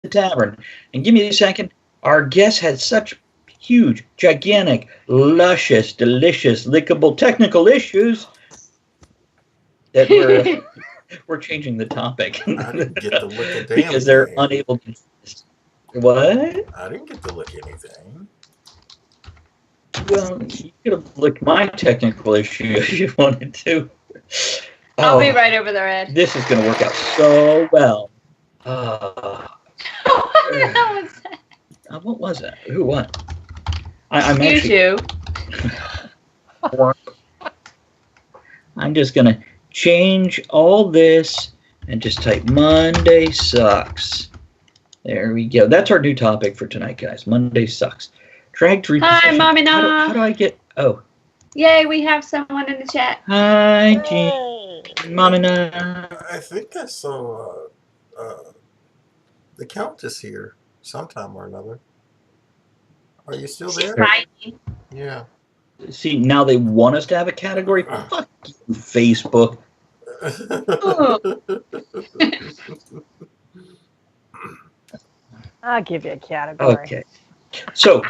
the Tavern. And give me a second. Our guest had such huge, gigantic, luscious, delicious, lickable technical issues that we're changing the topic. I didn't get to look at because they're unable to. What? I didn't get to look at anything. Well, you could have looked my technical issue if you wanted to. I'll be right over there, Ed. This is going to work out so well. What the hell was that? What was that? Who? What? I'm you actually, two. I'm just going to change all this and just type Monday sucks. There we go. That's our new topic for tonight, guys. Monday sucks. Drag to reposition. Hi, Mommy. How do I get... Oh. Yay, we have someone in the chat. Hi, Jean. Mommy. I think I saw the Countess here sometime or another. Are you still there? She's Yeah. See, now they want us to have a category. Fuck you, Facebook. I'll give you a category. Okay. So,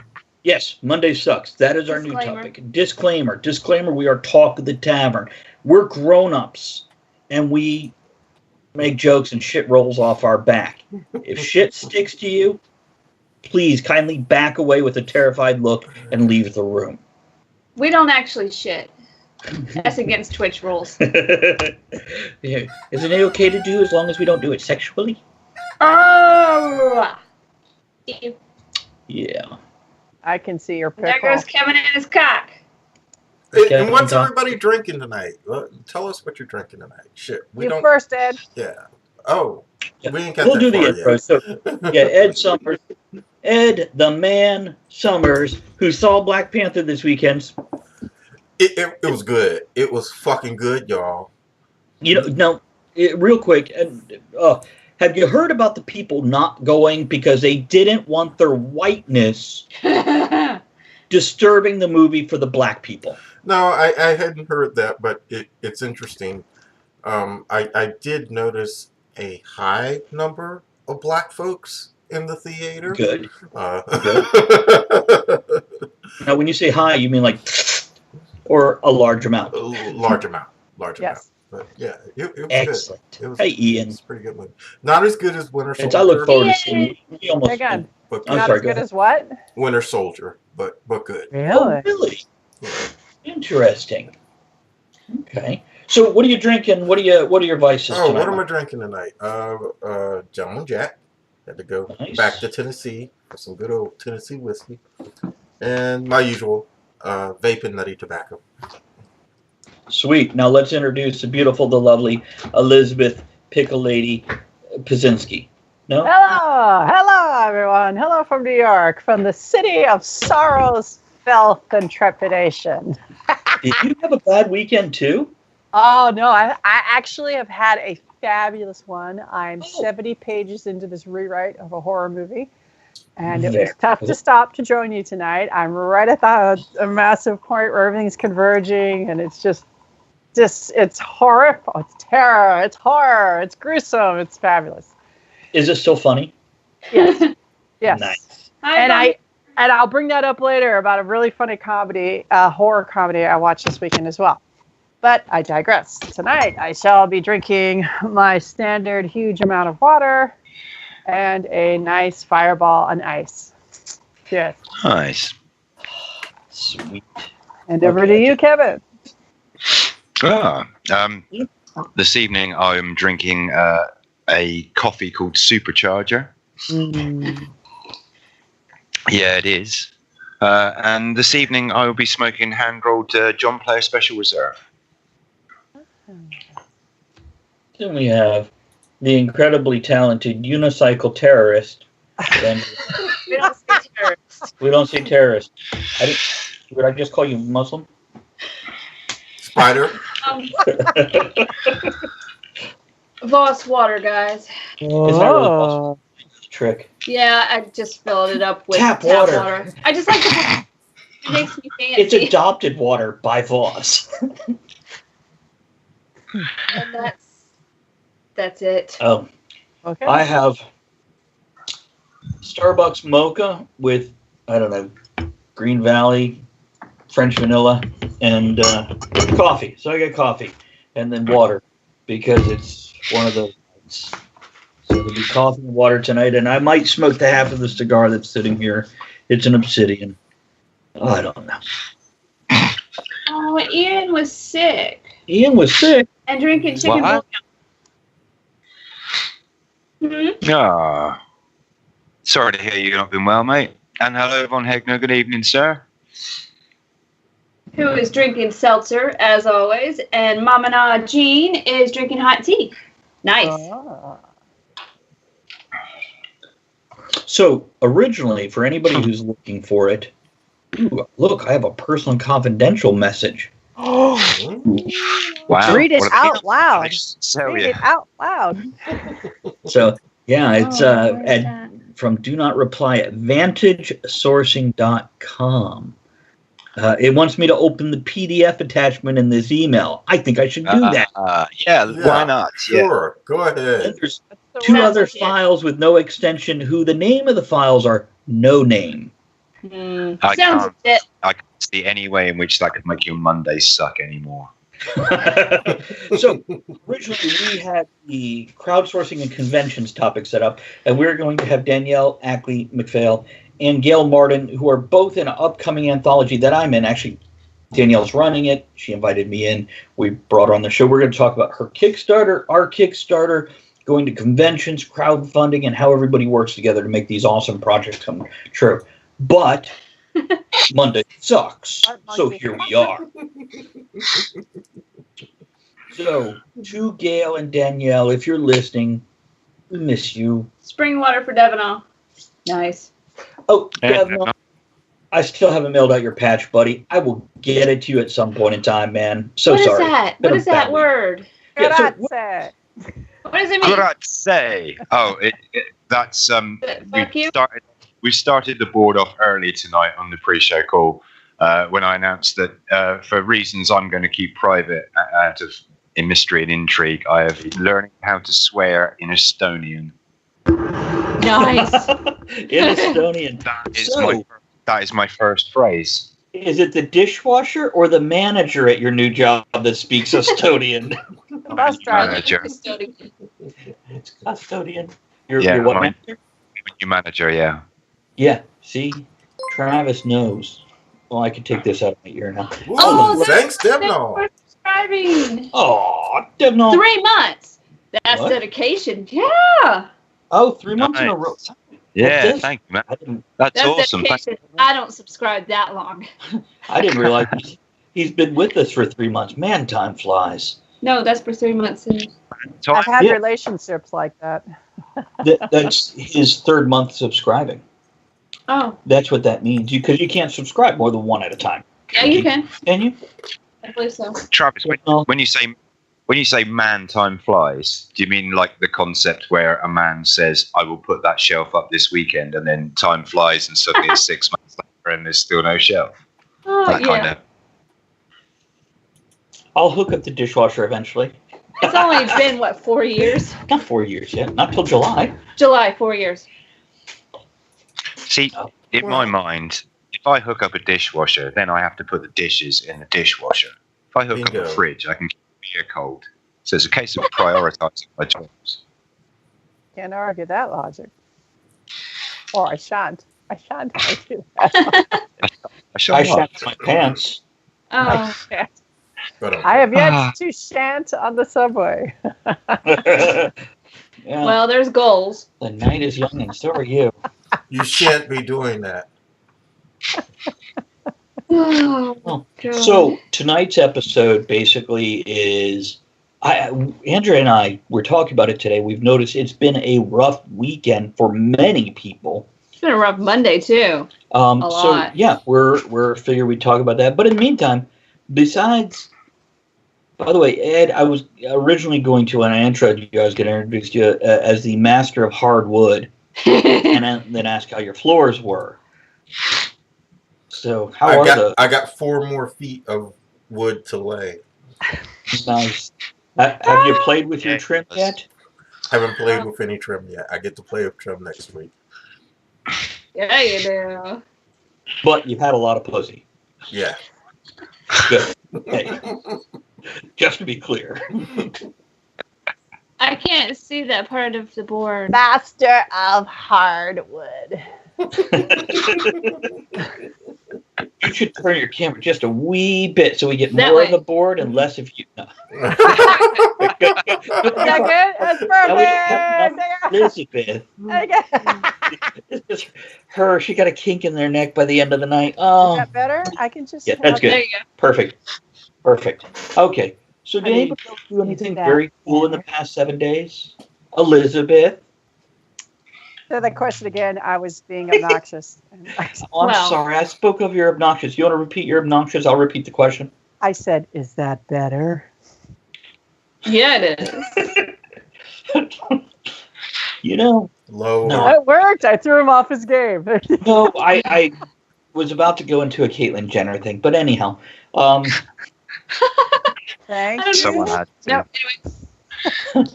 yes, Monday sucks. That is our new Disclaimer. topic. Disclaimer, we are Talk of the Tavern. We're grown-ups, and we make jokes and shit rolls off our back. If shit sticks to you, please kindly back away with a terrified look and leave the room. We don't actually shit. That's against Twitch rules. Yeah. Isn't it okay to do as long as we don't do it sexually? Oh! Yeah. I can see your There pickle. goes Kevin and his cock. And what's everybody drinking tonight? Tell us what you're drinking tonight. Shit, we You don't. first, Ed. Yeah. Oh, Yeah. we ain't got We'll that do the far intro. yet. So, yeah, Ed Summers. Ed, the man Summers, who saw Black Panther this weekend. It was good. It was fucking good, y'all. You know, real quick, and have you heard about the people not going because they didn't want their whiteness disturbing the movie for the black people? No, I hadn't heard that, but it's interesting. I did notice a high number of black folks in the theater. Good. Good. Now, when you say high, you mean like, or a large amount? Large amount. Large amount. Yes. But yeah, it was Excellent. good. It was, Hey, Ian. It was a pretty good one. Not as good as Winter Soldier. I look forward to seeing you. Almost. Again, But I'm not sorry, as go good ahead. as what? Winter Soldier, but good. Oh, really? Yeah. Interesting. Okay. So, what are you drinking? What are your vices Oh, tonight? what am I drinking tonight? Gentleman Jack. Had to go Nice. back to Tennessee for some good old Tennessee whiskey. And my usual vaping nutty tobacco. Sweet. Now let's introduce the beautiful, the lovely Elizabeth Pickle Lady Pazinski. No? Hello, everyone. Hello from New York, from the city of sorrows, filth, and trepidation. Did you have a bad weekend too? Oh, no, I actually have had a fabulous one. I'm 70 pages into this rewrite of a horror movie, and it was tough to stop to join you tonight. I'm right at a massive point where everything's converging, and it's just it's horrible. It's terror. It's horror. It's gruesome. It's fabulous. Is it still funny? Yes. Yes. Nice. Hi, And I'll bring that up later about a really funny comedy, horror comedy I watched this weekend as well. But I digress. Tonight I shall be drinking my standard huge amount of water and a nice fireball on ice. Yes. Nice. Sweet. And over to you, Kevin. This evening I'm drinking a coffee called Supercharger. Yeah, it is. And this evening I will be smoking hand-rolled John Player Special Reserve. Then we have the incredibly talented unicycle terrorist. And we don't say terrorists. we don't say terrorist. Would I just call you Muslim? Spider. Voss water, guys. It's not really Muslim. It's a trick. Yeah, I just filled it up with Tap tap water. water. I just like the. It makes me fancy. It's adopted water by Voss. And that's it. Oh. Okay. I have Starbucks mocha with, I don't know, Green Valley, French vanilla, and coffee. So I get coffee and then water because it's one of those nights. So there'll be coffee and water tonight, and I might smoke the half of the cigar that's sitting here. It's an Obsidian. Oh, I don't know. Oh, Ian was sick. Ian was sick. And drinking chicken What? bouillon. Ah, sorry to hear you've not been well, mate. And hello, Von Hegner. Good evening, sir. Who is drinking seltzer, as always. And Mama Na Jean is drinking hot tea. Nice. Ah. So originally, for anybody who's looking for it, ooh, look, I have a personal and confidential message. Wow. Read it what a out loud. nice sell Read you. it out loud. So yeah, it's Oh, where's at that? from Do Not Reply at VantageSourcing.com. It wants me to open the PDF attachment in this email. I think I should do that. Yeah, why not? Yeah. Sure, go And ahead. there's So two That's other legit. files with no extension who the name of the files are no name. I Sounds can't- legit. I can't see any way in which that could make your Monday suck anymore. So originally we had the crowdsourcing and conventions topic set up, and we're going to have Danielle Ackley McPhail and Gail Martin, who are both in an upcoming anthology that I'm in. Actually, Danielle's running it. She invited me in. We brought her on the show. We're going to talk about her Kickstarter, our Kickstarter, going to conventions, crowdfunding, and how everybody works together to make these awesome projects come true. But Monday sucks. So here we are. So, to Gail and Danielle, if you're listening, we miss you. Spring water for Devon. Nice. Oh, Hey, Devin, I still haven't mailed out your patch, buddy. I will get it to you at some point in time, man. So What is sorry. that? Been What a is that bad week. word? Yeah, so Grazie. What does it mean? Grazie. Oh, that's Fuck you. we started the board off early tonight on the pre-show call when I announced that for reasons I'm going to keep private out of in mystery and intrigue, I have been learning how to swear in Estonian. Nice. in Estonian. That is my first phrase. Is it the dishwasher or the manager at your new job that speaks Estonian? Bus driver. Manager. It's custodian. Your Yeah, what I mean- manager? Your manager, yeah. Yeah, see? Travis knows. Well, I could take this out of my ear now. Ooh, Oh, thanks, Thanks Devno. for subscribing. Oh, Devno. 3 months. That's What? dedication. Yeah. Oh, 3 months in a row. Nice. Yeah, this? thank you, man. I didn't, That's That's awesome. Thank dedication. I don't subscribe that long. I didn't realize he's been with us for 3 months. Man, time flies. No, that's for 3 months. you. I've had Yeah. relationships like that. That's his 3rd month subscribing. Oh, That's what that means. Because you can't subscribe more than one at a time. yeah, you can. Can you? I believe so. Travis, No. when you say man time flies, do you mean like the concept where a man says, I will put that shelf up this weekend, and then time flies and suddenly it's 6 months later and there's still no shelf? Oh, That kind yeah. of. I'll hook up the dishwasher eventually. It's only been, what, 4 years? Not 4 years yet. Not till July. July, 4 years. See, in my mind, if I hook up a dishwasher, then I have to put the dishes in the dishwasher. If I hook up Bingo. a fridge, I can keep beer cold. So it's a case of prioritizing my jobs. Can't argue that logic. Or I shan't. I shan't argue that. I shall I not. shat my pants. I Oh, shan't. But, I have yet Ah. to shant on the subway. Yeah, well, there's goals. the night is young and so are you. you shan't be doing that. Oh, Oh, God. So tonight's episode basically is, Andrea and I were talking about it today. We've noticed it's been a rough weekend for many people. It's been a rough Monday, too. So lot. yeah, we're figure we talk about that. But in the meantime, besides, by the way, Ed, I was originally going to, when I introed you, I was going to introduce you as the master of hardwood, and then ask how your floors were. So how are I got 4 more feet of wood to lay. nice? Have you played with your Yeah, trim yes. yet? Haven't played with any trim yet. I get to play with trim next week. Yeah, you do. But you've had a lot of pussy. Yeah. Good. Hey, just to be clear. I can't see that part of the board. Master of hardwood. You should turn your camera just a wee bit so we get That more way. of the board and less of you. No. Is that good? That's Now we have perfect. Elizabeth. Okay. It's just her. She got a kink in their neck by the end of the night. Is Oh, that better? I can just. yeah, that's There good. you go. Perfect. Okay. So did I mean, anybody else do anything that very cool in the past 7 days? Elizabeth? So that question again, I was being obnoxious. Oh, I'm Well- sorry. I spoke of your obnoxious. You want to repeat your obnoxious? I'll repeat the question. I said, is that better? Yeah, it is. You know, Low. No. It worked. I threw him off his game. no, I was about to go into a Caitlyn Jenner thing, but anyhow, Thank Someone you. had to. No, anyway.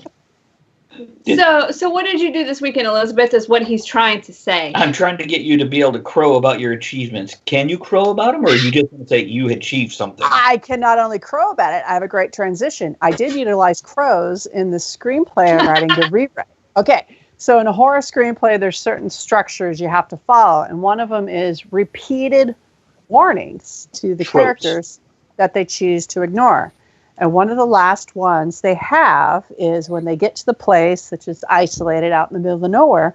So what did you do this weekend, Elizabeth? Is what he's trying to say. I'm trying to get you to be able to crow about your achievements. Can you crow about them, or are you just going to say you achieved something? I can not only crow about it, I have a great transition. I did utilize crows in the screenplay I'm writing to rewrite. Okay, so in a horror screenplay, there's certain structures you have to follow, and one of them is repeated warnings to the Tropes. characters that they choose to ignore. And one of the last ones they have is when they get to the place, which is isolated out in the middle of nowhere,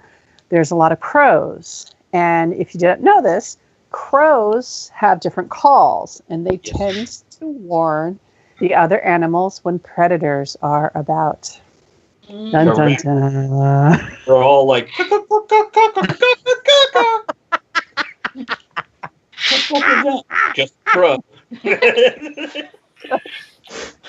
there's a lot of crows. And if you didn't know this, crows have different calls, and they Yes. tend to warn the other animals when predators are about. Dun, dun, Correct. dun. They're all like, just crow.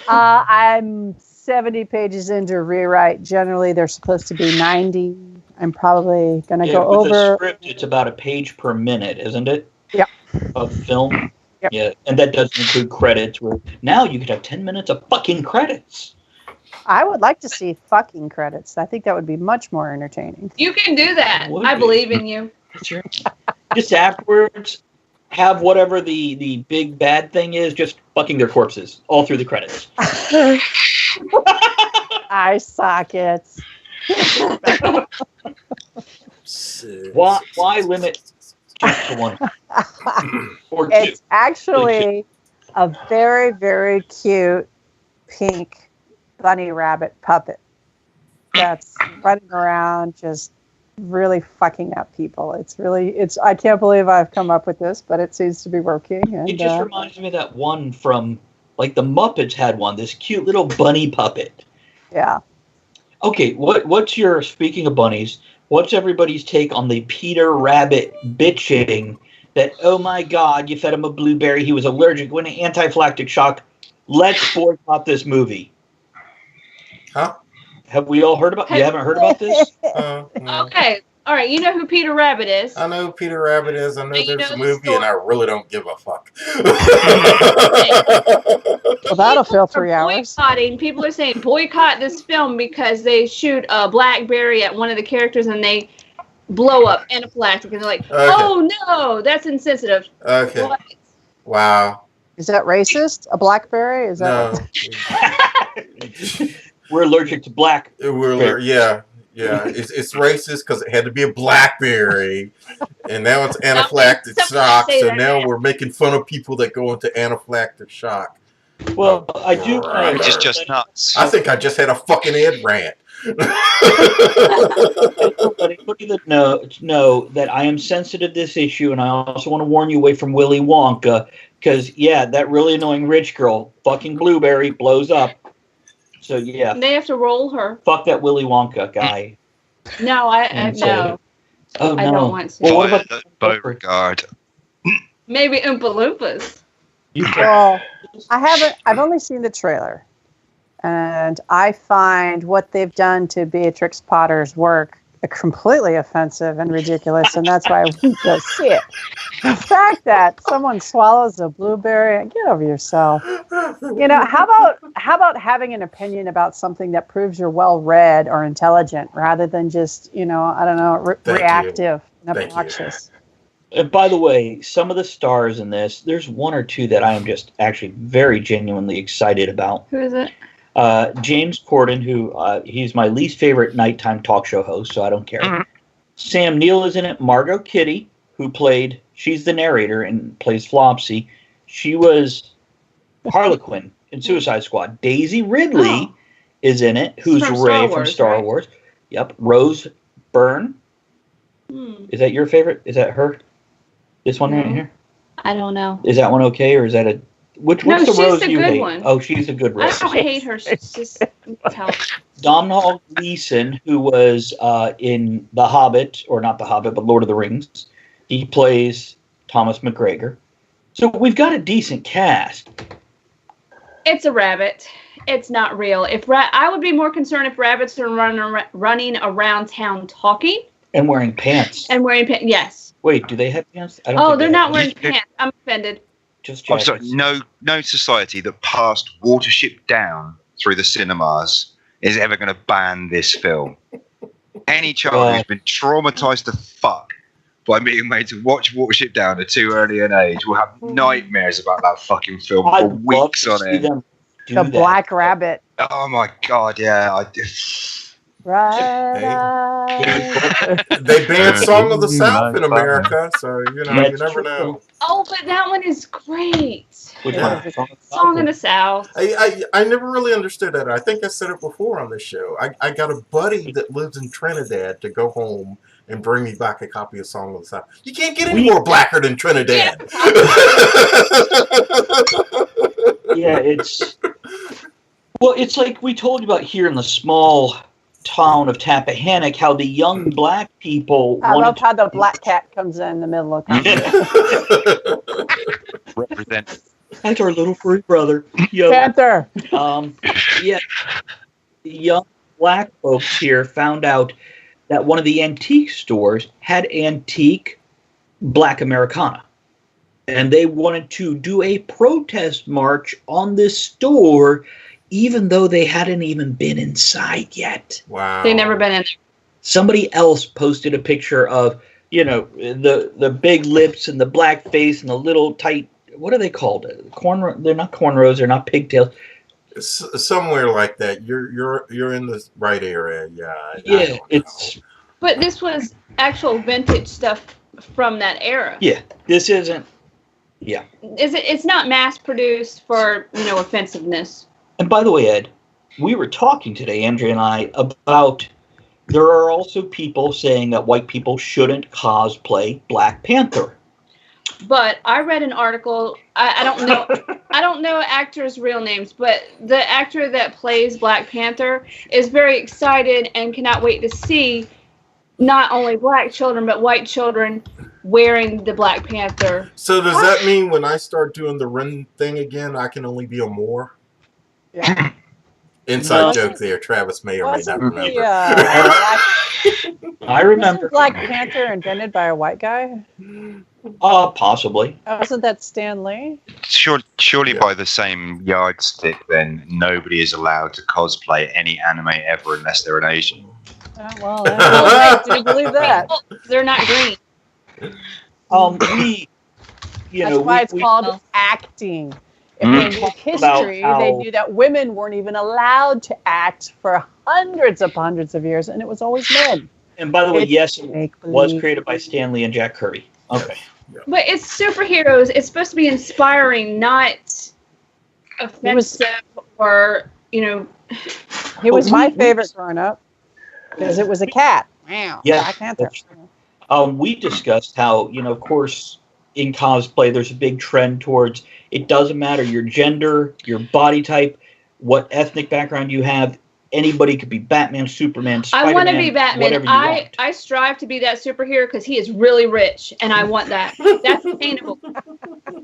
I'm 70 pages into a rewrite. Generally, they're supposed to be 90. I'm probably going to Yeah, go with the over. script, it's about a page per minute, isn't it? Yep. Of film. Yep. Yeah, and that doesn't include credits. Where now you could have 10 minutes of fucking credits. I would like to see fucking credits. I think that would be much more entertaining. You can do that. Would I be. believe in you. Just afterwards, have whatever the big bad thing is, just fucking their corpses all through the credits. Eye sockets. Why limit just to one or two? It's actually a very, very cute pink bunny rabbit puppet that's running around just really fucking up people. I can't believe I've come up with this, but it seems to be working. And It just reminds me of that one from, like, the Muppets had one, this cute little bunny puppet. yeah. Okay, what's your, speaking of bunnies, what's everybody's take on the Peter Rabbit bitching that, oh my God, you fed him a blueberry, he was allergic, when an anaphylactic shock, let's boycott this movie. Huh? Have we all heard about, you haven't heard about this? No. Okay. All right. You know who Peter Rabbit is. I know who Peter Rabbit is. I know You there's know a the movie, and I story. really don't give a fuck. Well, that'll fill People 3 are hours. boycotting. People are saying boycott this film because they shoot a blackberry at one of the characters and they blow up anaphylactic, and they're like, "Oh no, that's insensitive." Okay. What? Wow. Is that racist? A blackberry? Is that? No. We're allergic to black. Yeah. It's racist because it had to be a blackberry, and now it's anaphylactic Someone shock. say So that. now we're making fun of people that go into anaphylactic shock. Well, I do Right. Which is just nuts. I think I just had a fucking Ed rant. let anybody that know that I am sensitive to this issue, and I also want to warn you away from Willy Wonka, because, yeah, that really annoying rich girl, fucking blueberry, blows up. So, yeah, They have to roll her. fuck that Willy Wonka guy. No, I And no. Oh, no. I don't want to. Well, what about Beauregard. Maybe Oompa Loompas. you? Well, I've only seen the trailer, and I find what they've done to Beatrix Potter's work completely offensive and ridiculous, and that's why I won't go see it. The fact that someone swallows a blueberry, get over yourself. You know, how about having an opinion about something that proves you're well read or intelligent, rather than just, I don't know, Thank you. reactive. Obnoxious. And by the way, some of the stars in this, there's one or two that I am just actually very genuinely excited about. Who is it? James Corden, who he's my least favorite nighttime talk show host, so I don't care. Mhm. Sam Neill is in it. Margot Kitty, she's the narrator and plays Flopsy. She was Harlequin in Suicide Squad. Daisy Ridley is in it, who's from Rey Star from Wars, Star right? Wars. Yep. Rose Byrne. Is that your favorite? Is that her? This one right here? I don't know. Is that one okay, or is that a... What's No, the she's Rose the you good hate? one. Oh, she's a good I Rose. don't hate her. She's just tell. Domhnall Gleeson, who was in The Hobbit, or not The Hobbit, but Lord of the Rings. He plays Thomas McGregor. So we've got a decent cast. It's a rabbit. It's not real. I would be more concerned if rabbits are running around town talking And wearing pants. and wearing pants. Yes. Wait, do they have pants? I don't Oh, think they're they not have wearing Yeah. pants. I'm offended. Just I'm checking. sorry, no society that passed Watership Down through the cinemas is ever going to ban this film. Any child who's been traumatized to fuck by being made to watch Watership Down at too early an age will have nightmares about that fucking film for I'd love weeks to on see end. them do The that. Black Rabbit. Oh my god, yeah. Right. They banned Song of the South in America, so you That's never true. know. Oh, but that one is great. Which Yeah. one? Song in the South. I never really understood that. I think I said it before on this show. I got a buddy that lives in Trinidad to go home and bring me back a copy of Song of the South. You can't get any more blacker than Trinidad. Yeah, it's... Well, it's like we told you about here in the small town of Tappahannock, how the young black people I love wanted how the black cat comes in the middle of Represent. That's our little furry brother. Yo. Panther. Yeah, the young black folks here found out that one of the antique stores had antique black Americana. And they wanted to do a protest march on this store, even though they hadn't even been inside yet. Wow. They've never been in there. Somebody else posted a picture of, the big lips and the black face and the little tight, what are they called? They're not cornrows, they're not pigtails. Somewhere like that. You're in the right area. Yeah. Yeah, it's... But this was actual vintage stuff from that era. Yeah, this isn't... Yeah. It's not mass produced for, offensiveness. And by the way, Ed, we were talking today, Andrea and I, about there are also people saying that white people shouldn't cosplay Black Panther. But I read an article. I don't know. I don't know actors' real names, but the actor that plays Black Panther is very excited and cannot wait to see not only black children but white children wearing the Black Panther. So does that mean when I start doing the Ren thing again, I can only be a Moor? Yeah. Inside joke there. Travis may or may not remember. I remember. Wasn't Black Panther invented by a white guy? Possibly. Wasn't that Stan Lee? Surely by the same yardstick, then nobody is allowed to cosplay any anime ever unless they're an Asian. Well, I do believe that. They're not green. That's why it's called acting. If they knew history, they knew that women weren't even allowed to act for hundreds of years, and it was always men. And by the way, yes, it was created by Stan Lee and Jack Kirby. Okay. But it's superheroes. It's supposed to be inspiring, not offensive or, He was my favorite growing up because it was a cat. Wow. Yeah. Black Panther. We discussed how, of course, in cosplay, there's a big trend towards it doesn't matter your gender, your body type, what ethnic background you have. Anybody could be Batman, Superman, Spider-Man. I want to be Batman. Whatever you want. I strive to be that superhero because he is really rich, and I want that. That's attainable.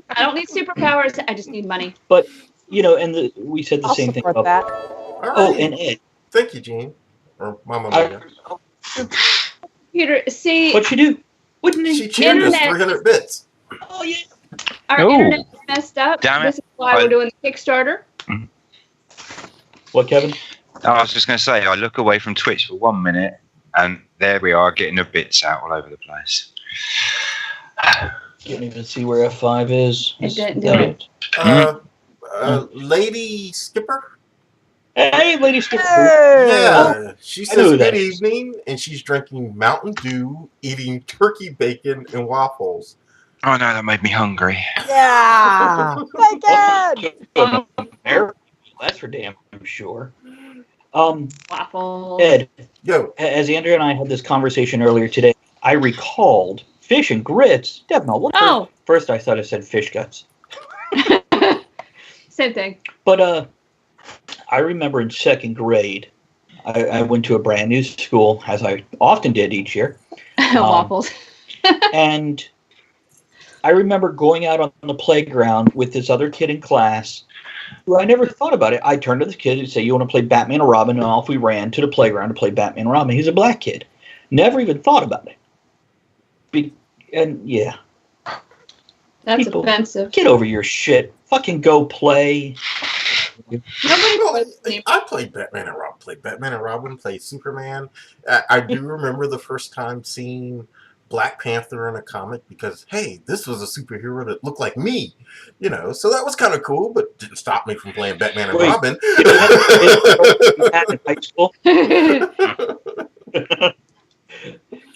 I don't need superpowers. I just need money. But, and we said the same thing about that. All right. Oh, and Ed. Thank you, Gene. Or Mama Mia. Peter, see. What you do? Wouldn't She cheered us 300 bits. Oh, yeah. Our internet messed up. Damn it. This is why we're doing the Kickstarter. What, Kevin? I was just going to say, I look away from Twitch for 1 minute, And there we are, getting the bits out all over the place. Can't even see where F5 is. It didn't do it. Lady Skipper? Hey, Lady Skipper. Yeah. She I know says who that good is. evening, and she's drinking Mountain Dew, eating turkey bacon and waffles. Oh no, that made me hungry. Yeah. Bacon. That's for damn sure. Waffles. Ed, Yo. as Andrea and I had this conversation earlier today, I recalled fish and grits. Definitely. Oh. First, I thought I said fish guts. Same thing. But I remember in second grade, I went to a brand new school, as I often did each year. Waffles. And I remember going out on the playground with this other kid in class who I never thought about it. I turned to this kid and said, "You want to play Batman or Robin?" And off we ran to the playground to play Batman and Robin. He's a black kid. Never even thought about it. And yeah. That's People, offensive. Get over your shit. Fucking go play. I played Batman and Robin. Played Superman. I do remember the first time seeing Black Panther in a comic because, hey, this was a superhero that looked like me. So that was kind of cool, but didn't stop me from playing Batman and Robin. In high school.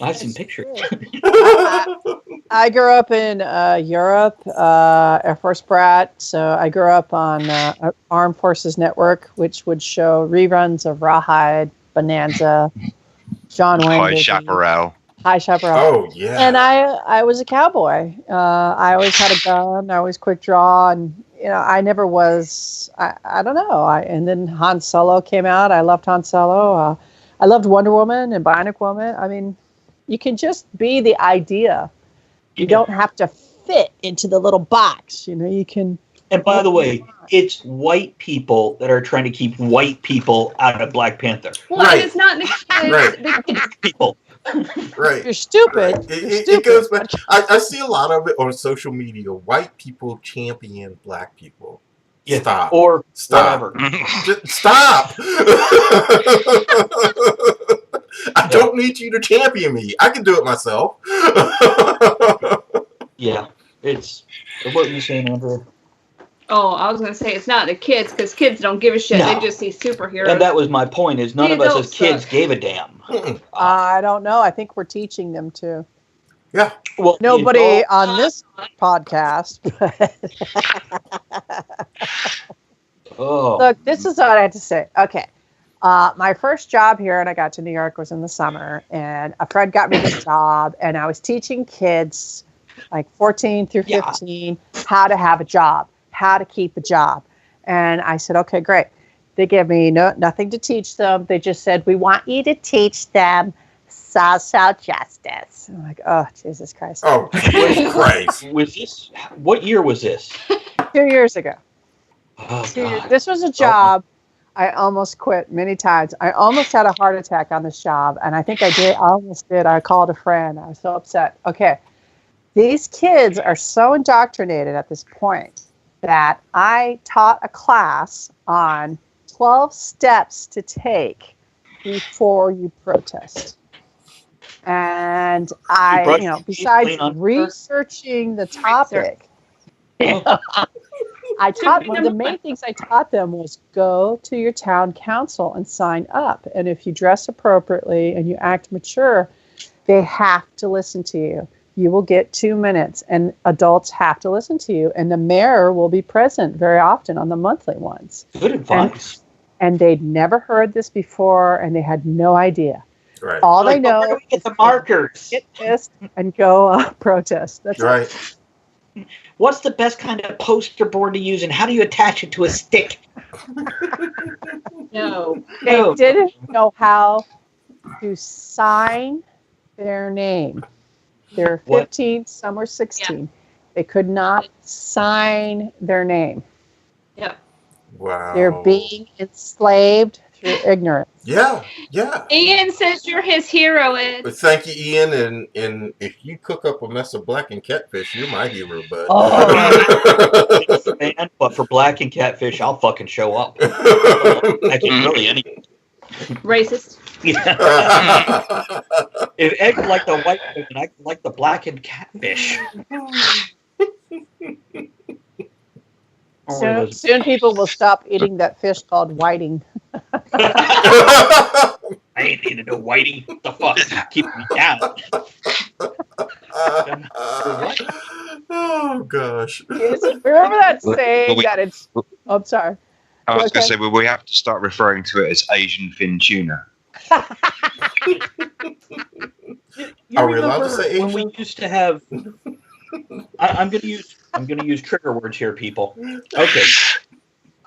I've seen pictures. I grew up in Europe, Air Force brat. So I grew up on Armed Forces Network, which would show reruns of Rawhide, Bonanza, John Wayne. High Chaparral. High Chaparral. Oh, yeah. And I was a cowboy. I always had a gun. I always quick draw. And, I never was, I don't know. And then Han Solo came out. I loved Han Solo. I loved Wonder Woman and Bionic Woman. I mean, you can just be the idea. You don't have to fit into the little box. You can. And by the way, it's white people that are trying to keep white people out of Black Panther. Well, Right. it's not the kids. Right. The kids. People. Right. You're stupid. It goes back. I see a lot of it on social media. White people champion black people. Yeah. Stop. Or Stop. whatever. Just stop. I don't need you to champion me. I can do it myself. Yeah. What were you saying, Andrew? Oh, I was going to say it's not the kids because kids don't give a shit. No. They just see superheroes. And that was my point, is none The of us as adults kids suck. gave a damn. I don't know. I think we're teaching them to. Yeah. Well, Nobody on this podcast. Oh. Look, this is what I had to say. Okay. My first job here, and I got to New York, was in the summer. And a friend got me this job, and I was teaching kids, like 14 through 15, how to have a job, how to keep a job. And I said, okay, great. They gave me nothing to teach them. They just said, we want you to teach them social justice. I'm like, oh, Jesus Christ. Oh, Jesus Christ. What year was this? 2 years ago. Oh, 2 years. God. This was a job I almost quit many times. I almost had a heart attack on this job, and I think I did. I almost did. I called a friend. I was so upset. Okay, these kids are so indoctrinated at this point that I taught a class on 12 steps to take before you protest. And I, besides researching the topic, I taught one of the main things I taught them was go to your town council and sign up. And if you dress appropriately and you act mature, they have to listen to you. You will get 2 minutes, and adults have to listen to you. And the mayor will be present very often on the monthly ones. Good advice. And they'd never heard this before, and they had no idea. Right. All they know where do we get is the markers. get pissed and go protest. That's Right. it. What's the best kind of poster board to use, and how do you attach it to a stick? No. They didn't know how to sign their name. They're 15, some were 16. Yeah. They could not sign their name. Yep. Wow. They're being enslaved through ignorance. Yeah. Ian says you're his hero, Ed. But thank you, Ian. And if you cook up a mess of black and catfish, you're my hero, bud. Oh, man, but for black and catfish, I'll fucking show up. I can really anything. Racist. If Ed could like the white women, I could like the blackened catfish. Soon people will stop eating that fish called whiting. I ain't eating no whiting. What the fuck? Keep me down. Oh gosh. Remember that saying that it's... I'm sorry. I was going to say, well, we have to start referring to it as Asian fin tuna. You Are we allowed to remember say when Asian? we used to have? I'm going to use trigger words here, people. Okay.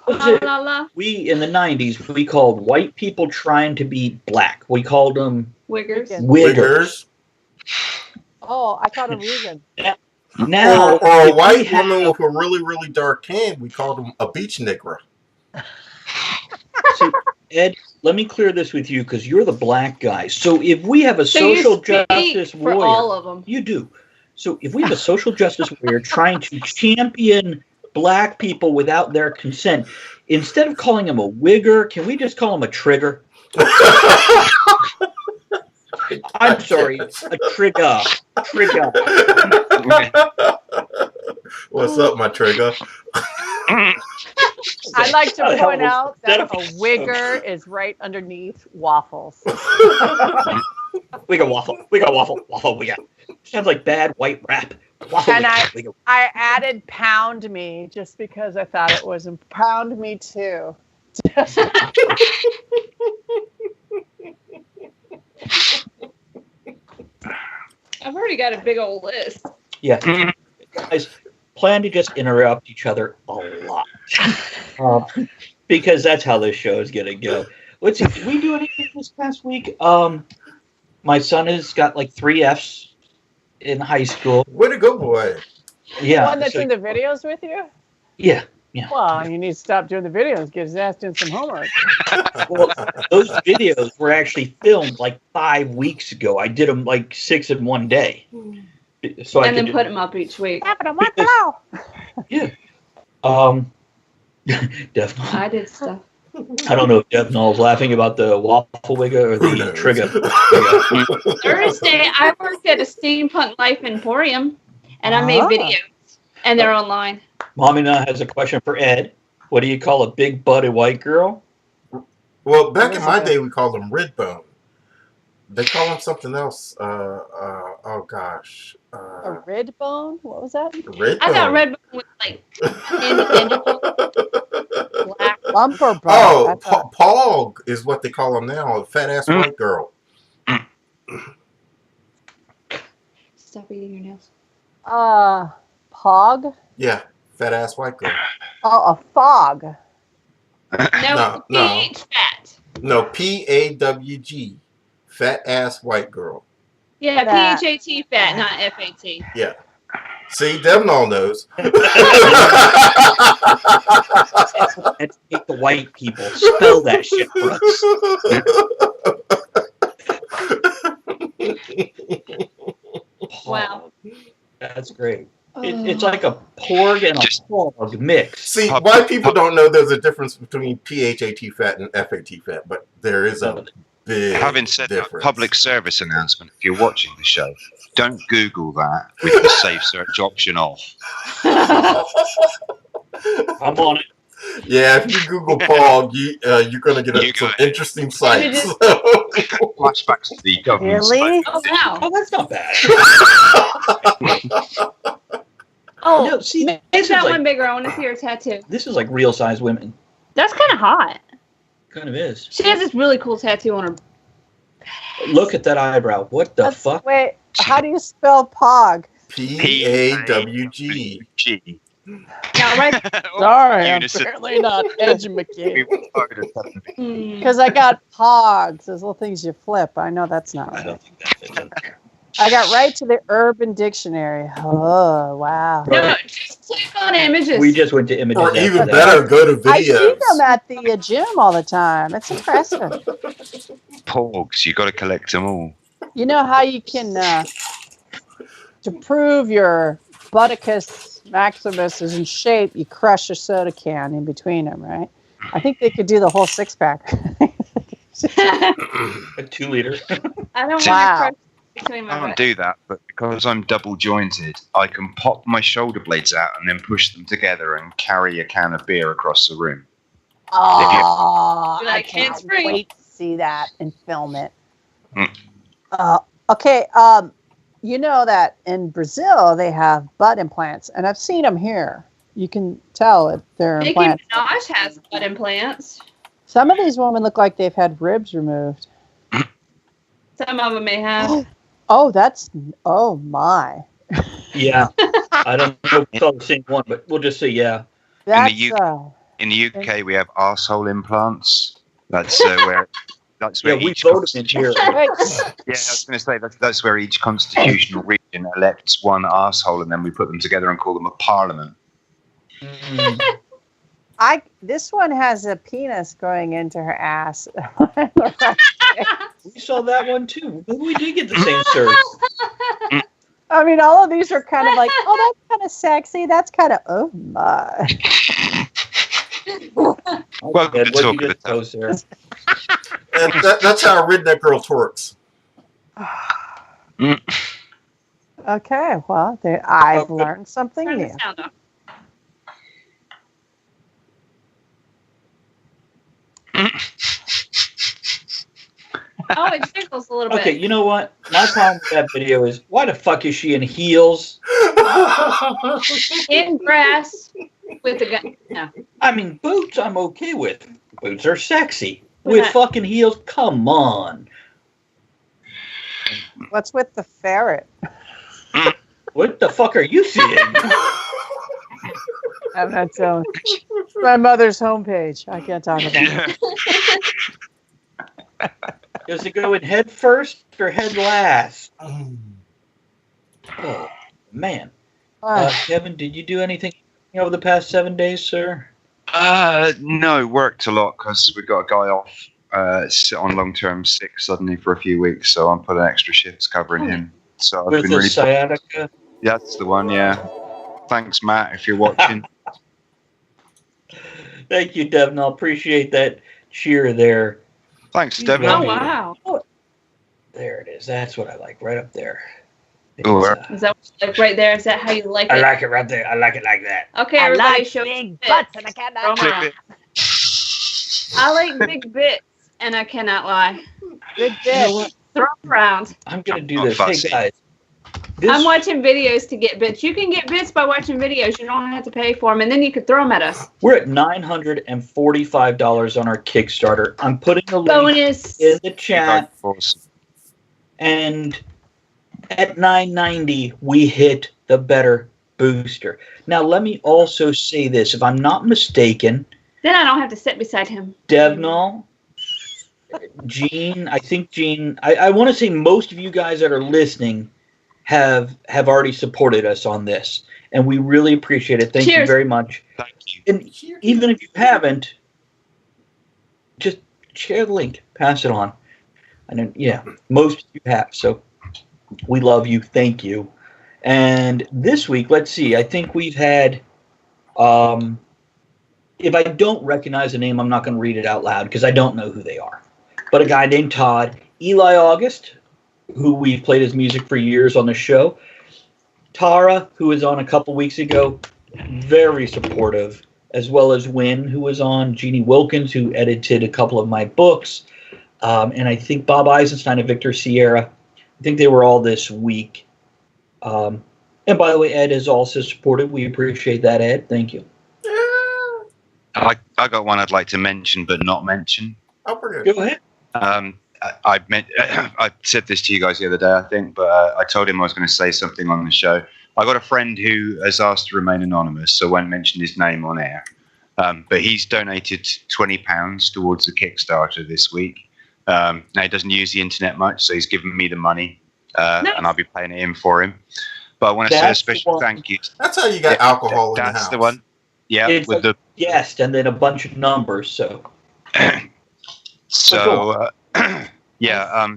La, la. We in the '90s we called white people trying to be black. We called them Wiggers. wiggers. Oh, I thought a reason. Now, or a if white we have- woman with a really, really dark tan, we called them a beach nigger. So, Ed, let me clear this with you because you're the black guy. So if we have a So you social speak justice for warrior, all of them. you do. So if we have a social justice warrior trying to champion black people without their consent, instead of calling him a wigger, can we just call him a trigger? I'm sorry, a trigger. Trigger. What's up, my trigger? I'd like to That point was- out that that- a wigger is right underneath waffles. We got waffle. We got waffle. Waffle. We got. Sounds like bad white rap. Waffle. And we got. I added pound me just because I thought it was pound me too. I've already got a big old list. Yeah. Guys, plan to just interrupt each other a lot. Because that's how this show is going to go. Let's see. Did we do anything this past week? My son has got like 3 Fs in high school. Way to go, boy. Yeah. One that's so- in the videos with you? Yeah. Well, you need to stop doing the videos. Get his ass doing some homework. Well, those videos were actually filmed like 5 weeks ago. I did them like 6 in one day. So I And then could, put them up each week. yeah. Definitely. I did stuff. I don't know if Devnall's laughing about the waffle wigger or Who the knows? trigger. Thursday, I worked at a Steampunk Life Emporium, and I made Ah. videos, and they're online. Momina has a question for Ed. What do you call a big butted white girl? Well, back in my day, we called them red bone. They call them something else. Oh gosh. A red bone? What was that? Red I thought bone. Red Bone was like individual black. Lumper bone. Oh, I thought- Pog is what they call them now. A fat ass white girl. Stop eating your nails. Pog? Yeah, fat ass white girl. Oh, a fog. No, No. PH fat. No, PAWG. Fat ass white girl. Yeah, Fat. PHAT fat, not FAT. Yeah. See, Devin all knows. Let's take the white people. Spell that shit for us. Wow. That's great. It's like a porg and a porg mix. See, white people don't know there's a difference between PHAT fat and FAT fat, but there is a big Having said that, difference. public service announcement, if you're watching the show, don't Google that with the safe search option off. I'm on it. Yeah, if you Google Pog, you're going to get You some got it. interesting sites. Flashbacks to the government. Really? Oh, wow. Oh, that's not bad. Oh, No, see, make this is that like- one bigger. I want to see her tattoo. This is like real size women. That's kind of hot. Kind of is. She has this really cool tattoo on her. Look at that eyebrow. What the fuck? Wait, how do you spell pog? PAWG. G. Now, right? Sorry, I'm Unison. apparently not educated. Hmm. Because I got pogs, those little things you flip. I know that's not I right. don't think that fits in there. I got right to the Urban Dictionary. Oh, wow. No, just click on images. We just went to images. Or after even that. better, go to I see videos. them at the gym all the time. It's impressive. Porgs, you got to collect them all. You know how you can, to prove your Butticus Maximus is in shape, you crush a soda can in between them, right? I think they could do the whole 6-pack. A 2 liter. I don't Wow. want to crush between I my can't breasts. do that, but because I'm double jointed, I can pop my shoulder blades out and then push them together and carry a can of beer across the room. Oh, You're like, I can't hands-free. wait to see that and film it. Mm. Okay, you know that in Brazil they have butt implants, and I've seen them here. You can tell if they're Nicki implants. Minaj has butt implants. Some of these women look like they've had ribs removed. Some of them may have. Oh my. Yeah. I don't know if it's all the same one, but we'll just say yeah. That's In the UK, we have arsehole implants. That's where. That's where Yeah, we each voted in here. wait, Yeah, I was going to say that's where each constitutional region elects one arsehole, and then we put them together and call them a parliament. Mm. this one has a penis going into her ass. We saw that one too. Maybe we did get the same search. I mean, all of these are kind of like, oh, that's kind of sexy. That's kind of, oh my. Welcome to What Talk you of the just post there? That's how a redneck girl twerks. Okay, well, I've Okay. learned something Turn new. the sound off. Oh, it jiggles a little Okay, bit. you know what? My problem with that video is why the fuck is she in heels? In grass with a gun. No. I mean, boots I'm okay with. Boots are sexy. We're With not- fucking heels, come on. What's with the ferret? What the fuck are you seeing? I'm not telling. It's my mother's homepage. I can't talk about it. Does it go in head first or head last? Oh, man. Kevin, did you do anything over the past 7 days, sir? No, worked a lot because we got a guy off on long-term sick suddenly for a few weeks, so I'm putting extra shifts covering him. So I've With been the really. sciatica? Yeah, that's the one. Yeah. Thanks, Matt, if you're watching. Thank you, Devin. I appreciate that cheer there. Thanks, You Devin. Oh, know- wow. There it is. That's what I like, right up there. Oh, It's, Is that what you like right there? Is that how you like I it? like it right there. I like it like that. Okay, I everybody, like show big bits. butts and I cannot Throw 'em lie. around. I like big bits, and I cannot lie. Big bits. Throw 'em around. I'm going to do Not this. Hey, fussy. guys. This, I'm watching videos to get bits. You can get bits by watching videos. You don't have to pay for them, and then you can throw them at us. we're at $945 on our Kickstarter. I'm putting the link Bonus. in the chat. Awesome. And at $9.90, we hit the better booster. Now, let me also say this. If I'm not mistaken, Then I don't have to sit beside him. Devnall, Gene, I want to say most of you guys that are listening have already supported us on this. And we really appreciate it. Thank you Cheers. very much. Thank you. And even if you haven't, just share the link. Pass it on. And yeah, most of you have. So we love you. Thank you. And this week, let's see. I think we've had, if I don't recognize the name, I'm not going to read it out loud because I don't know who they are. But a guy named Todd, Eli August, who we've played his music for years on the show, Tara, who was on a couple weeks ago, very supportive, as well as Wynn, who was on, Jeannie Wilkins, who edited a couple of my books, and I think Bob Eisenstein and Victor Sierra. I think they were all this week. And by the way, Ed is also supportive. We appreciate that, Ed. Thank you. I got one I'd like to mention, but not mention. Oh, we're good. Go ahead. I said this to you guys the other day, I think, but I told him I was going to say something on the show. I got a friend who has asked to remain anonymous, so I won't mention his name on air. But he's donated £20 towards the Kickstarter this week. Now, he doesn't use the internet much, so he's given me the money, Nice. and I'll be paying it in for him. But I want to say a That's the special one. thank you. That's how you got alcohol in the house. That's the one. Yeah, It's with the Yes, and then a bunch of numbers. So So, yeah,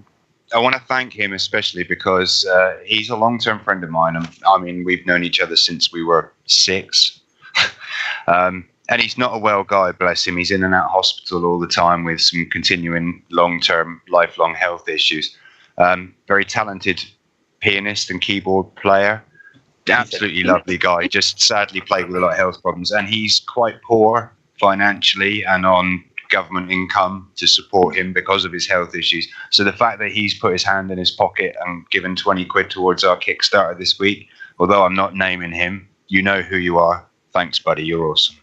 I want to thank him especially because he's a long-term friend of mine. I mean, we've known each other since we were 6. And And he's not a well guy, bless him. He's in and out of hospital all the time with some continuing long-term, lifelong health issues. Very talented pianist and keyboard player. Absolutely lovely guy. Just sadly plagued with a lot of health problems. And he's quite poor financially and on government income to support him because of his health issues. So the fact that he's put his hand in his pocket and given 20 quid towards our Kickstarter this week, although I'm not naming him, you know who you are. Thanks, buddy. You're awesome.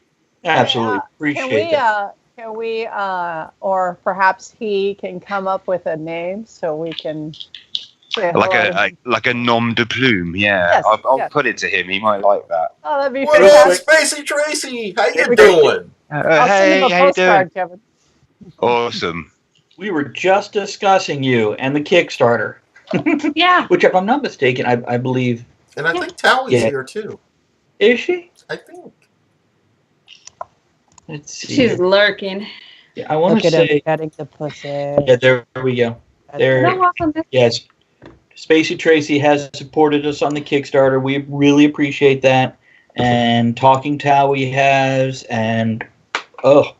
Absolutely appreciate that. Can we, or perhaps he can come up with a name so we can say Like hello? a nom de plume, yeah. Yes, I'll yes. put it to him. He might like that. Oh, that'd be What fantastic. up, Spacey Tracy? How you We- doing? I'll send him a Hey, how you doing? postcard, Kevin. Awesome. We were just discussing you and the Kickstarter, Yeah. which, if I'm not mistaken, I believe, And I think Tallie's Yeah. here too. is she? I think. Let's see. She's lurking. Yeah, I want Look to at him say, petting the pussy. yeah, there we go. There. No, I'm- Yes. Spacey Tracy has supported us on the Kickstarter. We really appreciate that. And Talking Towie has, and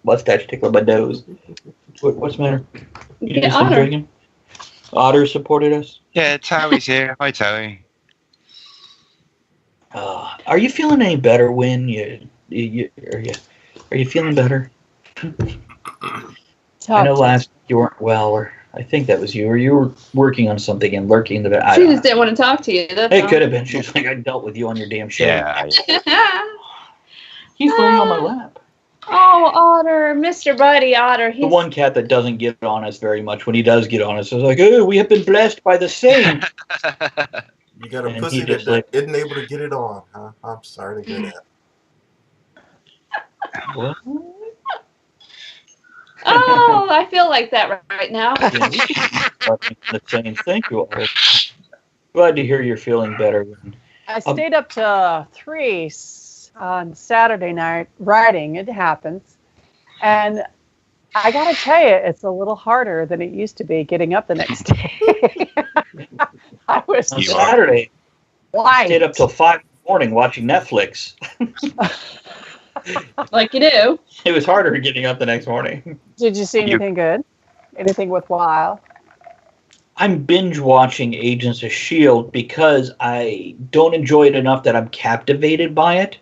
mustache tickle my nose. What's the matter? You Get just been Otter. drinking? Otter supported us. Yeah, Towie's here. Hi, Towie. Are you feeling any better, Win? Are you feeling better? I know last you weren't well, or I think that was you, or you were working on something and lurking the bit. She just didn't want to talk to you. That's It all. could have been. She was like, I dealt with you on your damn show. Yeah. He's laying on my lap. Oh, Otter, Mr. Buddy Otter. The one cat that doesn't get on us very much. When he does get on us, it's like, oh, we have been blessed by the same. You got a And pussy he just that isn't able to get it on, huh? I'm sorry to hear that. What? Oh, I feel like that right now. Yeah, we should be the same. Thank you all. Glad to hear you're feeling better. I stayed up to 3 on Saturday night writing. It happens. And I got to tell you, it's a little harder than it used to be getting up the next day. I was On Saturday, I blind. stayed up till 5 in the morning watching Netflix. Like you do. It was harder getting up the next morning. Did you see anything good? Anything worthwhile? I'm binge watching Agents of S.H.I.E.L.D. because I don't enjoy it enough that I'm captivated by it.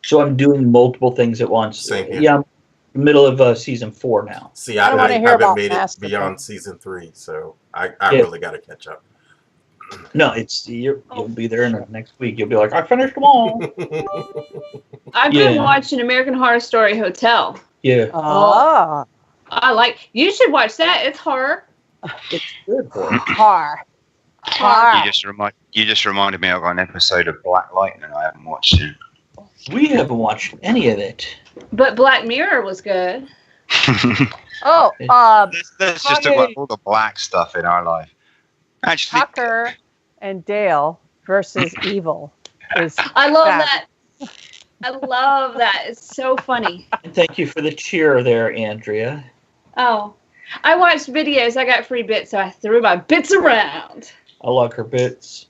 So I'm doing multiple things at once. Same here. Yeah, I'm in the middle of season 4 now. See, I I don't wanna hear haven't about made it Master beyond Chief. season 3, so I Yeah. really got to catch up. No, you'll be there in the next week. You'll be like, I finished them all. I've been Yeah. watching American Horror Story Hotel. Yeah, Oh, You should watch that. It's horror. it's good for it. car. You Car. just reminded me. I've got an episode of Black Lightning. I haven't watched it. We haven't watched any of it. But Black Mirror was good. Oh, Let's just talk about all the black stuff in our life. Actually, Tucker and Dale versus Evil is I love Bad. that. I love that. It's so funny. And thank you for the cheer there, Andrea. Oh, I watched videos. I got free bits, so I threw my bits around. I like her bits.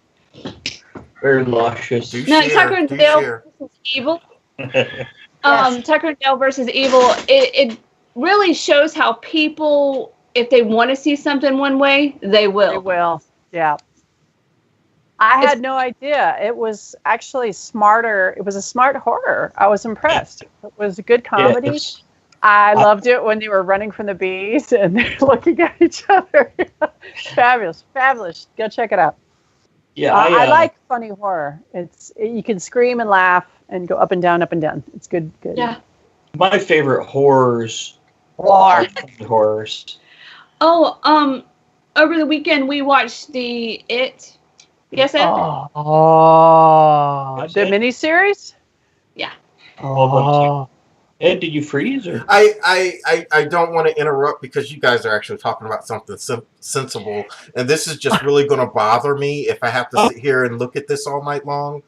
Very luscious. Do No, share, Tucker and do Dale share. versus Evil. Yes. Tucker and Dale versus Evil. It really shows how people, if they want to see something one way, they will. They will. Yeah. I had no idea. It was actually smarter. It was a smart horror. I was impressed. It was a good comedy. Yes. I loved it when they were running from the bees and they're looking at each other. Fabulous. Fabulous. Go check it out. Yeah, I like funny horror. You can scream and laugh and go up and down, up and down. It's good. Good. Yeah. my favorite horrors War. are horrors. Oh, over the weekend we watched the It. Yes, Ed? Oh, Yes, the Ed? miniseries? Yeah. Oh. Ed, did you freeze or? I don't want to interrupt because you guys are actually talking about something sensible, and this is just really going to bother me if I have to sit here and look at this all night long.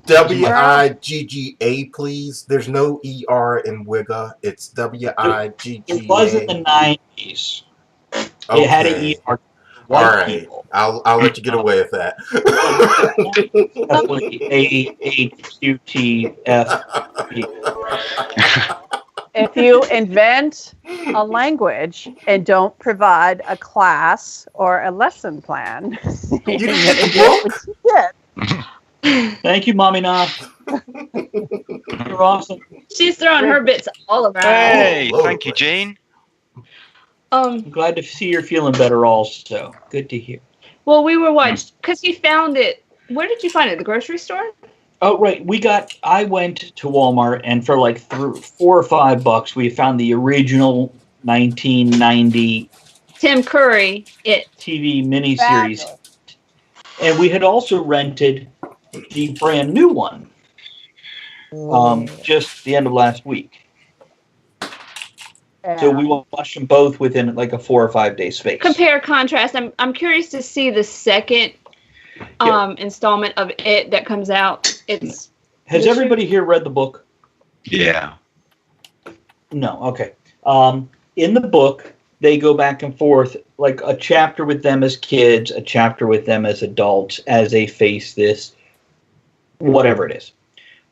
WIGGA, please. There's no ER in Wigga. It's WIGGA. It was in the 90s. It had an Okay. ER. All White right, people. I'll let you get away with that. AHQTF. if you invent a language and don't provide a class or a lesson plan, You didn't get the book? Yeah. Thank you, Mommy Na. You're awesome. She's throwing her bits all around. Hey, all over thank the you, place. Gene. I'm glad to see you're feeling better also. Good to hear. Well, we were watching because you found it. Where did you find it? The grocery store? Oh, right. I went to Walmart, and for like $4 or $5, we found the original 1990 Tim Curry. It. TV miniseries. Fabulous. And we had also rented the brand new one just the end of last week. So we watched them both within like a 4 or 5 day space. Compare, contrast. I'm curious to see the second installment of it that comes out. Has everybody here read the book? Yeah. No. Okay. In the book, they go back and forth, like a chapter with them as kids, a chapter with them as adults, as they face this, whatever it is.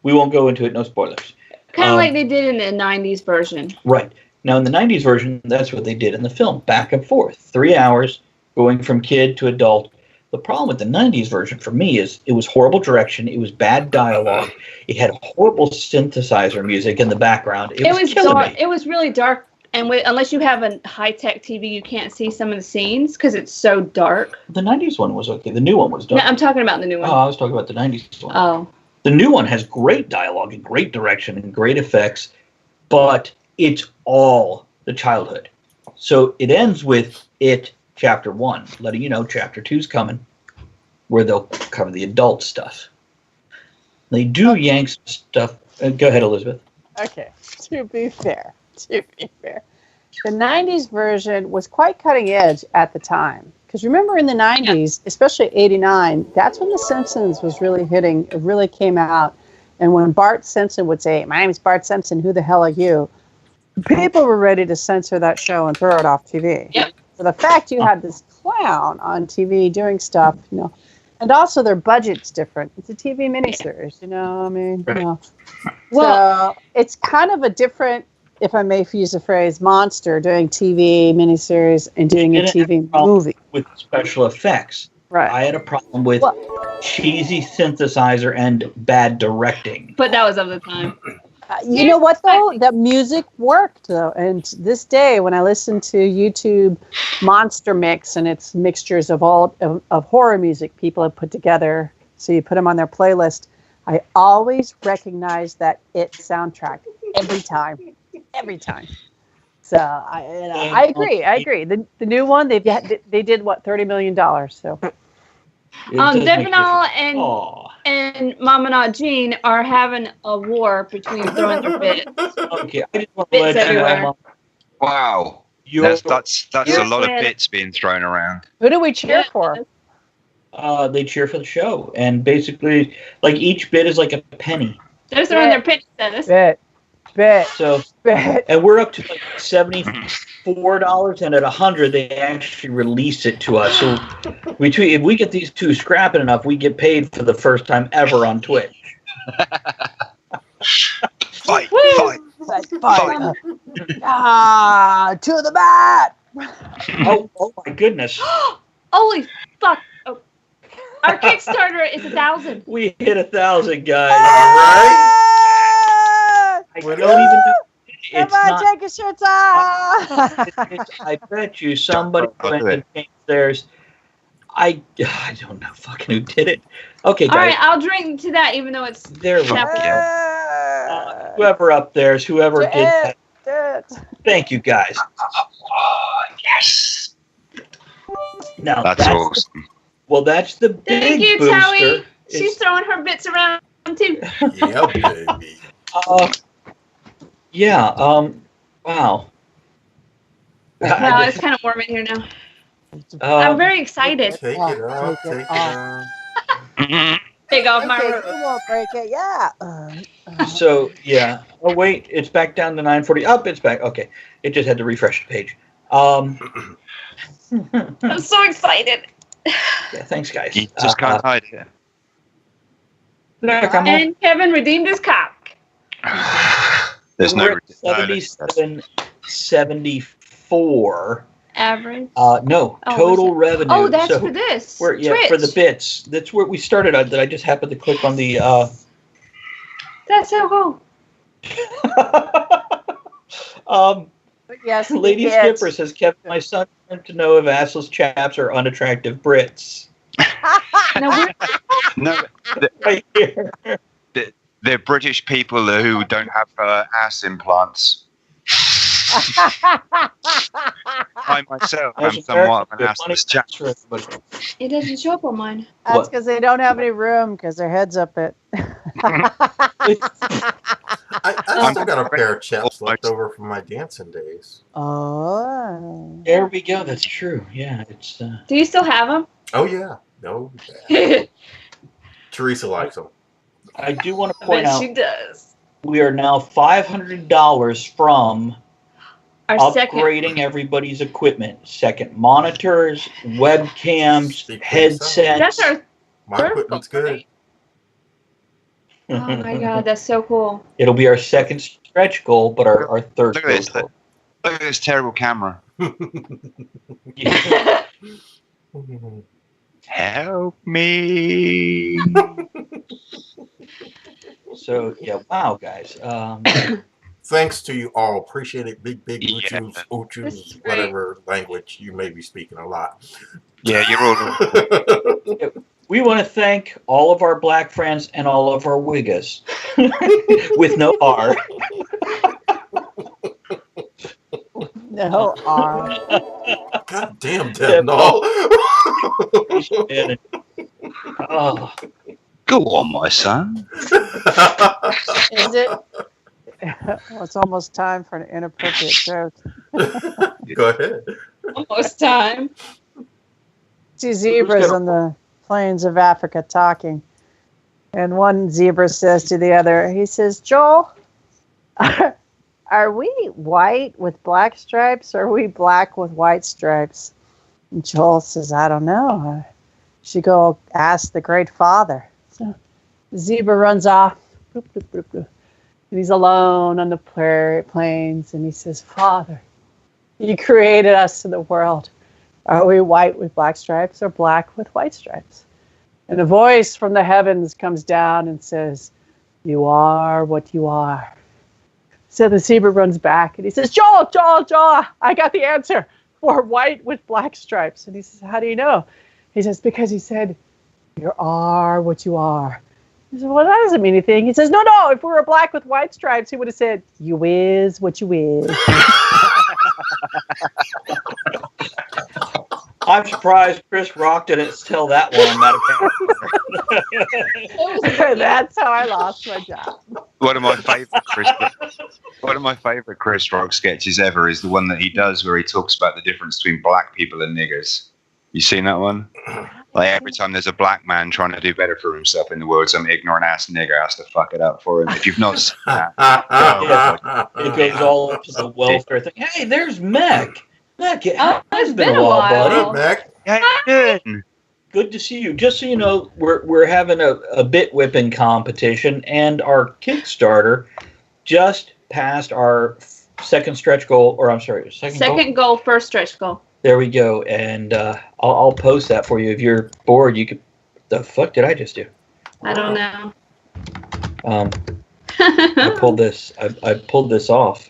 We won't go into it. No spoilers. Kind of like they did in the 90s version. Right. Now, in the 90s version, that's what they did in the film, back and forth. 3 hours, going from kid to adult. The problem with the 90s version for me is it was horrible direction. It was bad dialogue. It had horrible synthesizer music in the background. It was killing dark. me. It was really dark. And unless you have a high-tech TV, you can't see some of the scenes because it's so dark. The 90s one was okay. The new one was dark. No, I'm talking about the new one. Oh, I was talking about the 90s one. Oh. The new one has great dialogue and great direction and great effects, but it's all the childhood. So it ends with it, Chapter 1, letting you know Chapter 2's coming, where they'll cover the adult stuff. They do yank some stuff. Go ahead, Elizabeth. Okay, to be fair, the 90s version was quite cutting edge at the time. Because remember in the 90s, especially 89, that's when The Simpsons was really hitting. It really came out. And when Bart Simpson would say, "My name is Bart Simpson, who the hell are you?" People were ready to censor that show and throw it off TV. Yep. So the fact you had this clown on TV doing stuff, and also their budget's different. It's a TV miniseries, Well, so it's kind of a different, if I may use the phrase, monster doing TV miniseries and doing a TV movie. With special effects. Right. I had a problem with cheesy synthesizer and bad directing. but that was of the time. You know what, though? The music worked, though. And this day, when I listen to YouTube Monster Mix, and it's mixtures of horror music people have put together, so you put them on their playlist, I always recognize that It soundtrack every time. Every time. So I agree. The new one, they did what, $30 million. So Devinal and Mama Na Jean are having a war between throwing their bits. Okay, I just want to Bits let you everywhere. know. Wow. That's a lot of bits being thrown around. who do we cheer for? They cheer for the show, and basically, like each bit is like a penny. They're throwing their pitch Dennis. Bet. So, and we're up to like $74, and at 100, they actually release it to us. So, if we get these two scrapping enough, we get paid for the first time ever on Twitch. Fight. To the bat. Oh my goodness! Holy fuck! Oh. Our Kickstarter is 1,000. We hit 1,000, guys. Right? I don't even know. It's Everybody not. take your shirts off. I bet you somebody went and changed theirs. I don't know fucking who did it. Okay, guys. All right, I'll drink to that, even though it's. There we go. Whoever up there is whoever did that. Thank you, guys. Yes. Now That's awesome. Well, that's the big Thank you, booster. Towie. Is- She's throwing her bits around too. Yeah, baby. Yeah. Wow. Wow, it's kind of warm in here now. I'm very excited. Take it off. Take it off. Take off my Okay, robe. you won't break it. Yeah. So yeah. Oh wait, it's back down to 940. Up, it's back. Okay, it just had to refresh the page. I'm so excited. Yeah, thanks, guys. You just can't hide it. Look, I'm And Kevin redeemed his cock. There's we're no at 77, 74. Average. No, total revenue. Oh, that's So for this. for the bits. That's where we started. I just happened to click on the. That's so cool. But yes, Lady it's- Skipper says, Kevin, my son wanted to know if assless chaps are unattractive Brits. No, No, Right here. they're British people who don't have ass implants. I myself am somewhat of an assless chap. it doesn't show up on mine. That's because they don't have any room because their head's up it. I still got a pair of chaps left over from my dancing days. Oh. There we go. That's true. Yeah, it's. Do you still have them? Oh yeah, no. Teresa likes them. I do want to point Bet out she does. we are now $500 from Our upgrading everybody's equipment. Second monitors, webcams, Speak for headsets. That's our My third equipment's good. upgrade. Oh my god, that's so cool. It'll be our second stretch goal, but our third Look at this. goal. Look at this terrible camera. Yeah. Help me. So yeah, wow, guys. Thanks to you all. Appreciate it. Big Yeah. uchus, This is uchus, great. whatever language you may be speaking a lot. Yeah, you're all. We want to thank all of our black friends and all of our Wiggas with no R. No R. God damn, Dev Null. Oh, Go on, my son. Is it? Well, it's almost time for an inappropriate joke. Go ahead. Almost time. Two zebras on the plains of Africa talking. And one zebra says to the other, he says, Joel, are we white with black stripes or are we black with white stripes? And Joel says, I don't know. I should go ask the great father. So the zebra runs off. Bloop, bloop, bloop, bloop. And he's alone on the prairie plains. And he says, Father, you created us in the world. Are we white with black stripes or black with white stripes? And a voice from the heavens comes down and says, you are what you are. So the zebra runs back and he says, Joel, I got the answer. We're white with black stripes. And he says, how do you know? He says, because he said, you are what you are. He says, well, that doesn't mean anything. He says, no, if we were black with white stripes, he would have said, you is what you is. I'm surprised Chris Rock didn't tell that one. That's how I lost my job. One of my favorite Chris Rock sketches ever is the one that he does where he talks about the difference between black people and niggers. You seen that one? Like every time there's a black man trying to do better for himself in the world, some ignorant ass nigger has to fuck it up for him. If you've not seen that, It goes all up to the welfare thing. Hey, there's Meg. Meg, It's been a while. What up, Mac? how you doing? Good to see you. Just so you know, we're having a bit whipping competition, and our Kickstarter just passed our second stretch goal, or I'm sorry, Second goal, first stretch goal. There we go, and I'll post that for you. If you're bored, you could. The fuck did I just do? I don't know. I pulled this. I pulled this off.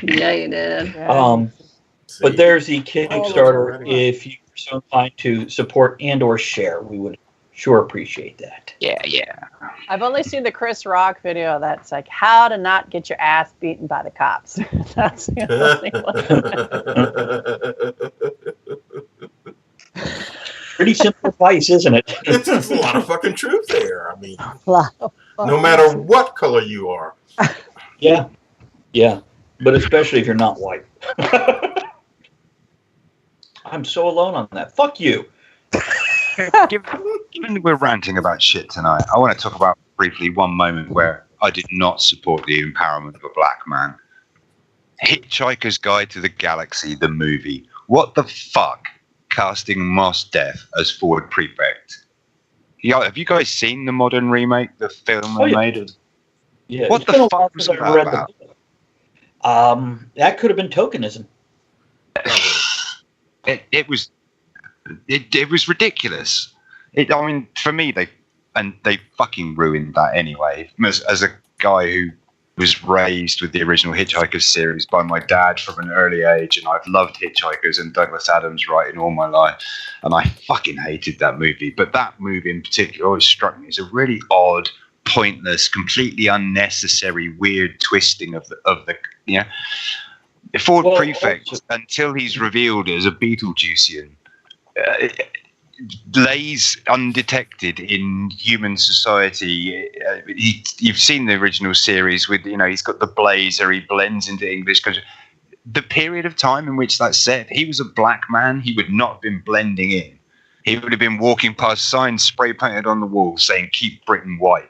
Yeah, you did. But there's the Kickstarter. already. If you're so inclined to support and/or share, we would sure appreciate that. Yeah. I've only seen the Chris Rock video that's like how to not get your ass beaten by the cops. That's the only one. Pretty simple advice, isn't it? It's just a lot of fucking truth there. I mean, Wow. no matter what color you are. Yeah. But especially if you're not white. I'm so alone on that. Fuck you. Given we're ranting about shit tonight, I want to talk about briefly one moment where I did not support the empowerment of a black man. Hitchhiker's Guide to the Galaxy, the movie. What the fuck? Casting Mos Def as Ford Prefect. Yeah, have you guys seen the modern remake, the film they made? Yeah. What It's the been a fuck while was since that I read about? the book. That could have been tokenism. It was ridiculous. I mean, for me, they fucking ruined that anyway. As a guy who was raised with the original Hitchhikers series by my dad from an early age, and I've loved Hitchhikers and Douglas Adams writing all my life, and I fucking hated that movie. But that movie in particular always struck me as a really odd, pointless, completely unnecessary, weird twisting of the Ford Prefect, also, until he's revealed as a Beetlejuicean, lays undetected in human society. You've seen the original series with, he's got the blazer, he blends into English culture. The period of time in which that's set, he was a black man, he would not have been blending in. He would have been walking past signs spray painted on the wall saying, "Keep Britain white."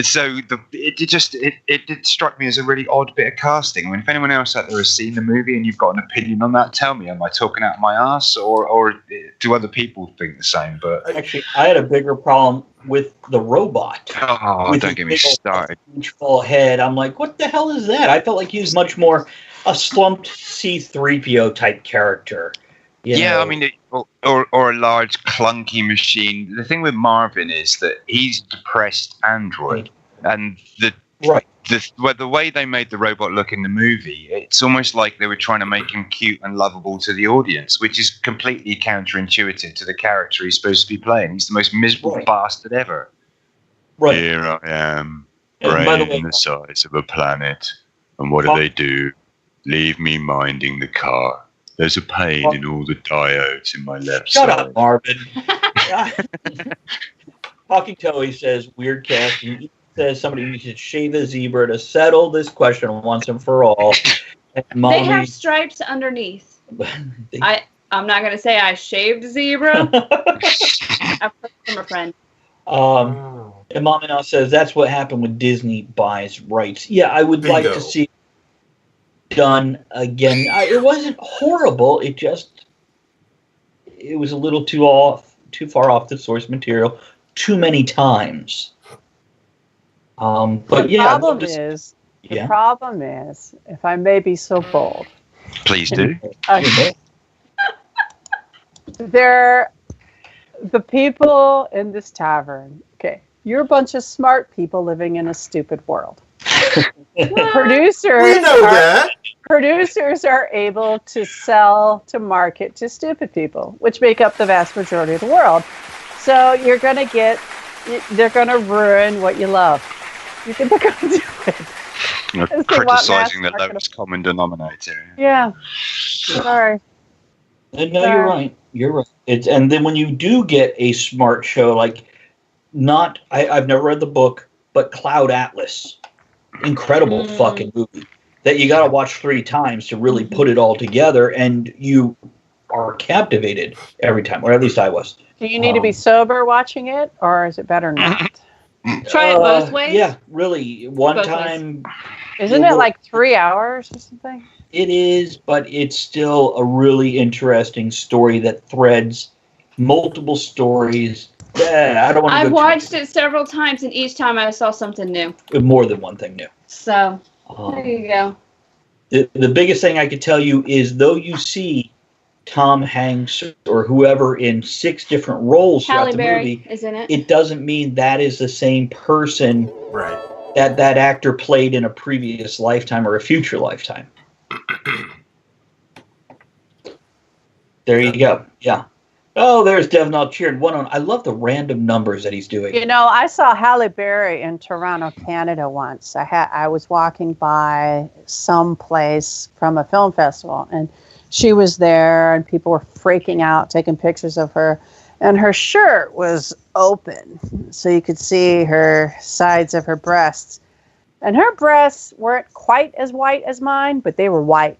So it struck me as a really odd bit of casting. I mean, if anyone else out there has seen the movie and you've got an opinion on that, tell me. Am I talking out my ass, or do other people think the same? But actually, I had a bigger problem with the robot. Oh, don't get me started. Full head. I'm like, what the hell is that? I felt like he was much more a slumped C-3PO type character. I mean, or a large clunky machine. The thing with Marvin is that he's a depressed android, and the way they made the robot look in the movie, it's almost like they were trying to make him cute and lovable to the audience, which is completely counterintuitive to the character he's supposed to be playing. He's the most miserable bastard ever. Right. Here I am, brain the size of a planet, and what do? Leave me minding the car. There's a pain in all the diodes in my left side. Shut up, Marvin. Talking Toey says, weird casting. He says somebody should shave a zebra to settle this question once and for all. And they have stripes underneath. I'm not going to say I shaved a zebra. I've heard from a friend. And Mommy now says, that's what happened when Disney buys rights. Yeah, I would like to see done again. It wasn't horrible. It was a little too far off the source material, too many times. But the problem is, if I may be so bold, please do. The people in this tavern. Okay, you're a bunch of smart people living in a stupid world. Producers are able to sell to market to stupid people, which make up the vast majority of the world. So they're going to ruin what you love. You can look into it. You're criticizing the lowest common denominator. Yeah. Sorry. No, you're right. You're right. And then when you do get a smart show, like I've never read the book, but Cloud Atlas. Incredible fucking movie that you got to watch 3 times to really put it all together, and you are captivated every time, or at least I was. Do you need to be sober watching it, or is it better not? Try it both ways? Yeah, really. One both time. Ways. Isn't it like 3 hours or something? It is, but it's still a really interesting story that threads multiple stories. Yeah, I don't want to. I've watched it several times, and each time I saw something new. More than one thing new. So there you go. The biggest thing I could tell you is, though you see Tom Hanks or whoever in 6 different roles throughout the movie, is in it. It doesn't mean that is the same person. Right. That actor played in a previous lifetime or a future lifetime. There you go. Yeah. Oh, there's Devin all cheering. I love the random numbers that he's doing. I saw Halle Berry in Toronto, Canada once. I was walking by some place from a film festival, and she was there, and people were freaking out, taking pictures of her, and her shirt was open, so you could see her sides of her breasts. And her breasts weren't quite as white as mine, but they were white.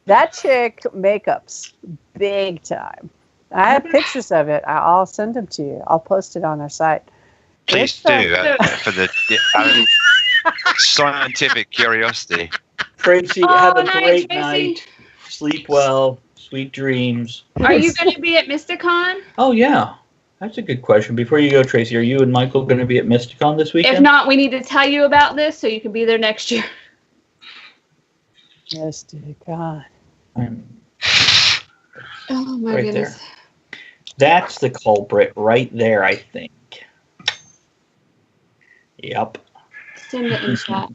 That chick, makeup's big time. I have pictures of it. I'll send them to you. I'll post it on our site. Please do for the scientific curiosity. Tracy, have a great night. Sleep well. Sweet dreams. Are you going to be at Mysticon? Oh, yeah. That's a good question. Before you go, Tracy, are you and Michael going to be at Mysticon this weekend? If not, we need to tell you about this so you can be there next year. Mysticon. Oh my Right goodness. there. That's the culprit right there, I think. Yep. Send it in chat.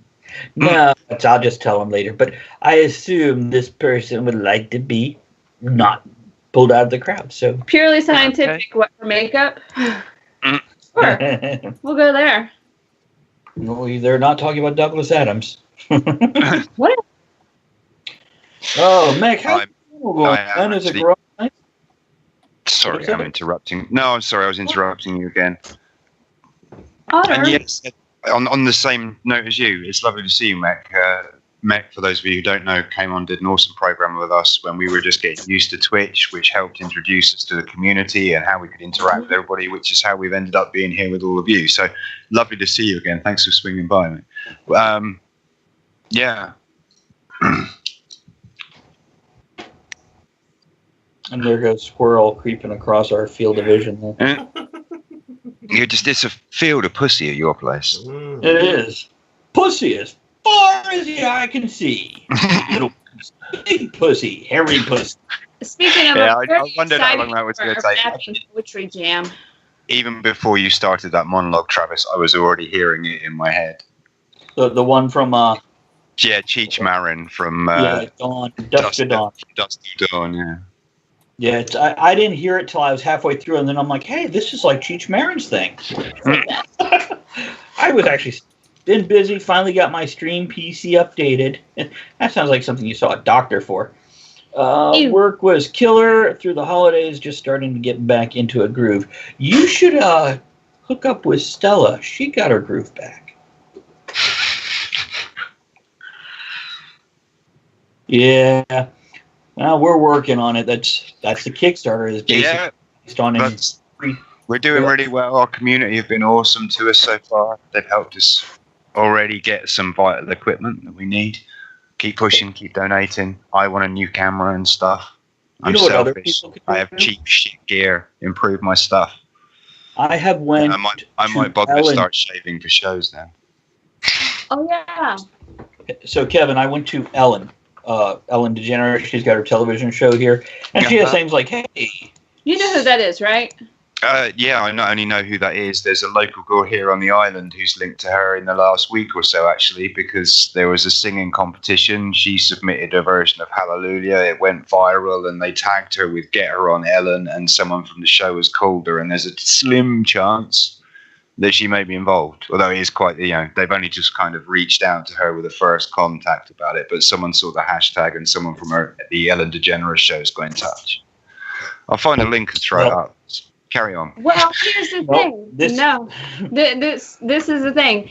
No, I'll just tell him later. But I assume this person would like to be not pulled out of the crowd. So Purely scientific, what, for makeup? Sure. We'll go there. no, they're not talking about Douglas Adams. What? Oh, Meg, how's it going? am Is it actually- growing nice? Sorry, I'm interrupting. No, I'm sorry, I was interrupting you again. Otter. And yes, on the same note as you, it's lovely to see you, Mac. Mac, for those of you who don't know, came on, did an awesome program with us when we were just getting used to Twitch, which helped introduce us to the community and how we could interact with everybody, which is how we've ended up being here with all of you. So lovely to see you again. Thanks for swinging by me. Yeah. And there goes Squirrel creeping across our field of vision there. It's a field of pussy at your place. It is. Pussy as far as the eye can see. Little big pussy, hairy pussy. Speaking of, Yeah, a I very wondered how long exciting that was gonna for take. Rapping Poetry Jam. Even before you started that monologue, Travis, I was already hearing it in my head. The one from Yeah, Cheech Marin from Dawn, Dusk to Dawn. Dusk to Dawn, yeah. Yeah, I didn't hear it till I was halfway through, and then I'm like, hey, this is like Cheech Marin's thing. I was actually been busy. Finally got my stream PC updated. That sounds like something you saw a doctor for. Work was killer through the holidays, just starting to get back into a groove. You should hook up with Stella. She got her groove back. Yeah. Well, we're working on it. That's the Kickstarter is basically based on we're doing really well. Our community have been awesome to us so far. They've helped us already get some vital equipment that we need. Keep pushing, keep donating. I want a new camera and stuff. I'm know what other selfish. people can I have do? cheap shit gear. Improve my stuff. I have went. I might bother to start shaving for shows now. Oh yeah. So Kevin, I went to Ellen DeGeneres. She's got her television show here, and she has things like, "Hey, You know who that is, right? Yeah, I not only know who that is. There's a local girl here on the island who's linked to her in the last week or so, actually, because there was a singing competition. She submitted a version of Hallelujah. It went viral, and they tagged her with "Get Her on Ellen," and someone from the show has called her, and there's a slim chance that she may be involved. Although it is quite, they've only just kind of reached out to her with a first contact about it, but someone saw the hashtag, and someone from the Ellen DeGeneres shows got in touch. I'll find a link and throw it up. Carry on. Well, here's the thing. This is the thing.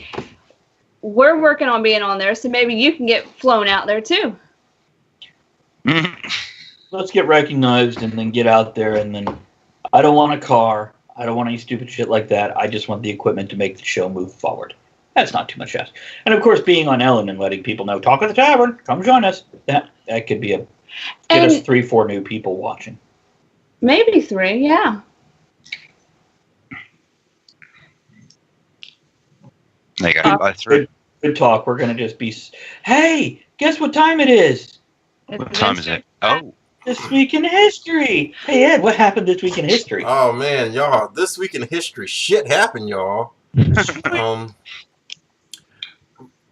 We're working on being on there, so maybe you can get flown out there too. let's get recognized and then get out there, and then I don't want a car. I don't want any stupid shit like that. I just want the equipment to make the show move forward. That's not too much to ask. And of course, being on Ellen and letting people know, talk at the tavern, come join us. That could be get us 3-4 new people watching. Maybe 3, yeah. There you go. Good talk. We're going to just be, hey, guess what time it is? What time is it? Oh. This Week in History. Hey, Ed, what happened this week in history? Oh, man, y'all. This week in history, shit happened, y'all.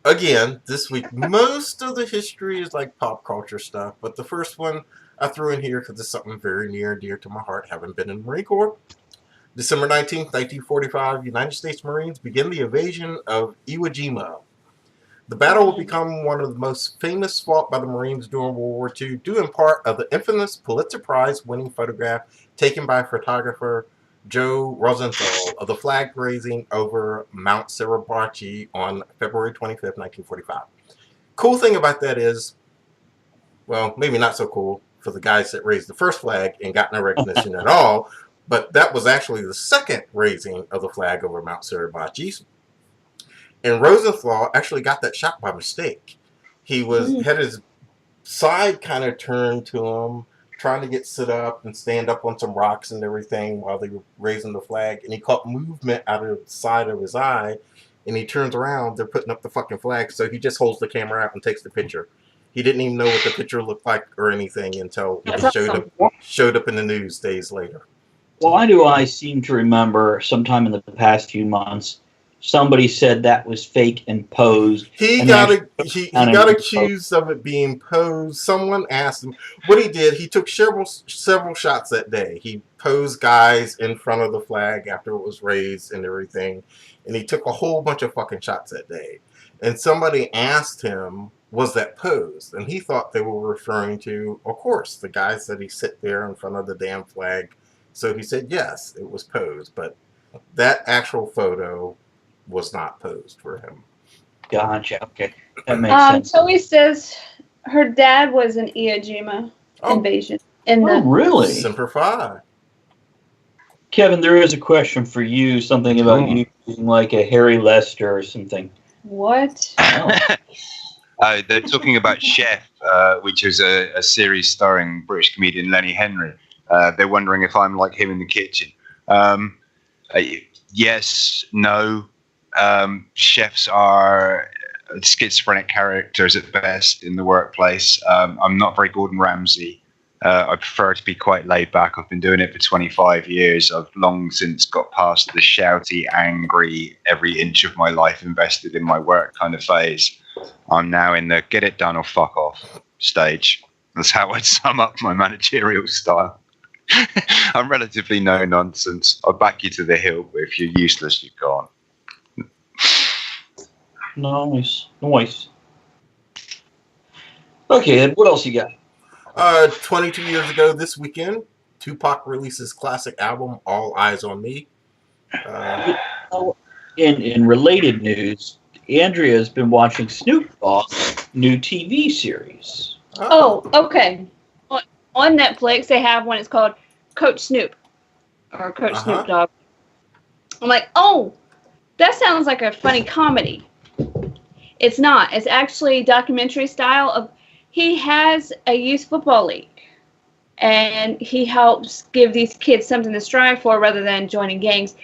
Again, this week, most of the history is like pop culture stuff, but the first one I threw in here because it's something very near and dear to my heart, having been in the Marine Corps. December 19th, 1945, United States Marines begin the invasion of Iwo Jima. The battle will become one of the most famous fought by the Marines during World War II, due in part of the infamous Pulitzer Prize-winning photograph taken by photographer Joe Rosenthal of the flag raising over Mount Sivart on February 25th, 1945. Cool thing about that is, well, maybe not so cool for the guys that raised the first flag and got no recognition at all, but that was actually the second raising of the flag over Mount Sivart. And Rosenthal actually got that shot by mistake. He had his side kind of turned to him, trying to get sit up and stand up on some rocks and everything while they were raising the flag, and he caught movement out of the side of his eye, and he turns around, they're putting up the fucking flag, so he just holds the camera out and takes the picture. He didn't even know what the picture looked like or anything until it showed up in the news days later. Why do I seem to remember sometime in the past few months somebody said that was fake and posed? He got accused of it being posed. Someone asked him what he did. He took several shots that day. He posed guys in front of the flag after it was raised and everything, and he took a whole bunch of fucking shots that day. And somebody asked him, was that posed? And he thought they were referring to, of course, the guys that he sit there in front of the damn flag. So he said, yes, it was posed. But that actual photo was not posed for him. Gotcha. Okay. That makes sense. Toei says her dad was an Iwo Jima invasion. Really? Semper Fi. Kevin, there is a question for you. Something about you being like a Harry Lester or something. What? Oh. They're talking about Chef, which is a series starring British comedian Lenny Henry. They're wondering if I'm like him in the kitchen. Yes, no. Chefs are schizophrenic characters at best in the workplace. I'm not very Gordon Ramsay. I prefer to be quite laid back. I've been doing it for 25 years. I've long since got past the shouty, angry, every inch of my life invested in my work kind of phase. I'm now in the get it done or fuck off stage. That's how I'd sum up my managerial style. I'm relatively no nonsense. I'll back you to the hill, but if you're useless, you're gone. Nice. Okay, Ed, what else you got? 22 years ago this weekend, Tupac releases classic album, All Eyes on Me. In related news, Andrea's been watching Snoop Dogg's new TV series. Oh, okay. On Netflix, they have one. It's called Coach Snoop or Coach Snoop Dogg. I'm like, oh, that sounds like a funny comedy. It's not. It's actually documentary style of. He has a youth football league, and he helps give these kids something to strive for rather than joining gangs.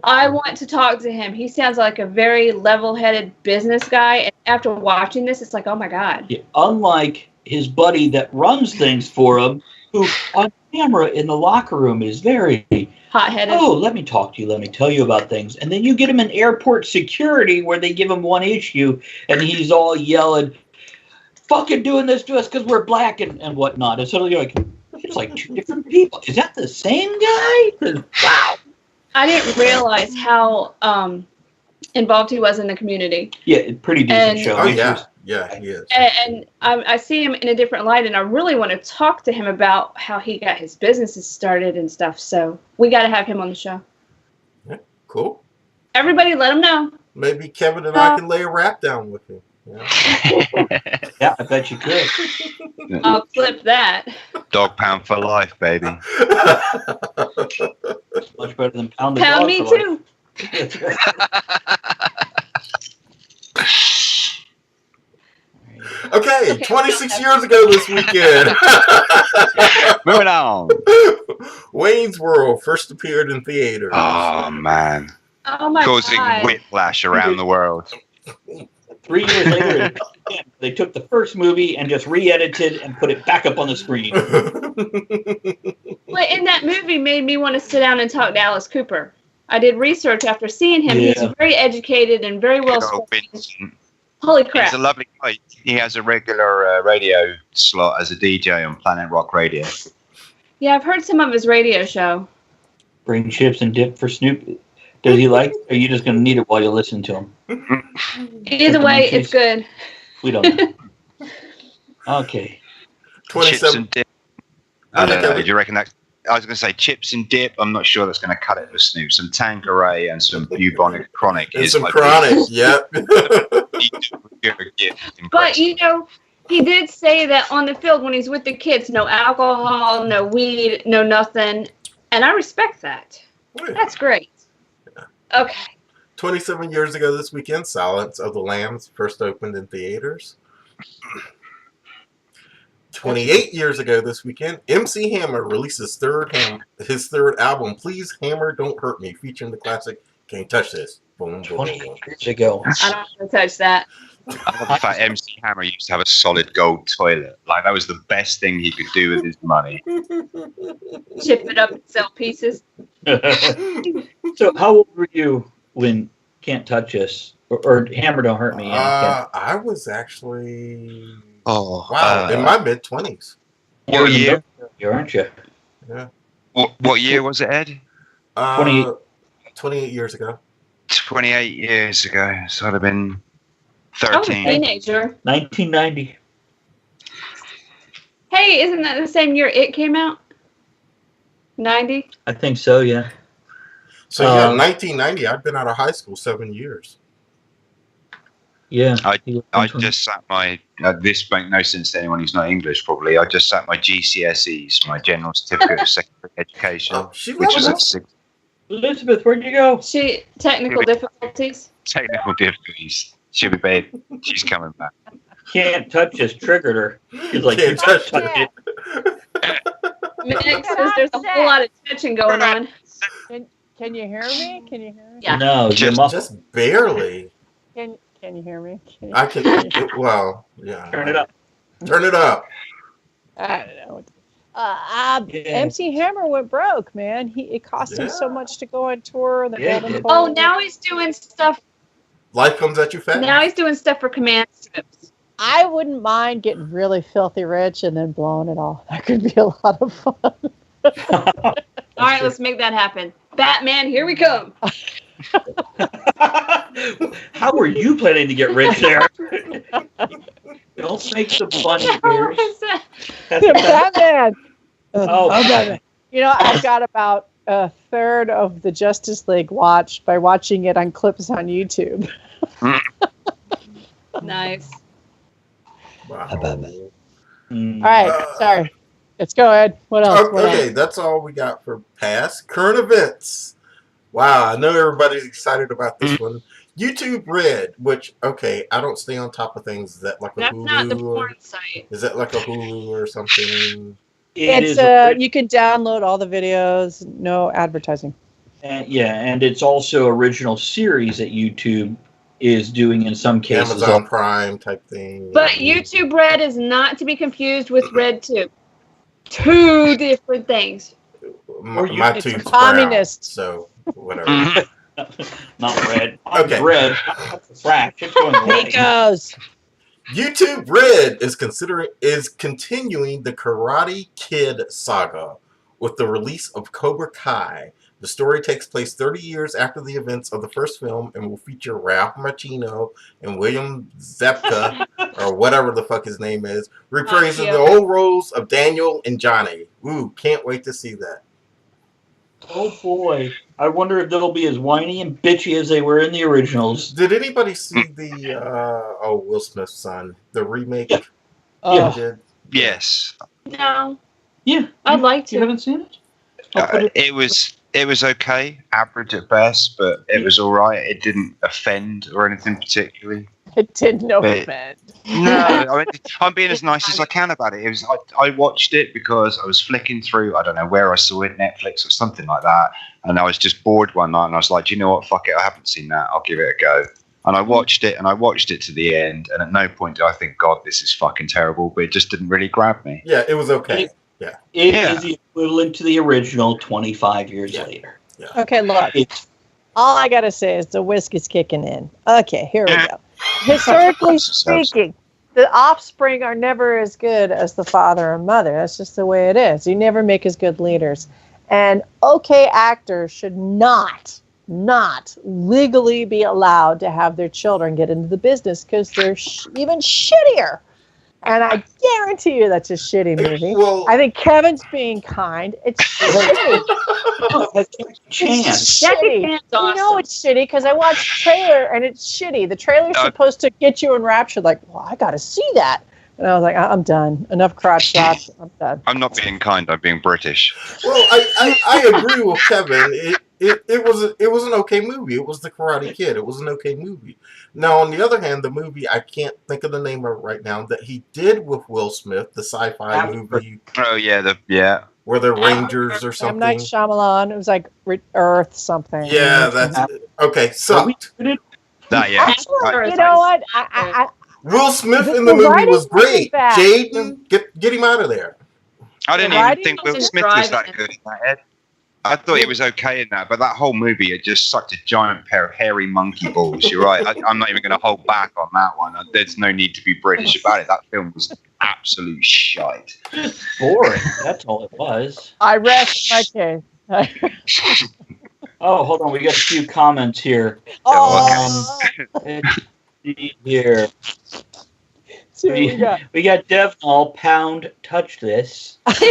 I want to talk to him. He sounds like a very level-headed business guy. And after watching this, it's like, oh my God. Yeah, unlike his buddy that runs things for him, who on camera in the locker room is very hot-headed. Oh, let me talk to you. Let me tell you about things. And then you get him in airport security where they give him one issue, and he's all yelling, fucking doing this to us because we're black and whatnot. And so you're like, it's like two different people. Is that the same guy? Wow. I didn't realize how involved he was in the community. Yeah, pretty decent show. Oh, yeah. Yeah, he is. And I see him in a different light, and I really want to talk to him about how he got his businesses started and stuff. So we got to have him on the show. Yeah, cool. Everybody let him know. Maybe Kevin and I can lay a rap down with him. Yeah, yeah, I bet you could. I'll clip that. Dog pound for life, baby. Much better than pound the pound dog me for too. Okay, 26 years ago this weekend. Moving on. Wayne's World first appeared in theaters. Oh, man. Oh, my Causing God. whiplash around the world. 3 years later, they took the first movie and just re-edited and put it back up on the screen. Well, in that movie made me want to sit down and talk to Alice Cooper. I did research after seeing him. Yeah. He's very educated and very well spoken. Holy crap. He's a lovely guy. He has a regular radio slot as a DJ on Planet Rock Radio. Yeah, I've heard some of his radio show. Bring chips and dip for Snoop. Does he like? Or are you just going to need it while you listen to him? Either way, it's good. We don't know. Okay. Chips and dip. I don't know. Do you reckon that? I was going to say chips and dip. I'm not sure that's going to cut it for Snoop. Some Tanqueray and some bubonic chronic. And some chronic, yep. But, you know, he did say that on the field when he's with the kids, no alcohol, no weed, no nothing. And I respect that. That's great. Okay. 27 years ago this weekend, Silence of the Lambs first opened in theaters. 28 years ago this weekend, MC Hammer released his third album, Please Hammer Don't Hurt Me, featuring the classic Can't Touch This. Boom, boom, boom, 20 boom. years ago. I don't want to touch that. I love the fact MC Hammer used to have a solid gold toilet. Like, that was the best thing he could do with his money. Chip it up and sell pieces. So, how old were you when Can't Touch Us or Hammer Don't Hurt Me? I was actually in my mid-20s. You're What year? aren't you? Yeah. What year was it, Ed? 28 years ago. 28 years ago. So I'd have been I was a 13. teenager. 1990. Hey, isn't that the same year it came out? 90? I think so, yeah. So, 1990, I'd been out of high school 7 years. Yeah. I just sat my, this make no sense to anyone who's not English probably, I just sat my GCSEs, my General Certificate of Secondary Education, which was at 6. Elizabeth, where'd you go? Technical difficulties. Technical difficulties. She'll be back. She's coming back. Can't Touch Us triggered her. She's like, Can't touch it. Mix says there's a whole lot of touching going on. Can you hear me? Can you hear me? Yeah. No, you're muffled. Just barely. Can you hear me? I can, well, yeah. Turn it up. Turn it up. I don't know. MC Hammer went broke, man. It cost him so much to go on tour. Oh, now he's doing stuff. Life comes at you fast. Now he's doing stuff for command strips. I wouldn't mind getting really filthy rich and then blowing it all. That could be a lot of fun. All right, let's make that happen. Batman, here we come. How were you planning to get rich there? Don't make the bunny What bears. is that? Batman. Batman. You know, I've got about a third of the Justice League watched by watching it on clips on YouTube. Nice. Wow. Mm. All right, sorry. Let's go, Ed. What else? What Okay, else? that's all we got for past current events. Wow, I know everybody's excited about this one. YouTube Red, which, okay, I don't stay on top of things. Is that like a That's Hulu? not the porn site. Is that like a Hulu or something? You can download all the videos, no advertising. And it's also original series that YouTube is doing in some cases. Amazon Prime type thing. But YouTube Red is not to be confused with RedTube. Two different things. My It's tube's communist. brown, so whatever. Not red. Okay. Red. Frack. It's going away. Nikos. YouTube Red is continuing the Karate Kid saga with the release of Cobra Kai. The story takes place 30 years after the events of the first film and will feature Ralph Macchio and William Zabka, or whatever the fuck his name is, reprising the old roles of Daniel and Johnny. Ooh, can't wait to see that. Oh boy. I wonder if they'll be as whiny and bitchy as they were in the originals. Did anybody see the Will Smith's son, the remake? Yeah. Did? Yes. No. Yeah. I'd like to. You haven't seen it? It was okay, average at best, but it was all right. It didn't offend or anything particularly. It did no offend. No, I mean, I'm being as nice as I can about it. It was I watched it because I was flicking through, I don't know where I saw it, Netflix or something like that, and I was just bored one night, and I was like, do you know what? Fuck it, I haven't seen that. I'll give it a go. And I watched it, to the end, and at no point did I think, God, this is fucking terrible. But it just didn't really grab me. Yeah, it was okay. It is the equivalent to the original 25 years later. Yeah. Okay, look. All I got to say is the whiskey's kicking in. Okay, here we go. Historically speaking, the offspring are never as good as the father and mother. That's just the way it is. You never make as good leaders. And okay actors should not legally be allowed to have their children get into the business because they're even shittier. And I guarantee you that's a shitty movie. Well, I think Kevin's being kind. It's shitty. Chance. It's shitty. That's You know awesome. it's shitty because I watched the trailer and it's shitty. The trailer's supposed to get you enraptured. Like, well, I got to see that. And I was like, I'm done. Enough crotch shots. I'm done. I'm not being kind. I'm being British. Well, I agree with Kevin. it was an okay movie. It was The Karate Kid. It was an okay movie. Now, on the other hand, the movie I can't think of the name of it right now that he did with Will Smith, the sci-fi movie. Oh yeah, where they're Rangers or M. something. Night Shyamalan. It was like Earth something. Yeah, that's okay. Sucked. yeah. Actually, you know what? Will Smith in The the movie writing was great. wasn't bad. Jaden, get him out of there. I didn't The even writing think Will was Smith was that driving. good in that head. I thought he was okay in that, but that whole movie, it just sucked a giant pair of hairy monkey balls. You're right. I'm not even going to hold back on that one. There's no need to be British about it. That film was absolute shite. Just boring. That's all it was. I rest my case. Oh, hold on. We got a few comments here. Oh, Let's see here. see what we got. We got Devnall, pound, touch this. Pound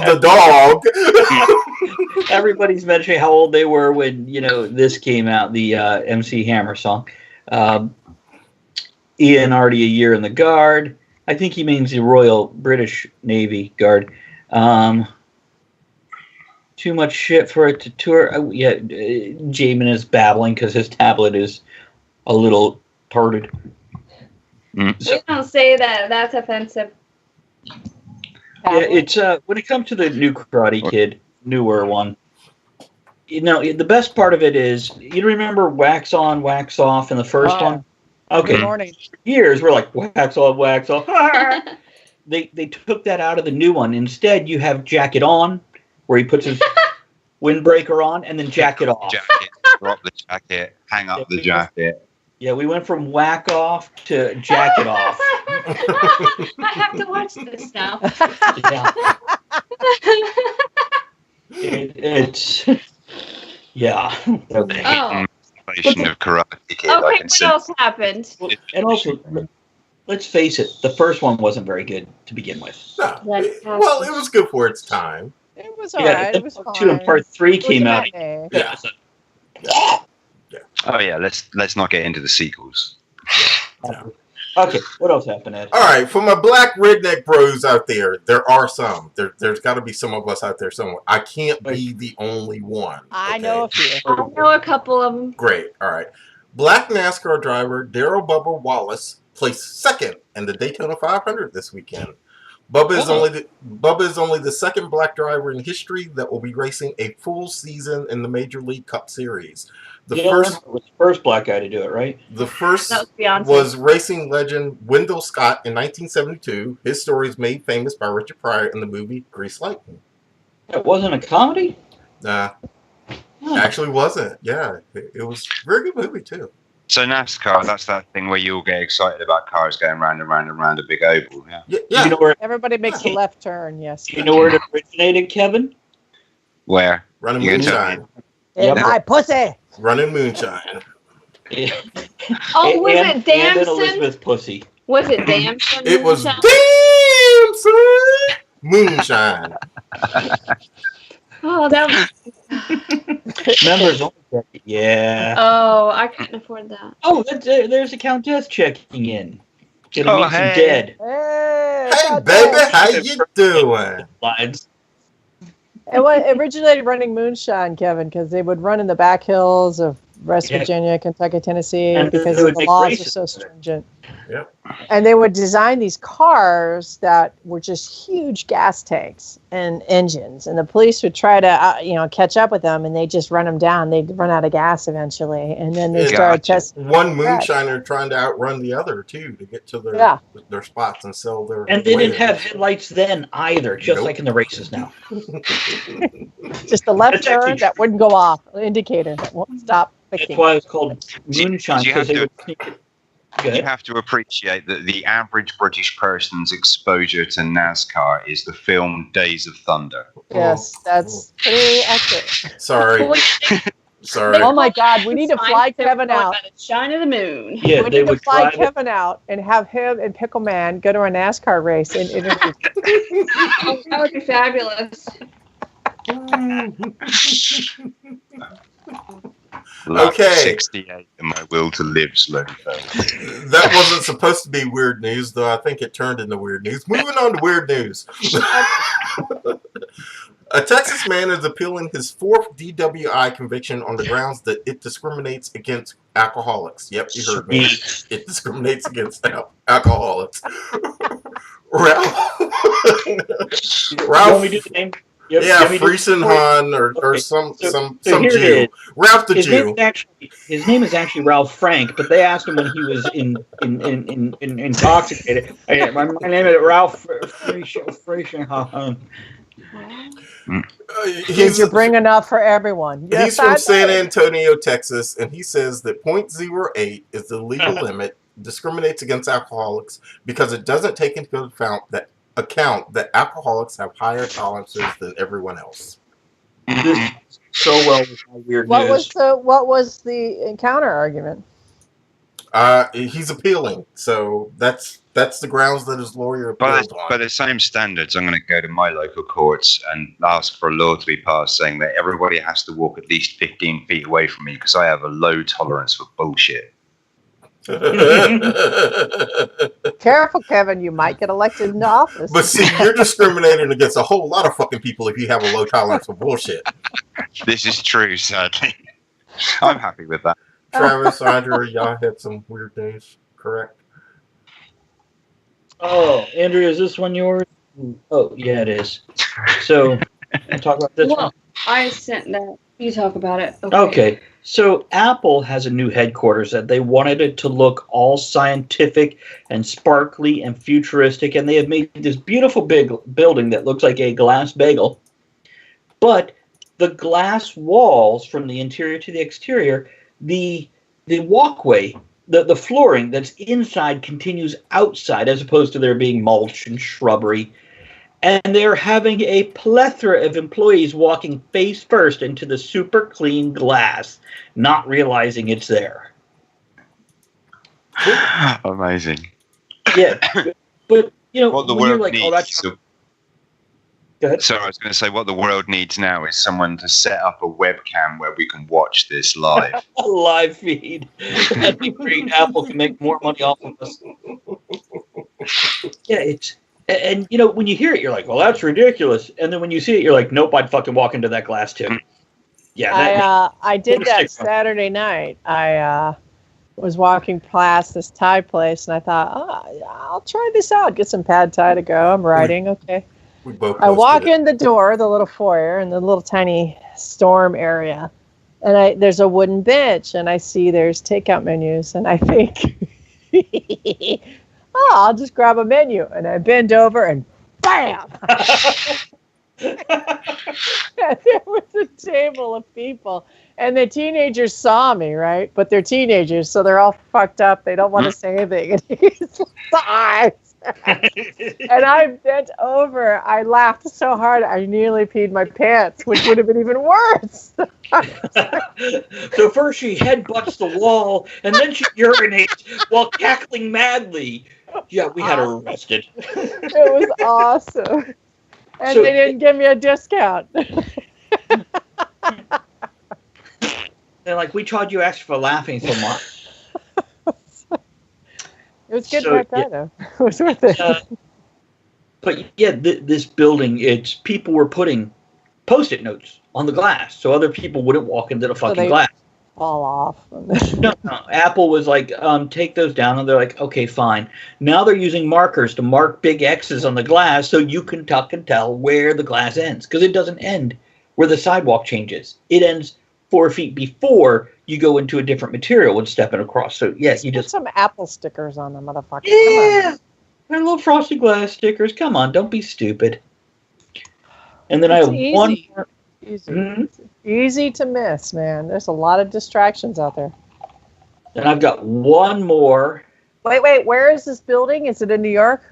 the dog. Everybody's mentioning how old they were when, this came out, the MC Hammer song. Ian, already a year in the Guard. I think he means the Royal British Navy Guard. Too much shit for it to tour. Jamin is babbling because his tablet is a little parted. We don't say that. That's offensive. Yeah, it's when it comes to the new Karate Kid, newer one. The best part of it is, you remember wax on, wax off in the first one? Okay. Good morning. For years we're like wax on, wax off. They took that out of the new one. Instead, you have jacket on, where he puts his windbreaker on, and then jacket off. Jacket, drop the jacket, hang up the jacket. Yeah, we went from whack off to jacket off. I have to watch this now. Yeah. It's yeah. Okay. Oh. Translation of Karate Kid. Okay, I can what see. else happened? And also, let's face it, the first one wasn't very good to begin with. No. Well, it was good for its time. It was alright. It was Part fine. 2 and Part 3 came out. Yeah. Oh yeah, let's not get into the sequels. Okay, what else happened, Ed? All right, for my black redneck bros out there, there are some. There's got to be some of us out there somewhere. I can't be the only one. I know a few. I know a couple of them. Great. All right. Black NASCAR driver Darrell Bubba Wallace placed second in the Daytona 500 this weekend. Bubba is only the second black driver in history that will be racing a full season in the Major League Cup Series. The first was the first black guy to do it, right? The first That was Beyonce. was racing legend Wendell Scott in 1972. His story is made famous by Richard Pryor in the movie Grease Lightning. It wasn't a comedy? Actually wasn't. Yeah, it was a very good movie too. So NASCAR, that's that thing where you all get excited about cars going round and round and round a big oval. Yeah. Yeah. You know where, Everybody makes a left turn, yes. you know where it originated, Kevin? Where? Running You can tell moonshine. In my pussy. Running moonshine. Oh, was it And Damson? Elizabeth Pussy. Was it Damson? It was Moonshine? Moonshine. Oh, that was. Members only. Yeah. Oh, I couldn't afford that. Oh, there's a Countess checking in. Gonna Oh, meet some hey. dead Hey, Hey, baby, how you doing? lines. It originated running moonshine, Kevin, because they would run in the back hills of West Yeah. Virginia, Kentucky, Tennessee, And because they would the make laws are races so there. stringent. Yep. And they would design these cars that were just huge gas tanks and engines, and the police would try to, catch up with them, and they just run them down. They'd run out of gas eventually, and then they Yeah. started Gotcha. testing. One moonshiner trying to outrun the other too to get to their spots and sell their. And they didn't wares. have headlights then either, just Nope. like in the races now. Just the left That's actually turn that wouldn't go off, an indicator that won't stop. That's Picking. why it's called moonshine, you have because they to- would sneak it. Go You ahead. have to appreciate that the average British person's exposure to NASCAR is the film Days of Thunder. Yes, that's pretty accurate. Sorry, sorry. Oh my God, we need to fly They were Kevin going out. by the shine of the moon. Yeah, We they need to would fly drive it. Kevin out and have him and Pickle Man go to a NASCAR race and interview. Oh, that would be fabulous. Lap Okay. 68 and my will to live slowly fell. That wasn't supposed to be weird news, though I think it turned into weird news. Moving on to weird news. A Texas man is appealing his 4th DWI conviction on the grounds that it discriminates against alcoholics. Yep, you heard me. It discriminates against alcoholics. Ralph. Want me to do the name? Friesenhahn or some Jew. Ralph the Jew. His name is actually Ralph Frank, but they asked him when he was intoxicated. My name is Ralph Friesenhahn. You bring enough for everyone. Yes, he's from San Antonio, Texas, and he says that 0.08 is the legal limit, discriminates against alcoholics because it doesn't take into account that alcoholics have higher tolerances than everyone else. So well with my weird news. What was the counter argument? He's appealing, so that's the grounds that his lawyer appealed on. By the same standards, I'm going to go to my local courts and ask for a law to be passed saying that everybody has to walk at least 15 feet away from me because I have a low tolerance for bullshit. Careful, Kevin. You might get elected into office. But see, you're discriminating against a whole lot of fucking people if you have a low tolerance for bullshit. This is true, sadly. I'm happy with that. Travis, Andrew, y'all had some weird days, correct? Oh, Andrea, is this one yours? Oh, yeah, it is. So, I'll talk about this one. I sent that. You talk about it. Okay. So Apple has a new headquarters that they wanted it to look all scientific and sparkly and futuristic, and they have made this beautiful big building that looks like a glass bagel. But the glass walls from the interior to the exterior, the walkway, the flooring that's inside continues outside as opposed to there being mulch and shrubbery. And they're having a plethora of employees walking face first into the super clean glass, not realizing it's there. Amazing. Yeah, but you know, what the when world you're like, needs. oh, that's. Go ahead. So I was going to say, what the world needs now is someone to set up a webcam where we can watch this live. A live feed. That'd be great. Apple can make more money off of us. Yeah, it's. And, you know, when you hear it, you're like, well, that's ridiculous. And then when you see it, you're like, nope, I'd fucking walk into that glass, too. Yeah. I did that Saturday night. I was walking past this Thai place, and I thought, I'll try this out. Get some pad Thai to go. I'm writing. Okay. I walk in the door, the little foyer, in the little tiny storm area. And there's a wooden bench, and I see there's takeout menus. And I think... I'll just grab a menu, and I bend over, and bam! And there was a table of people, and the teenagers saw me, right? But they're teenagers, so they're all fucked up. They don't want to say anything. And he's eyes. And I bent over. I laughed so hard, I nearly peed my pants, which would have been even worse. So first she headbutts the wall, and then she urinates while cackling madly. Yeah, we had her arrested. It was awesome. And so, they didn't give me a discount. They're like, we charged you extra for laughing so much. It was good though. It was worth it. But yeah, this building, people were putting Post-it notes on the glass so other people wouldn't walk into the fucking glass. Fall off. No, Apple was like, take those down, and they're like, okay, fine. Now they're using markers to mark big X's on the glass so you can tuck and tell where the glass ends, because it doesn't end where the sidewalk changes. It ends 4 feet before you go into a different material when stepping across. So yes, you just put some Apple stickers on them, motherfucker. Yeah, and little frosted glass stickers. Come on, don't be stupid. And then I have one more. Easy to miss, man. There's a lot of distractions out there. And I've got one more. Wait. Where is this building? Is it in New York?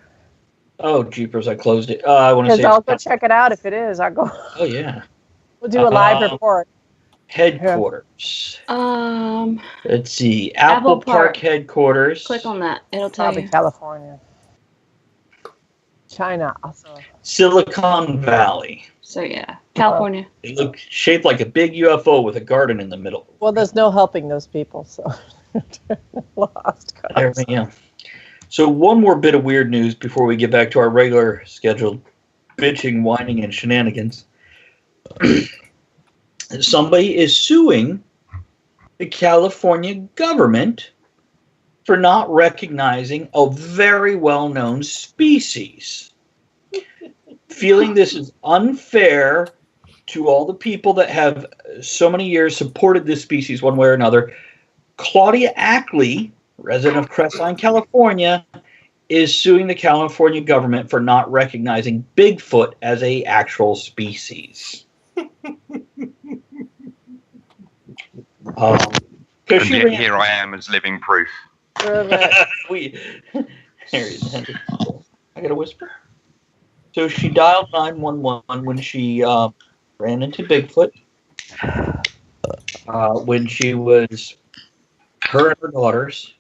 Oh, jeepers! I closed it. I want to say. I'll go check it out. If it is, I'll go. Oh yeah. We'll do a live report. Headquarters. Let's see. Apple Park headquarters. Click on that. It'll tell Probably you. California. China also. Silicon Valley. So yeah, California. It looks shaped like a big UFO with a garden in the middle. Well, there's no helping those people, so lost. There we go. So one more bit of weird news before we get back to our regular scheduled bitching, whining, and shenanigans. somebody is suing the California government for not recognizing a very well-known species. Feeling this is unfair to all the people that have so many years supported this species one way or another, Claudia Ackley, resident of Crestline, California, is suing the California government for not recognizing Bigfoot as a actual species. Here I am as living proof. Here he is. I got a whisper. So she dialed 911 when she ran into Bigfoot. When she was her and her daughters.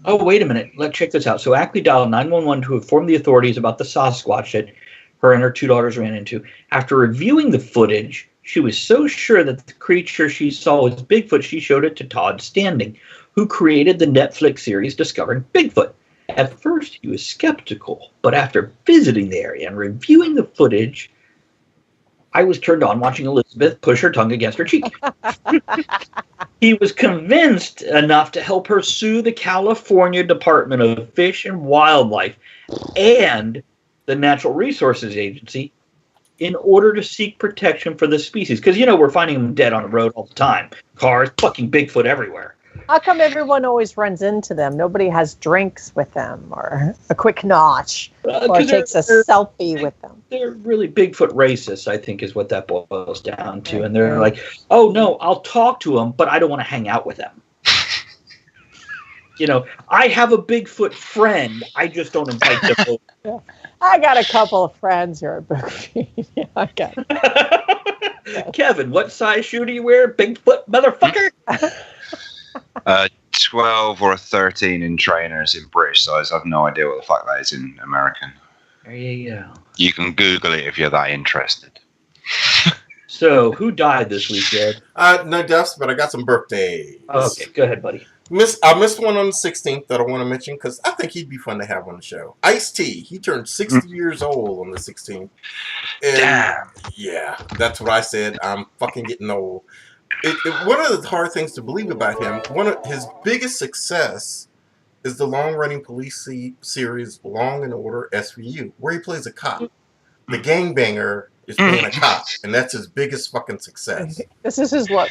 Oh, wait a minute. Let's check this out. So Ackley dialed 911 to inform the authorities about the Sasquatch that her and her two daughters ran into. After reviewing the footage, she was so sure that the creature she saw was Bigfoot, she showed it to Todd Standing, who created the Netflix series Discovering Bigfoot. At first, he was skeptical, but after visiting the area and reviewing the footage, I was turned on watching Elizabeth push her tongue against her cheek. He was convinced enough to help her sue the California Department of Fish and Wildlife and the Natural Resources Agency in order to seek protection for the species. Because, we're finding them dead on the road all the time. Cars, fucking Bigfoot everywhere. How come everyone always runs into them? Nobody has drinks with them or a quick notch or takes a selfie with them. They're really Bigfoot racists, I think, is what that boils down to. And they're like, oh, no, I'll talk to them, but I don't want to hang out with them. I have a Bigfoot friend. I just don't invite them over. Yeah. I got a couple of friends who are Bigfoot. Yeah, I got it. Kevin, what size shoe do you wear? Bigfoot motherfucker? 12 or 13 in trainers in British size. I've no idea what the fuck that is in American. There you go. You can Google it if you're that interested. So, who died this week, Ed? No deaths, but I got some birthdays. Okay, go ahead, buddy. I missed one on the 16th that I want to mention because I think he'd be fun to have on the show. Ice-T, he turned 60 years old on the 16th. And Damn. Yeah, that's what I said. I'm fucking getting old. One of the hard things to believe about him, one of his biggest success is the long-running police series Law and Order SVU, where he plays a cop. The gangbanger is playing a cop, and that's his biggest fucking success. This is his what?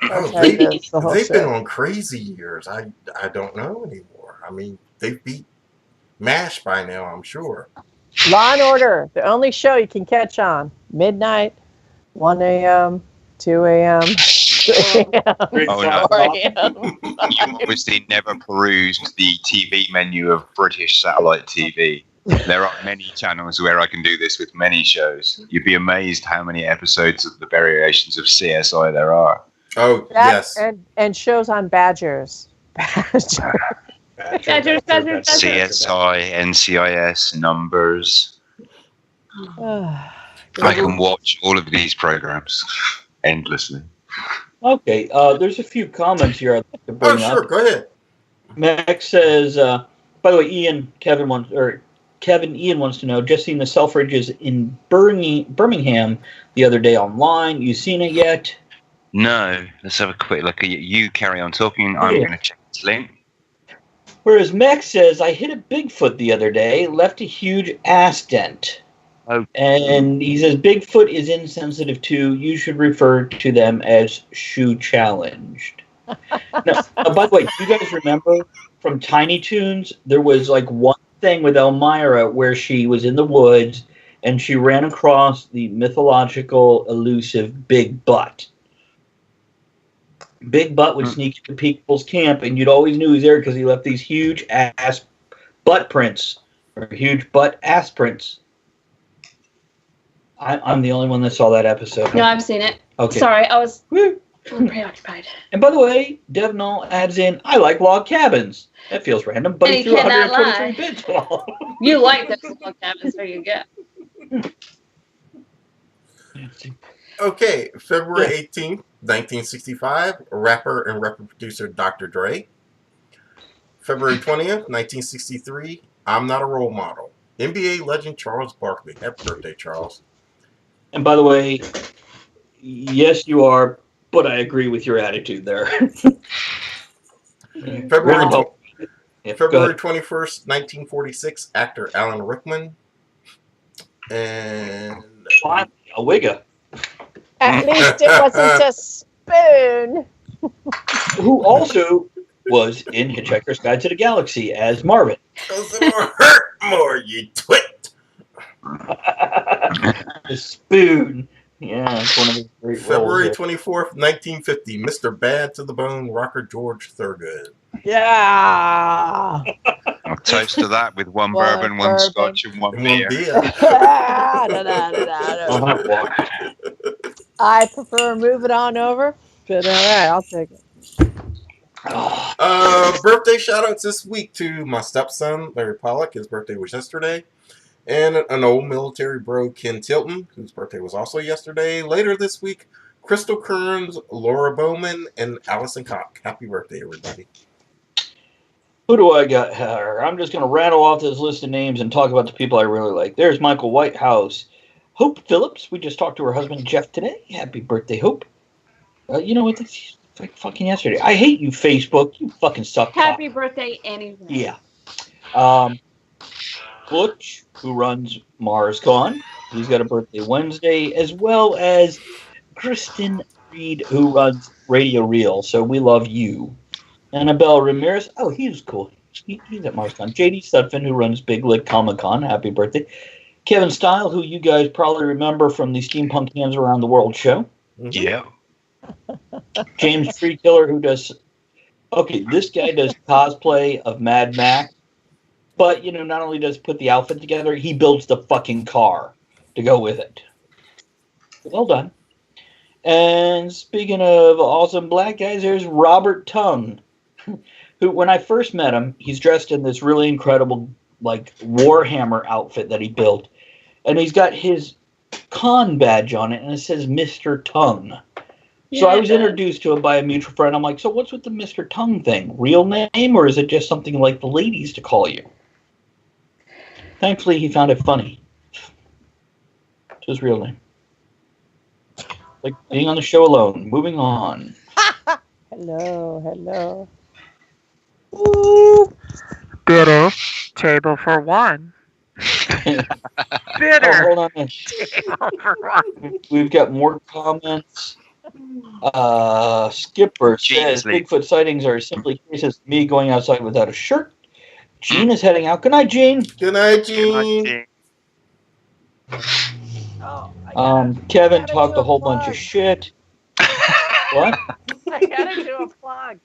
Oh, they've been on crazy years. I don't know anymore. I mean, they've beat MASH by now, I'm sure. Law and Order, the only show you can catch on midnight, 1 a.m., 2 a.m., 3 a.m., 4 a.m. You obviously never perused the TV menu of British satellite TV. There are many channels where I can do this with many shows. You'd be amazed how many episodes of the variations of CSI there are. Oh, yes. And shows on badgers. Badgers. CSI, NCIS, numbers. I can watch all of these programs endlessly. Okay, there's a few comments here I'd like to bring up. Oh, sure, go ahead. Max says, by the way, Ian wants to know, just seen the Selfridges in Birmingham the other day online. You seen it yet? No. Let's have a quick look at it. You carry on talking. I'm going to check this link. Whereas Max says, I hit a Bigfoot the other day, left a huge ass dent. Oh. And he says, Bigfoot is insensitive too. You should refer to them as shoe challenged. Now, by the way, do you guys remember from Tiny Toons, there was like one thing with Elmira where she was in the woods and she ran across the mythological, elusive Big Butt. Big Butt would sneak into people's camp, and you'd always knew he was there because he left these huge ass butt prints, or huge butt ass prints. I'm the only one that saw that episode. No, I've seen it. Okay. Sorry, I was preoccupied. And by the way, Dev Null adds in, I like log cabins. That feels random, but he threw 123 bits. You like those log cabins, there you go. Okay, February 18th, 1965, rapper and record producer Dr. Dre. February 20th, 1963, I'm Not a Role Model. NBA legend Charles Barkley. Happy birthday, Charles. And by the way, yes, you are, but I agree with your attitude there. February Go ahead. 21st, 1946, actor Alan Rickman. And Finally, a Wigga. At least it wasn't a spoon. Who also was in Hitchhiker's Guide to the Galaxy as Marvin. doesn't hurt more, you twit. The spoon. Yeah, it's one of the great February roles 24th, 1950, Mr. Bad to the Bone, rocker George Thorogood. Yeah. I'll toast to that with one One bourbon, one bourbon. scotch, and one And beer. Da, da, da, da, I'll da. have water. I prefer move it on over, but all right, I'll take it. Birthday shout-outs this week to my stepson, Larry Pollock. His birthday was yesterday. And an old military bro, Ken Tilton, whose birthday was also yesterday. Later this week, Crystal Kearns, Laura Bowman, and Allison Koch. Happy birthday, everybody. Who do I got here? I'm just going to rattle off this list of names and talk about the people I really like. There's Michael Whitehouse. Hope Phillips. We just talked to her husband, Jeff, today. Happy birthday, Hope. You know what? It's like fucking yesterday. I hate you, Facebook. You fucking suck. Happy birthday, anyway. Yeah. Butch, who runs MarsCon. He's got a birthday Wednesday, as well as Kristen Reed, who runs Radio Real. So we love you. Annabelle Ramirez. Oh, he's cool. He's at MarsCon. JD Sudfin, who runs Big Lick Comic Con. Happy birthday. Kevin Stile, who you guys probably remember from the Steampunk Hands Around the World show. Yeah. James Tree Killer, who does... Okay, this guy does cosplay of Mad Max. But, you know, not only does he put the outfit together, he builds the fucking car to go with it. Well done. And speaking of awesome black guys, there's Robert Tongue, who, when I first met him, he's dressed in this really incredible, like, Warhammer outfit that he built. And he's got his con badge on it, and it says Mr. Tongue. So I was introduced to him by a mutual friend. I'm like, so what's with the Mr. Tongue thing? Real name, or is it just something like the ladies to call you? Thankfully, he found it funny. It's his real name. Like being on the show alone. Moving on. Hello. Ooh. Bitter. Table for one. Bitter. Oh, hold on. We've got more comments. Skipper says Bigfoot sightings are simply cases of me going outside without a shirt. Gene is heading out. Good night, Gene. Good night, Gene. Kevin talked a whole bunch of shit. What? I gotta do a plug.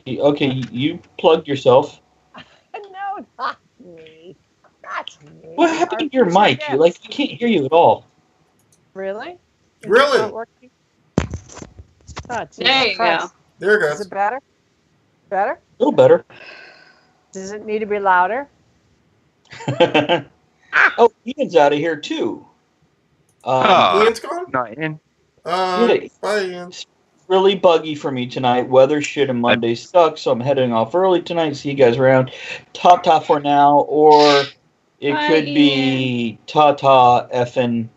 Okay, you plugged yourself. No, not me. Not me. What happened to your mic? You like, I can't hear you at all. Really? Really? Not working? Oh, There you go. There it Is goes. it better? Better? A little better. Does it need to be louder? Oh, Ian's out of here too. Ian's gone? Not in. Bye, Ian. It's really buggy for me tonight. Weather shit and Monday sucks, so I'm heading off early tonight. See you guys around. Ta-ta for now, or it Bye, could be ta-ta effing.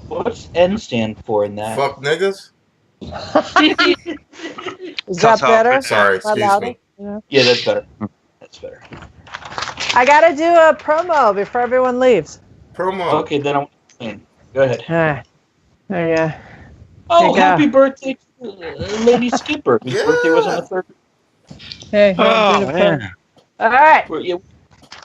What's N stand for in that? Fuck niggas? Is that better? Sorry, Is that excuse louder? me. Yeah. Yeah, that's better. That's better. I gotta do a promo before everyone leaves. Promo. Okay, then I'm in. Go ahead. There you go. Oh, There happy you birthday to Lady Skipper, whose Yeah. birthday was on the 3rd. Hey, Oh, do the man. All right.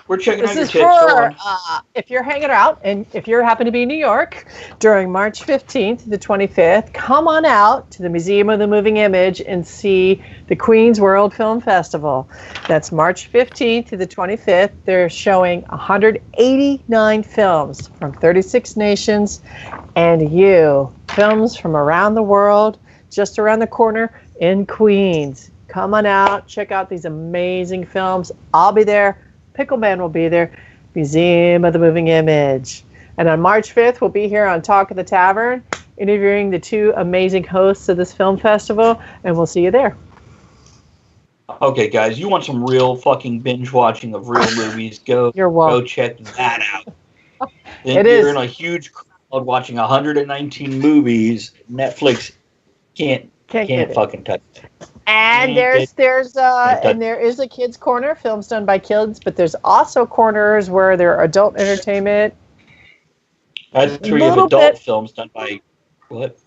We're checking This out your is tits. Go for on. if you're hanging out and if you happen to be in New York during March 15th to the 25th, come on out to the Museum of the Moving Image and see the Queens World Film Festival. That's March 15th to the 25th. They're showing 189 films from 36 nations and films from around the world, just around the corner in Queens. Come on out, check out these amazing films. I'll be there. Pickleman will be there. Museum of the Moving Image. And on March 5th, we'll be here on Talk of the Tavern, interviewing the two amazing hosts of this film festival, and we'll see you there. Okay, guys, you want some real fucking binge watching of real movies? Go check that out. Then you're in a huge crowd watching 119 movies. Netflix can't fucking touch it. And there is a kids corner, films done by kids, but there's also corners where there are adult entertainment. That's where you have adult films done by what?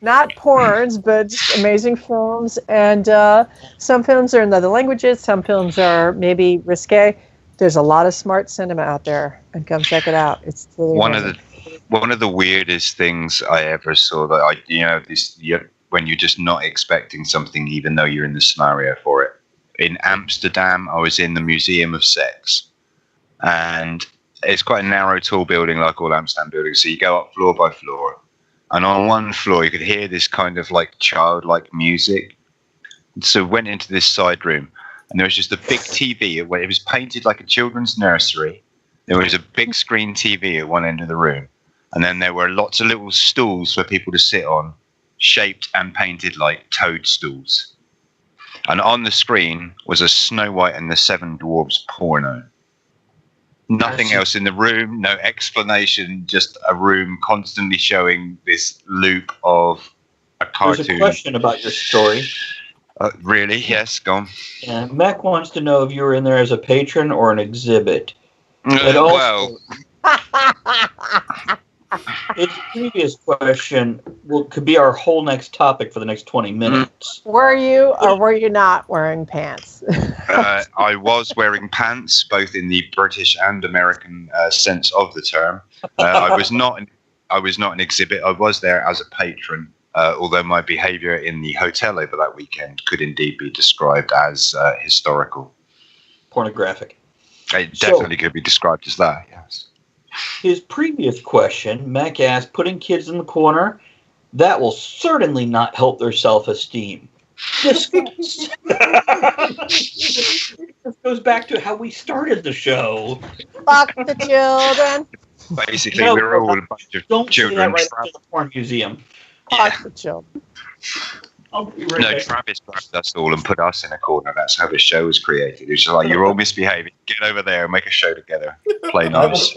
Not porns, but just amazing films. And some films are in other languages. Some films are maybe risque. There's a lot of smart cinema out there, and come check it out. It's really one of the weirdest things I ever saw. That when you're just not expecting something, even though you're in the scenario for it. In Amsterdam, I was in the Museum of Sex, and it's quite a narrow, tall building, like all Amsterdam buildings. So you go up floor by floor. And on one floor, you could hear this kind of like childlike music. So went into this side room, and there was just a big TV. It was painted like a children's nursery. There was a big screen TV at one end of the room. And then there were lots of little stools for people to sit on, shaped and painted like toadstools. And on the screen was a Snow White and the Seven Dwarfs porno. Nothing else in the room, no explanation, just a room constantly showing this loop of a cartoon. There's a question about your story. Really? Yes, go on. Yeah, Mac wants to know if you were in there as a patron or an exhibit. His previous question could be our whole next topic for the next 20 minutes. Were you or were you not wearing pants? I was wearing pants, both in the British and American sense of the term. I was not an exhibit. I was there as a patron, although my behaviour in the hotel over that weekend could indeed be described as historical. Pornographic. It definitely could be described as that, yes. His previous question, Mac asked, putting kids in the corner, that will certainly not help their self-esteem. This goes back to how we started the show. Fuck the children. Basically, we're all a bunch of children. Don't say that right after the porn museum. Fuck the children. Travis grabbed us all and put us in a corner. That's how the show was created. It's just like, you're all misbehaving. Get over there and make a show together. Play nice.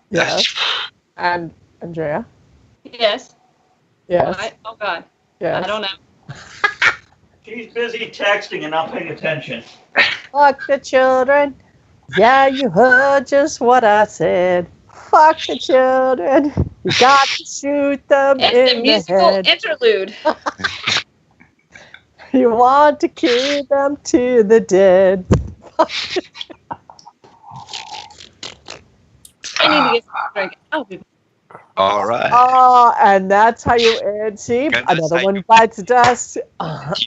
Yes. And Andrea? Yes. Yes. Oh, God. Yes. I don't know. She's busy texting and not paying attention. Fuck the children. Yeah, you heard just what I said. Fuck the children. You got to shoot them it's in the musical head. Interlude. You want to kill them to the dead. I need to get some drink. I'll be All right. Oh, and that's how you end. See, another one bites the dust.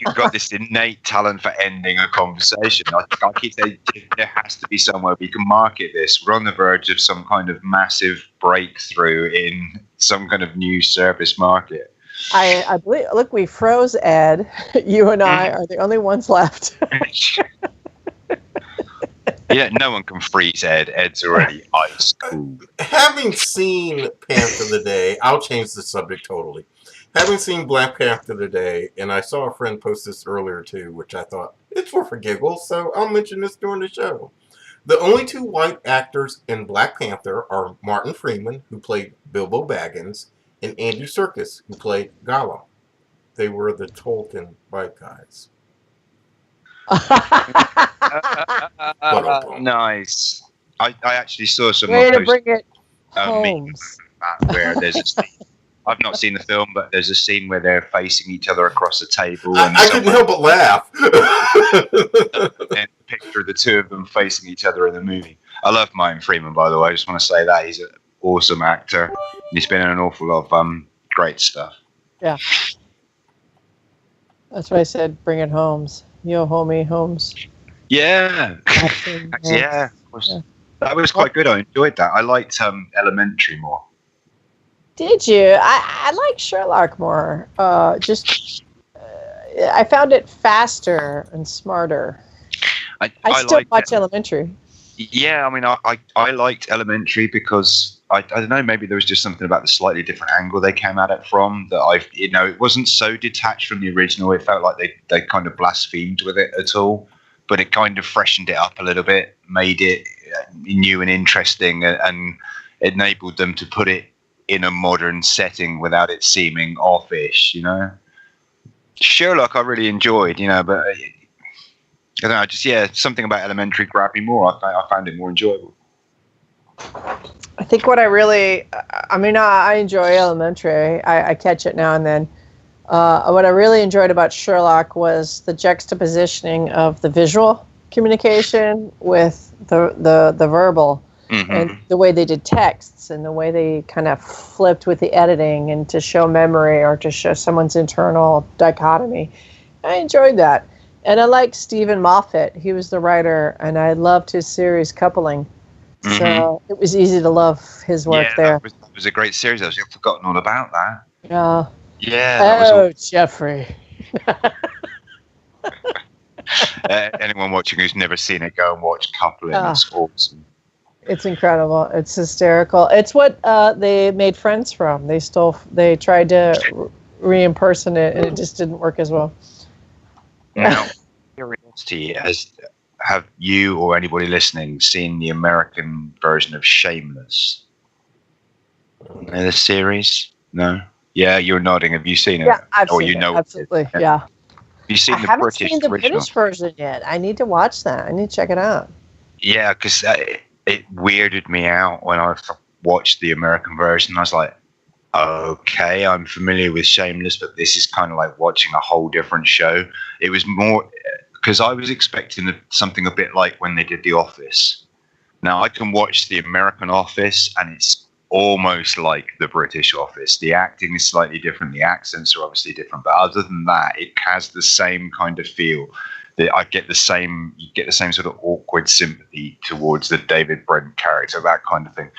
You've got this innate talent for ending a conversation. I keep saying there has to be somewhere we can market this. We're on the verge of some kind of massive breakthrough in some kind of new service market. I believe. Look, we froze Ed. You and I are the only ones left. Yeah, no one can freeze Ed. Ed's already ice cold. Having seen Panther the Day, I'll change the subject totally. Having seen Black Panther the Day, and I saw a friend post this earlier too, which I thought, it's worth a giggle, so I'll mention this during the show. The only two white actors in Black Panther are Martin Freeman, who played Bilbo Baggins, and Andy Serkis, who played Gollum. They were the Tolkien white guys. Nice. I actually saw some way to bring it home. Where there's a scene. I've not seen the film, but there's a scene where they're facing each other across the table. And I couldn't help but laugh. And a picture of the two of them facing each other in the movie. I love Martin Freeman, by the way. I just want to say that he's an awesome actor. And he's been in an awful lot of great stuff. Yeah. That's why I said bring it homes. Yo, homie, Holmes. Yeah. Yeah. That was quite good. I enjoyed that. I liked Elementary more. Did you? I like Sherlock more. I found it faster and smarter. I still watch Elementary. Yeah, I mean, I liked Elementary because I don't know, maybe there was just something about the slightly different angle they came at it from that it wasn't so detached from the original. It felt like they kind of blasphemed with it at all, but it kind of freshened it up a little bit, made it new and interesting, and enabled them to put it in a modern setting without it seeming offish, Sherlock I really enjoyed, but I don't know, just something about Elementary grabbed me more. I found it more enjoyable. I think what I enjoy Elementary. I catch it now and then. What I really enjoyed about Sherlock was the juxtapositioning of the visual communication with the verbal, and the way they did texts and the way they kind of flipped with the editing and to show memory or to show someone's internal dichotomy. I enjoyed that. And I like Stephen Moffat. He was the writer, and I loved his series Coupling. So it was easy to love his work there. That was a great series. I've forgotten all about that. Yeah. Yeah. Jeffrey. Anyone watching who's never seen it, go and watch Coupling. It's awesome. It's incredible. It's hysterical. It's what they made Friends from. They tried to re-impersonate it, and it just didn't work as well. Now, curiosity, have you or anybody listening seen the American version of Shameless? The series? No? Yeah, you're nodding. Have you seen it? Yeah, I've seen it. Absolutely, yeah. Have you seen the British original? British version yet. I need to watch that. I need to check it out. Yeah, because it weirded me out when I watched the American version. I was like, okay, I'm familiar with Shameless, but this is kind of like watching a whole different show. It was more... because I was expecting something a bit like when they did The Office. Now, I can watch the American Office, and it's almost like the British Office. The acting is slightly different. The accents are obviously different. But other than that, it has the same kind of feel. That you get the same sort of awkward sympathy towards the David Brent character, that kind of thing.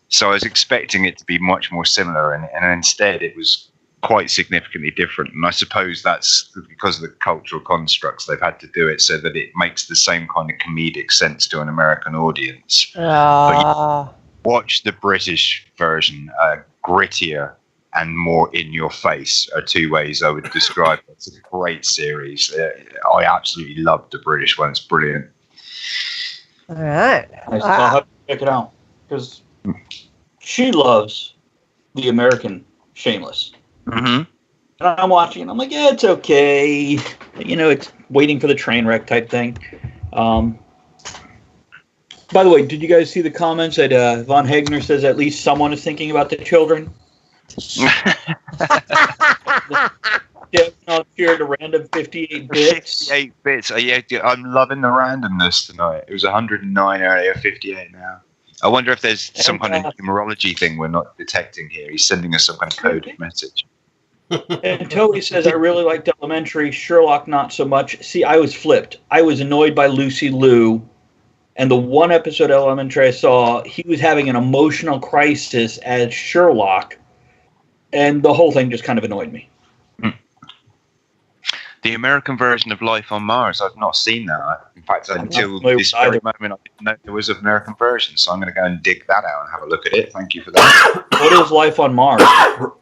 So I was expecting it to be much more similar, and instead it was quite significantly different, and I suppose that's because of the cultural constructs. They've had to do it so that it makes the same kind of comedic sense to an American audience. But watch the British version, grittier and more in your face are two ways I would describe it. It's a great series. I absolutely loved the British one. It's brilliant. All right. I'll have to check it out because she loves the American Shameless. And I'm watching and I'm like, yeah, it's okay. It's waiting for the train wreck type thing. By the way, did you guys see the comments that Von Hegner says at least someone is thinking about the children? Not shared a random 58 bits. 58 bits. Yeah, I'm loving the randomness tonight. It was 109 earlier, 58 now. I wonder if there's some kind of numerology thing we're not detecting here. He's sending us some kind of coded message. And Toby says, I really liked Elementary, Sherlock not so much. See, I was flipped. I was annoyed by Lucy Liu, and the one episode of Elementary I saw, he was having an emotional crisis as Sherlock, and the whole thing just kind of annoyed me. The American version of Life on Mars, I've not seen that. In fact, until this very moment, I didn't know there was an American version, so I'm going to go and dig that out and have a look at it. Thank you for that. What is Life on Mars?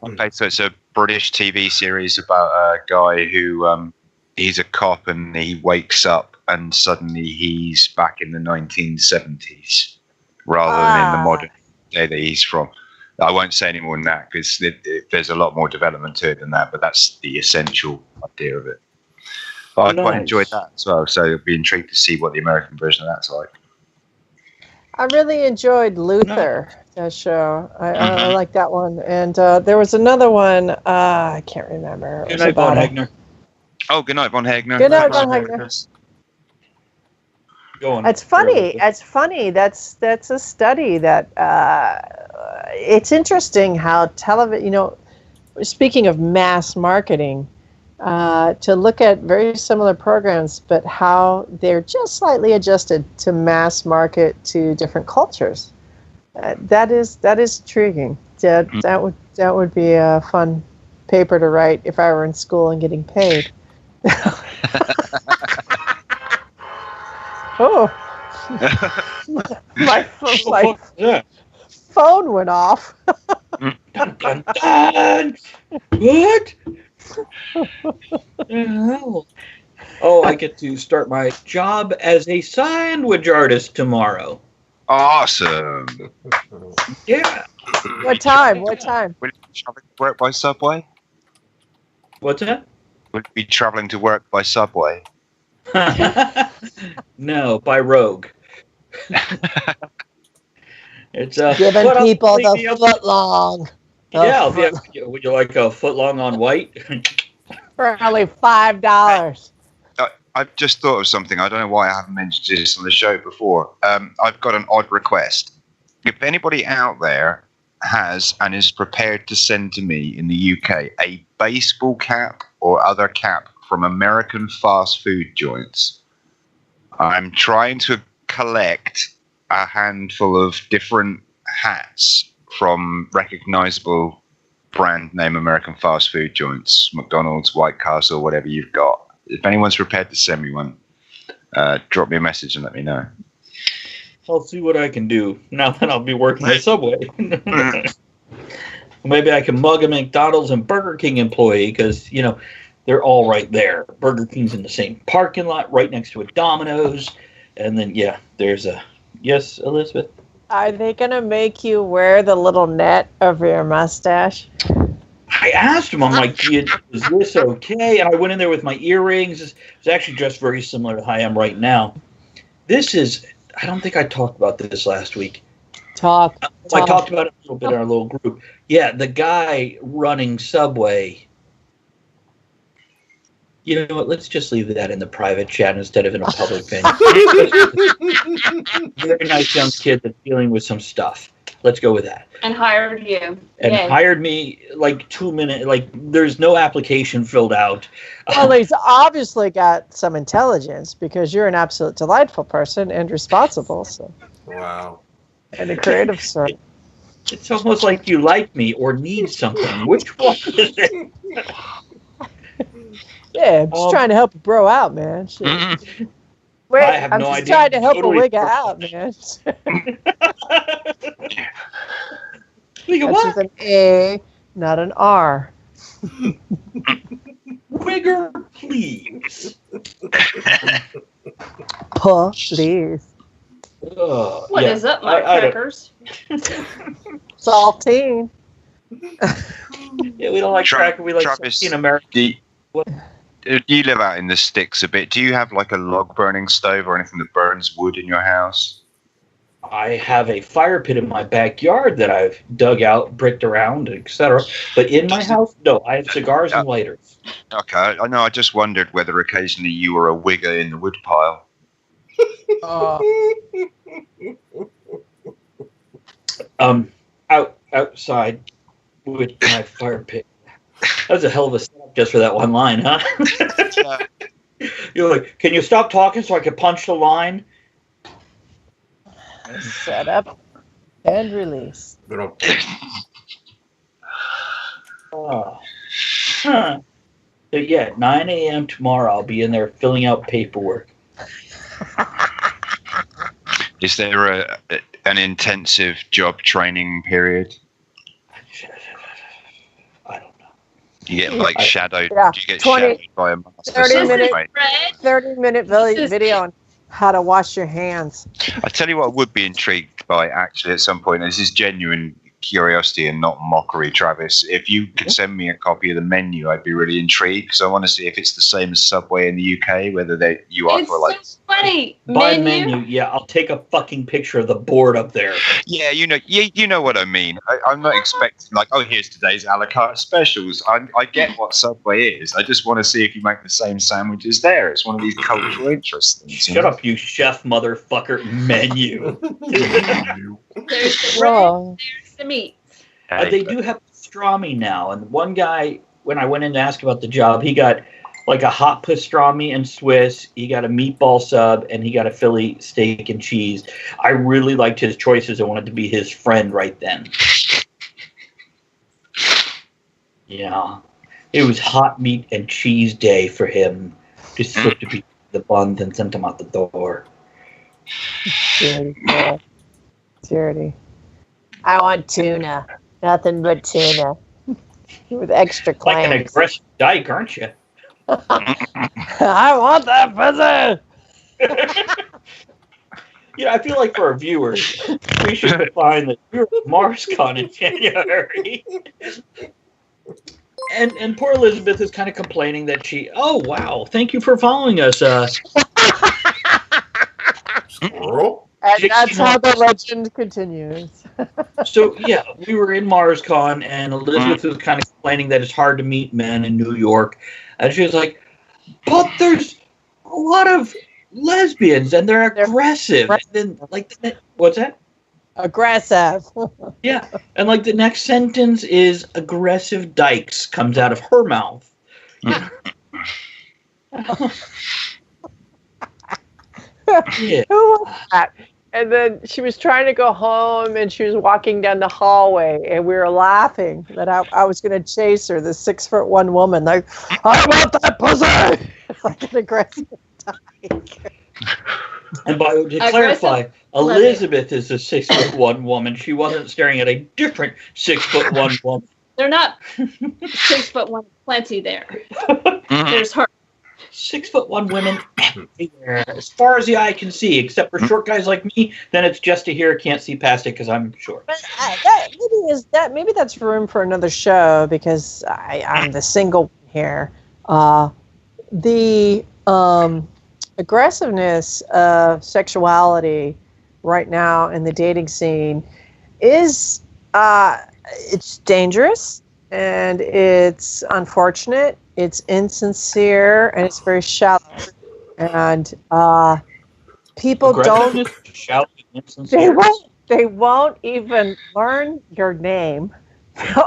Okay, so it's a British TV series about a guy who he's a cop and he wakes up and suddenly he's back in the 1970s rather than in the modern day that he's from. I won't say any more than that because there's a lot more development to it than that, but that's the essential idea of it. But I quite enjoyed that as well, so I'd be intrigued to see what the American version of that's like. I really enjoyed Luther, that show. I like that one. And there was another one, I can't remember. Good night, Von Hegner. Oh, good night, Von Hegner. Good night, Von Hegner. Go on. It's funny. It's funny. That's a study that it's interesting how television, speaking of mass marketing, to look at very similar programs, but how they're just slightly adjusted to mass market to different cultures. That is intriguing. That would be a fun paper to write if I were in school and getting paid. Oh, my phone went off. Dun, dun, dun. What? Oh, I get to start my job as a sandwich artist tomorrow. Awesome. Yeah. What time? What time? Will you be traveling to work by subway? What's that? Will you be traveling to work by subway? No, by Rogue. It's Giving what else people do you the have? foot long. Yeah, would you like a foot long on white? For only $5. I've just thought of something. I don't know why I haven't mentioned this on the show before. I've got an odd request. If anybody out there has and is prepared to send to me in the UK a baseball cap or other cap from American fast food joints, I'm trying to collect a handful of different hats from recognizable brand name American fast food joints, McDonald's, White Castle, whatever you've got. If anyone's prepared to send me one, drop me a message and let me know. I'll see what I can do now that I'll be working at Subway. Maybe I can mug a McDonald's and Burger King employee because, they're all right there. Burger King's in the same parking lot right next to a Domino's. And then, there's a... Yes, Elizabeth? Are they going to make you wear the little net over your mustache? I asked him, I'm like, is this okay? And I went in there with my earrings. It's actually dressed very similar to how I am right now. This is... I don't think I talked about this last week. I talked about it a little bit in our little group. Yeah, the guy running Subway. You know what? Let's just leave that in the private chat instead of in a public venue. Very nice young kid that's dealing with some stuff. Let's go with that. And hired you. And hired me like 2 minutes. Like there's no application filled out. Well, he's obviously got some intelligence because you're an absolute delightful person and responsible. So. Wow. And a creative sort. It's almost like you like me or need something. Which one is it? Yeah, I'm just trying to help a bro out, man. Shit. Wait, I have I'm no just idea. trying to help Totally a wigger out, man. That's with an A, not an R. Wigger, please. Please. What is up, my crackers? Saltine. Yeah, we don't like cracker. We like saltine American. Do you live out in the sticks a bit? Do you have like a log burning stove or anything that burns wood in your house? I have a fire pit in my backyard that I've dug out, bricked around, etc. But in my house, no, I have cigars and lighters. Okay, I know. I just wondered whether occasionally you were a wigger in the wood pile. Outside with my fire pit. That was a hell of a setup just for that one line, huh? You're like, can you stop talking so I can punch the line? Set up and release. So yeah, 9 a.m. tomorrow, I'll be in there filling out paperwork. Is there an intensive job training period? I don't know. You get like shadowed. Yeah, Do you get 20, shadowed by a master? 30-minute video on how to wash your hands. I tell you what, I would be intrigued by actually at some point. This is genuine curiosity and not mockery, Travis. If you could send me a copy of the menu, I'd be really intrigued because I want to see if it's the same as Subway in the UK. Whether you are for like. So funny. By menu, yeah, I'll take a fucking picture of the board up there. Yeah, you know what I mean. I'm not expecting like, oh, here's today's a la carte specials. I get what Subway is. I just want to see if you make the same sandwiches there. It's one of these cultural interest things. Shut up, you chef motherfucker. Menu. There's the bread, there's the meat. They do have pastrami now, and one guy, when I went in to ask about the job, he got like a hot pastrami and Swiss, he got a meatball sub, and he got a Philly steak and cheese. I really liked his choices. I wanted to be his friend right then. Yeah. It was hot meat and cheese day for him. Just slipped to be the buns and sent him out the door. Dirty. I want tuna. Nothing but tuna. With extra Like an clams. aggressive dyke, aren't you? I want that pussy! Yeah, I feel like for our viewers, we should define that we were at MarsCon in January. And poor Elizabeth is kind of complaining that oh, wow, thank you for following us. Squirrel? And that's how the legend continues. So, yeah, we were in MarsCon, and Elizabeth was kind of complaining that it's hard to meet men in New York. And she was like, but there's a lot of lesbians, and they're aggressive. And then, like, what's that? Aggressive. Yeah, and like the next sentence is aggressive dykes comes out of her mouth. Yeah. Who was that? And then she was trying to go home, and she was walking down the hallway, and we were laughing that I was going to chase her, the 6'1" woman, like, I want that pussy! Like an aggressive dyke. And to clarify, Elizabeth is a 6'1" woman. She wasn't staring at a different 6'1" woman. They're not 6'1", plenty there. There's her. 6'1" women everywhere, as far as the eye can see, except for short guys like me. Then it's just to hear, can't see past it because I'm short. But maybe that's room for another show because I'm the single one here. The aggressiveness of sexuality right now in the dating scene is it's dangerous and it's unfortunate. It's insincere and it's very shallow. And people don't. Shallow and insincere. They won't even learn your name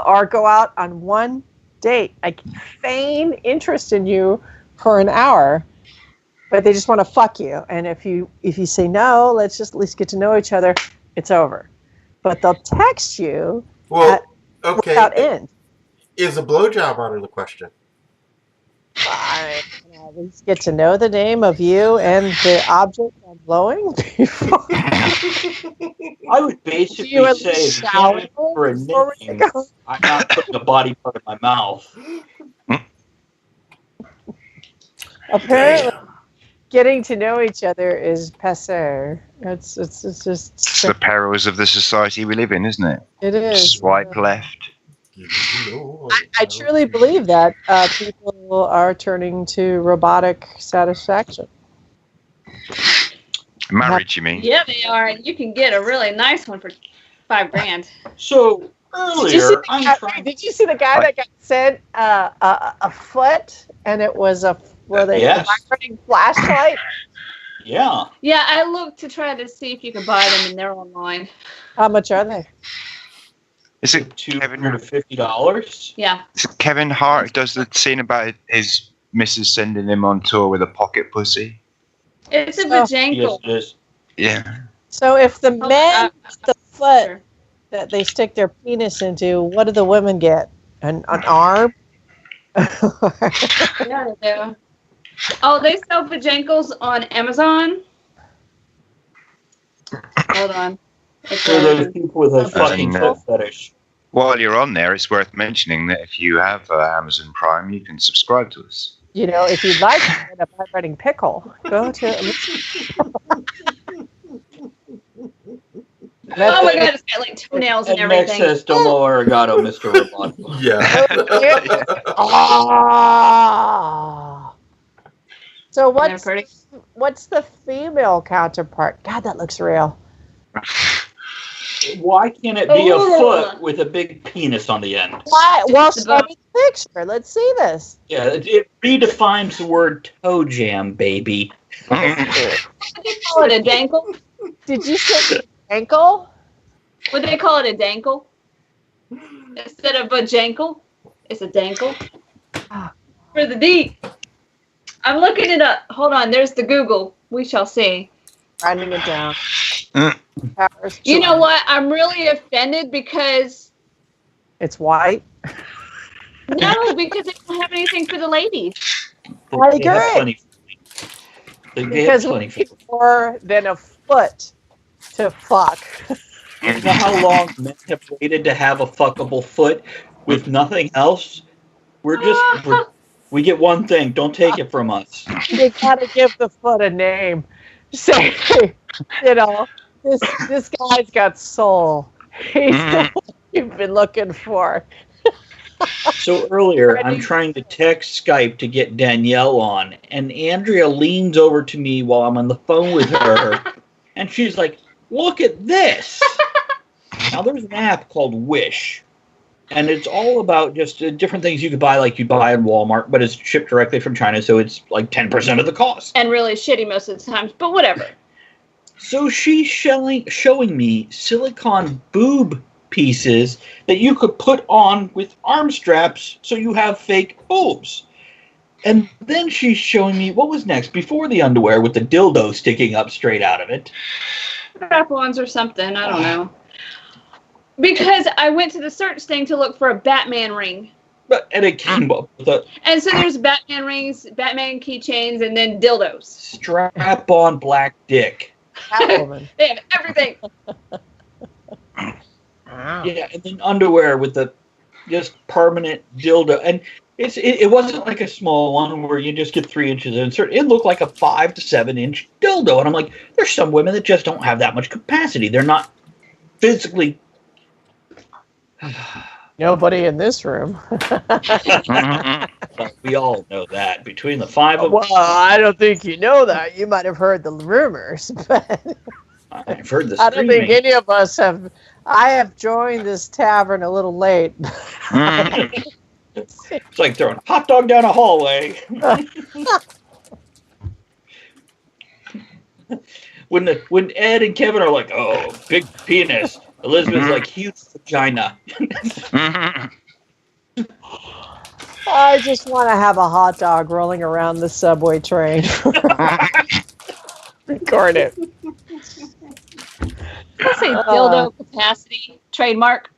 or go out on one date. I can feign interest in you for an hour, but they just want to fuck you. And if you say no, let's just at least get to know each other, it's over. But they'll text you without end. Is a blowjob out of the question? I can at least get to know the name of you and the object I'm blowing before. I would basically say if you can't for a name, I'm not putting a body part in my mouth. Apparently, getting to know each other is passé. It's just the perils of the society we live in, isn't it? It is. Swipe left. I truly believe that people are turning to robotic satisfaction. Marriage, you mean? Yeah, they are, and you can get a really nice one for $5,000. So earlier, did you see the guy that got sent a foot, and it was a vibrating flashlight? Yeah. Yeah, I looked to try to see if you could buy them, and they're online. How much are they? Is it $250? Yeah. Is it Kevin Hart who does the scene about his missus sending him on tour with a pocket pussy? It's a vajankle. Yes, it is. Yeah. So if the men get the foot that they stick their penis into, what do the women get? An arm? Yeah, they do. Oh, they sell vajankles on Amazon. Hold on. For those people with a fucking foot fetish. While you're on there, it's worth mentioning that if you have Amazon Prime, you can subscribe to us. You know, if you'd like to get a vibrating pickle, go to. Oh my god, it's got like toenails and everything. Next says Domo Arigato, Mr. Roboto. Yeah. So what's the female counterpart? God, that looks real. Why can't it be a foot with a big penis on the end? Why? Well, show me the picture. Let's see this. Yeah, it redefines the word toe jam, baby. Did they call it a dankle? Did you say ankle? Would they call it a dankle? Instead of a jankle? It's a dankle. For the D. I'm looking it up. Hold on, there's the Google. We shall see. Writing it down. You know what? I'm really offended because it's white. No, because they don't have anything for the ladies. I agree. Because we need more than a foot to fuck. You know how long men have waited to have a fuckable foot with nothing else? We get one thing. Don't take it from us. You gotta give the foot a name. Say, this guy's got soul. He's the one you've been looking for. So earlier, I'm trying to text Skype to get Danielle on, and Andrea leans over to me while I'm on the phone with her, and she's like, "Look at this!" Now, there's an app called Wish, and it's all about just different things you could buy, like you buy in Walmart, but it's shipped directly from China, so it's like 10% of the cost. And really shitty most of the times, but whatever. So she's showing me silicone boob pieces that you could put on with arm straps so you have fake boobs. And then she's showing me what was next before the underwear with the dildo sticking up straight out of it. Strap-ons or something, I don't know. Because I went to the search thing to look for a Batman ring. And it came up with a And so there's Batman rings, Batman keychains, and then dildos. strap-on black dick. Catwoman. They have everything. Wow. Yeah, and then underwear with the just permanent dildo. And it wasn't like a small one where you just get 3 inches of insert. It looked like a 5 to 7 inch dildo. And I'm like, there's some women that just don't have that much capacity. They're not physically. Nobody in this room. Well, we all know that between the 5 of us. Well, I don't think you know that. You might have heard the rumors, but I've heard the I don't think screaming. any of us have. I have joined this tavern a little late. It's like throwing a hot dog down a hallway. When Ed and Kevin are like, "Oh, big penis," Elizabeth's like, "Huge vagina." I just want to have a hot dog rolling around the subway train. Record it. Let's say dildo capacity trademark.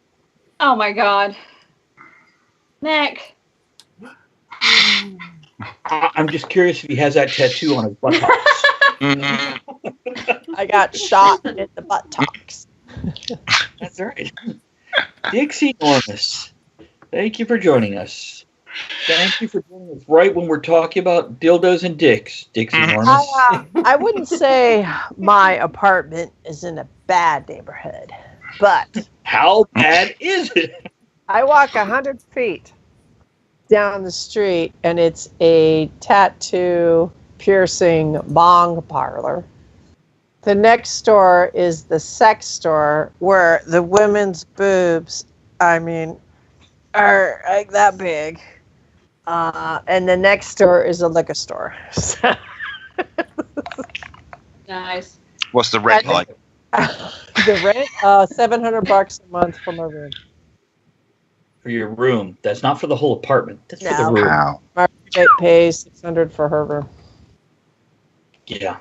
Oh my god. Mac. I'm just curious if he has that tattoo on his buttocks. I got shot in the buttocks. That's right. Dixie Normus, thank you for joining us. Thank you for joining us right when we're talking about dildos and dicks, Dixie Normus. I wouldn't say my apartment is in a bad neighborhood, but How bad is it? I walk 100 feet down the street and it's a tattoo piercing bong parlor. The next door is the sex store where the women's boobs, are like that big. And the next door is a liquor store. Nice. What's the rent like? The rent, $700 a month for my room. For your room. That's not for the whole apartment. That's for the No. room. Wow. My roommate pays $600 for her room. Yeah.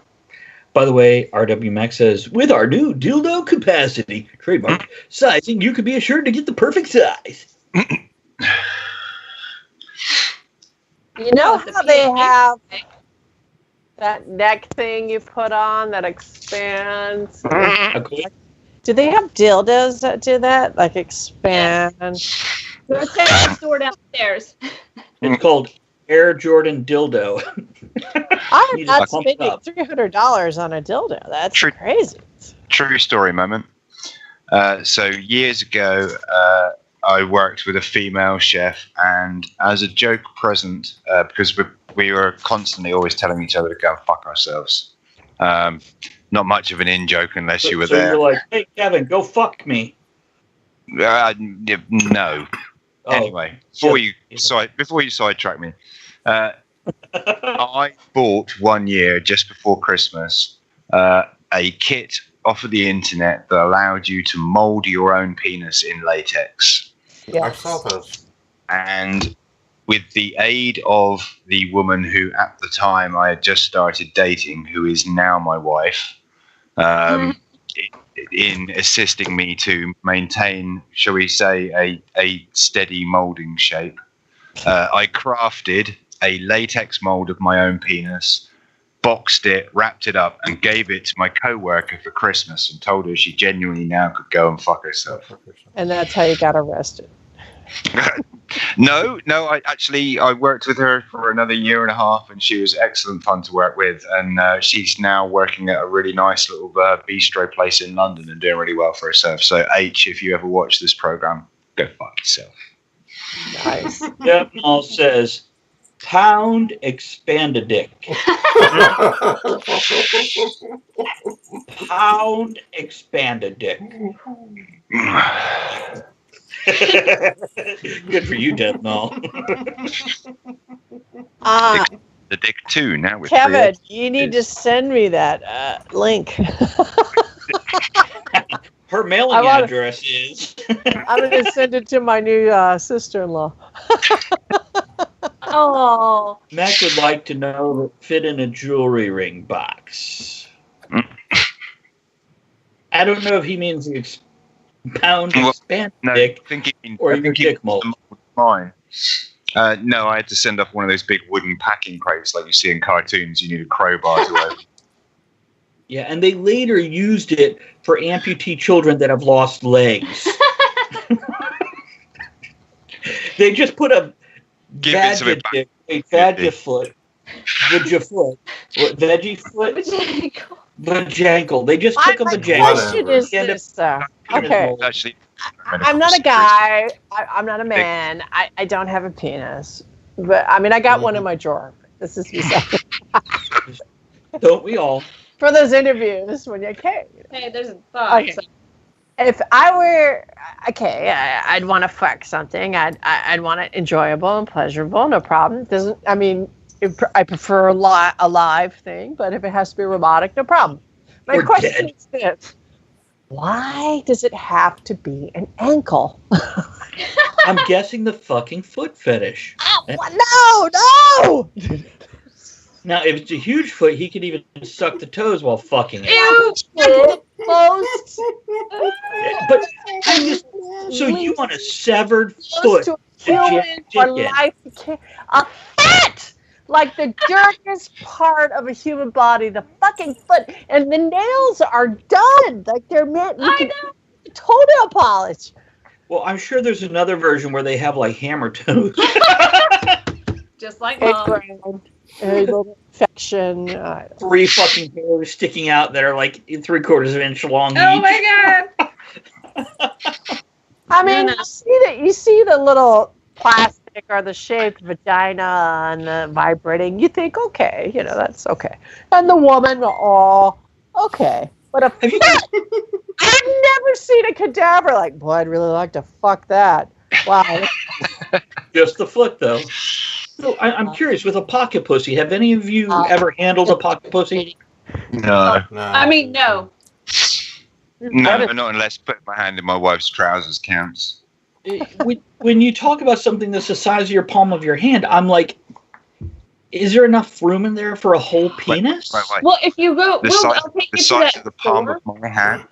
By the way, RW Max says, with our new dildo capacity, trademark, sizing, you could be assured to get the perfect size. You know how they have that neck thing you put on that expands? Okay. Do they have dildos that do that? Like expand? There's a sex store downstairs. It's called Air Jordan Dildo. I'm You not just pump it spending up. $300 on a dildo. That's True. crazy. True story moment. So years ago, I worked with a female chef, and as a joke present, because we were constantly always telling each other to go and fuck ourselves. Not much of an in-joke unless you were so there. you're like, hey, Kevin, go fuck me. No. Oh, Anyway, before you sidetrack me, I bought one year just before Christmas a kit off of the internet that allowed you to mold your own penis in latex. I saw those. And with the aid of the woman who at the time I had just started dating, who is now my wife, in assisting me to maintain, shall we say, a steady molding shape, I crafted a latex mold of my own penis, boxed it, wrapped it up, and gave it to my co-worker for Christmas and told her she genuinely now could go and fuck herself. And that's how you got arrested. No, I worked with her for another year and a half, and she was excellent fun to work with. And she's now working at a really nice little bistro place in London and doing really well for herself. So, H, if you ever watch this program, go fuck yourself. Nice. Jeff Mall says, pound expand-a-dick. Pound expand-a-dick. Good for you, Jeff Mall. The dick too now with Kevin, you need to send me that link. Her mailing address is. I'm going to send it to my new sister-in-law. Oh. Mac would like to know that fit in a jewelry ring box. I don't know if he means the pound expand dick or your dick mold. Mine. No, I had to send off one of those big wooden packing crates like you see in cartoons. You need a crowbar to open. Yeah, and they later used it for amputee children that have lost legs. They just put a veggie foot, vajankle. They just took a vajankle. My question is this, okay. Actually, I'm not a guy. I'm not a man. I don't have a penis. But, I mean, I got one in my drawer. This is beside. Don't we all? For those interviews when you came. Hey, there's a thought. Okay. If I were, I'd want to fuck something. I'd want it enjoyable and pleasurable, no problem. I prefer a live thing, but if it has to be robotic, no problem. My question is this. Why does it have to be an ankle? I'm guessing the fucking foot fetish. Oh, no! Now, if it's a huge foot, he could even suck the toes while fucking it. Ew! Most. But so you want a severed foot? To a human or life? A foot! Like the dirtiest part of a human body, the fucking foot, and the nails are done. Like they're meant. I know. Toenail polish. Well, I'm sure there's another version where they have like hammer toes. Just like mom. A little infection. 3 fucking hairs sticking out that are like 3/4 of an inch long. Oh my god! I mean, you see the little plastic or the shaped vagina on the vibrating. You think, okay, that's okay. And the woman, okay. But I've never seen a cadaver like, boy, I'd really like to fuck that. Wow. Just the foot, though. So I'm curious, with a pocket pussy, have any of you ever handled a pocket pussy? No. I mean, no. No, not unless putting my hand in my wife's trousers counts. When you talk about something that's the size of your palm of your hand, I'm like, is there enough room in there for a whole penis? Right. Well, if you go, I'll take you to that of the palm of my hand.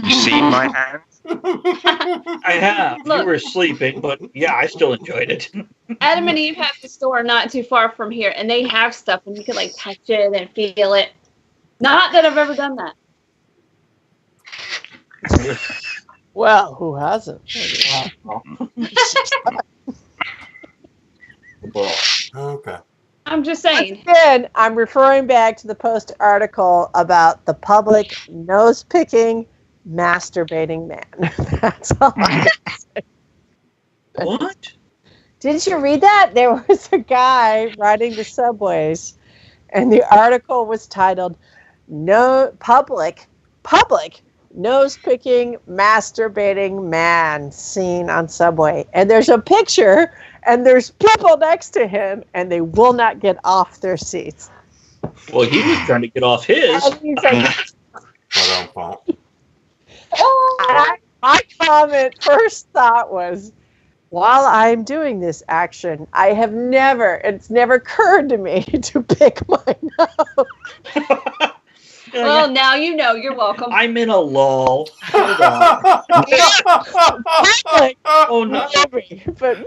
You see my hand? I have. Look, you were sleeping, but yeah, I still enjoyed it. Adam and Eve have the store not too far from here, and they have stuff, and you can like touch it and feel it. Not that I've ever done that. Well, who hasn't? Okay. I'm just saying. Again, I'm referring back to the Post article about the public nose-picking, masturbating man. That's all I can say. What? Didn't you read that? There was a guy riding the subways, and the article was titled, "No Public Nose-Picking, Masturbating Man Seen on Subway." And there's a picture, and there's people next to him, and they will not get off their seats. Well, he was trying to get off his. And he's like, my comment, first thought was, while I'm doing this action, it's never occurred to me to pick my nose. Well, now you know. You're welcome. I'm in a lull. Hold on. Oh no! But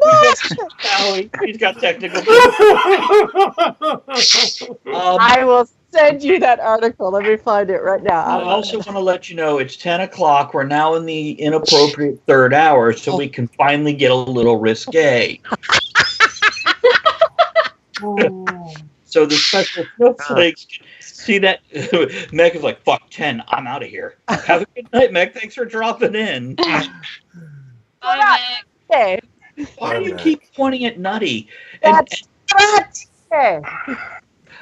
He's got technical. I will send you that article. Let me find it right now. I also want to let you know it's 10 o'clock. We're now in the inappropriate third hour, so we can finally get a little risque. So the special snowflakes. See that? Meg is like, fuck 10. I'm out of here. Have a good night, Meg. Thanks for dropping in. Bye, Meg. Okay. Why do you keep pointing at Nutty? That's okay.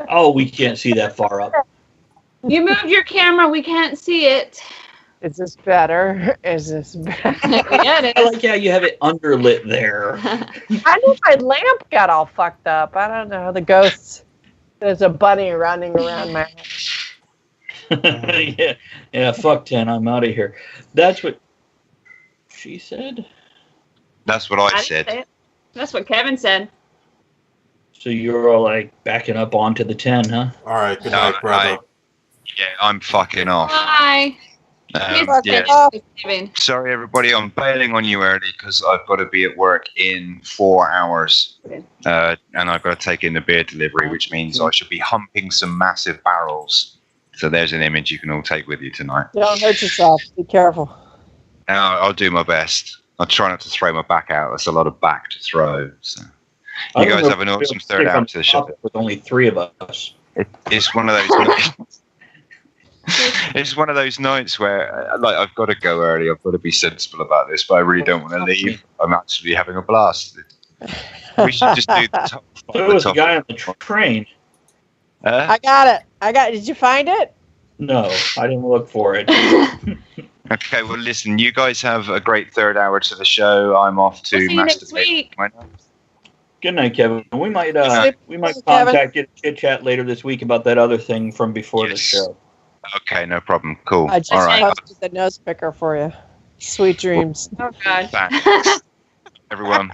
Oh, we can't see that far up. You moved your camera. We can't see it. Is this better? Is this better? Yeah, it I is. like how you have it underlit there. I know my lamp got all fucked up. I don't know. The ghosts. There's a bunny running around my house. yeah, fuck 10. I'm out of here. That's what she said. That's what I didn't said. say it. That's what Kevin said. So you're all like backing up onto the 10, huh? All right, good night, brother. Yeah, I'm fucking off. Bye. Yeah. Sorry, everybody. I'm bailing on you early because I've got to be at work in 4 hours. And I've got to take in the beer delivery, which means I should be humping some massive barrels. So there's an image you can all take with you tonight. Don't hurt yourself. Be careful. I'll do my best. I'll try not to throw my back out. That's a lot of back to throw. So. You guys have an awesome third hour to the show. With only 3 of us. It's one of those. It's one of those nights where, like, I've got to go early. I've got to be sensible about this, but I really don't want to leave. I'm actually having a blast. We should just do the top. There was a guy on the train. I got it. Did you find it? No, I didn't look for it. Okay, well, listen. You guys have a great third hour to the show. I'm off to We'll see you next masturbate. week. Good night, Kevin. We might Kevin. contact you to chit chat later this week about that other thing from before the show. Okay, no problem. Cool. I just All right. posted the nose picker for you. Sweet dreams. Oh, God. Thanks, everyone.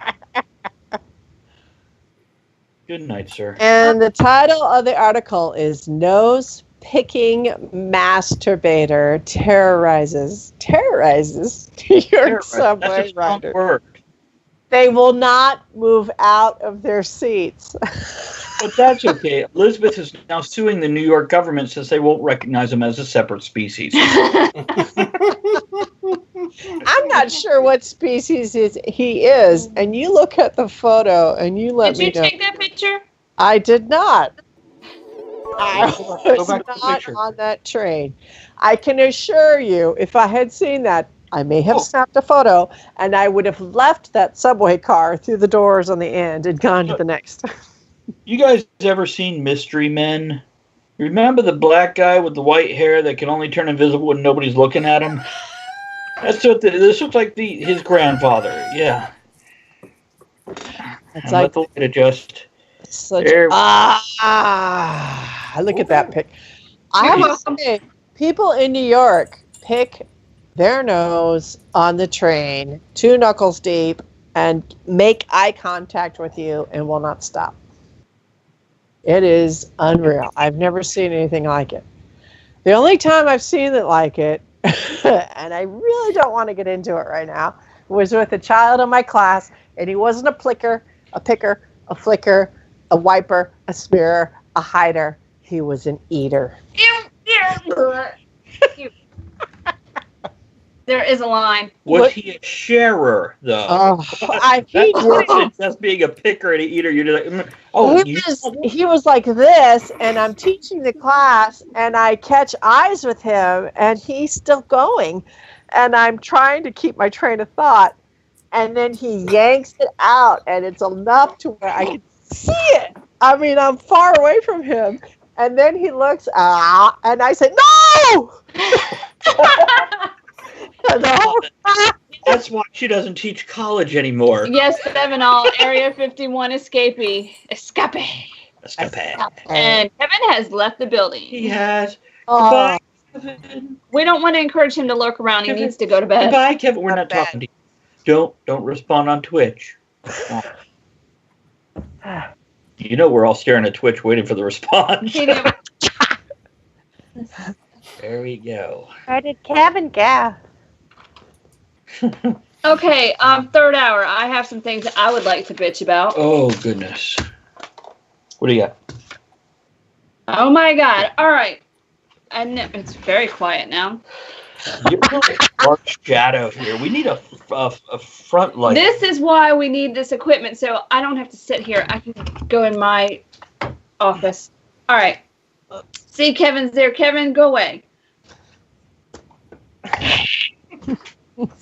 Good night, sir. And the title of the article is Nose Picking Masturbator Terrorizes New York subway That's a strong rider. word. They will not move out of their seats. But that's okay. Elizabeth is now suing the New York government since they won't recognize him as a separate species. I'm not sure what species he is. And you look at the photo and you let me know. Did you take that picture? I did not. I Go was back to the not picture. on that train. I can assure you, if I had seen that, I may have snapped a photo, and I would have left that subway car through the doors on the end and gone to the next. You guys ever seen Mystery Men? Remember the black guy with the white hair that can only turn invisible when nobody's looking at him? That's what this looks like. His grandfather. Yeah. It's And like let the light adjust. such There- look at that pic. I have to say, people in New York pick their nose on the train, 2 knuckles deep, and make eye contact with you and will not stop. It is unreal. I've never seen anything like it. The only time I've seen it like it, and I really don't want to get into it right now, was with a child in my class, and he wasn't a picker, a flicker, a wiper, a smearer, a hider. He was an eater. There is a line. Was he a sharer, though? Oh, he That's did. than just being a picker and an eater. You're just like, He was like this, and I'm teaching the class, and I catch eyes with him, and he's still going, and I'm trying to keep my train of thought, and then he yanks it out, and it's enough to where I can see it. I mean, I'm far away from him, and then he looks, and I say, no! That's why she doesn't teach college anymore. Yes, Sevenol, Area 51 escapee. Escape. And Kevin has left the building. He has. Oh, Goodbye, Kevin. We don't want to encourage him to lurk around. He Kevin. needs to go to bed. Goodbye, Kevin. We're not Not talking to you. Don't respond on Twitch. You know we're all staring at Twitch waiting for the response. He never- There we go. Where did Kevin go? Okay, third hour. I have some things that I would like to bitch about. Oh, goodness. What do you got? Oh my god. All right. And it's very quiet now. You're like a dark shadow here. We need a front light. This is why we need this equipment, so I don't have to sit here. I can go in my office. All right. See, Kevin's there. Kevin, go away.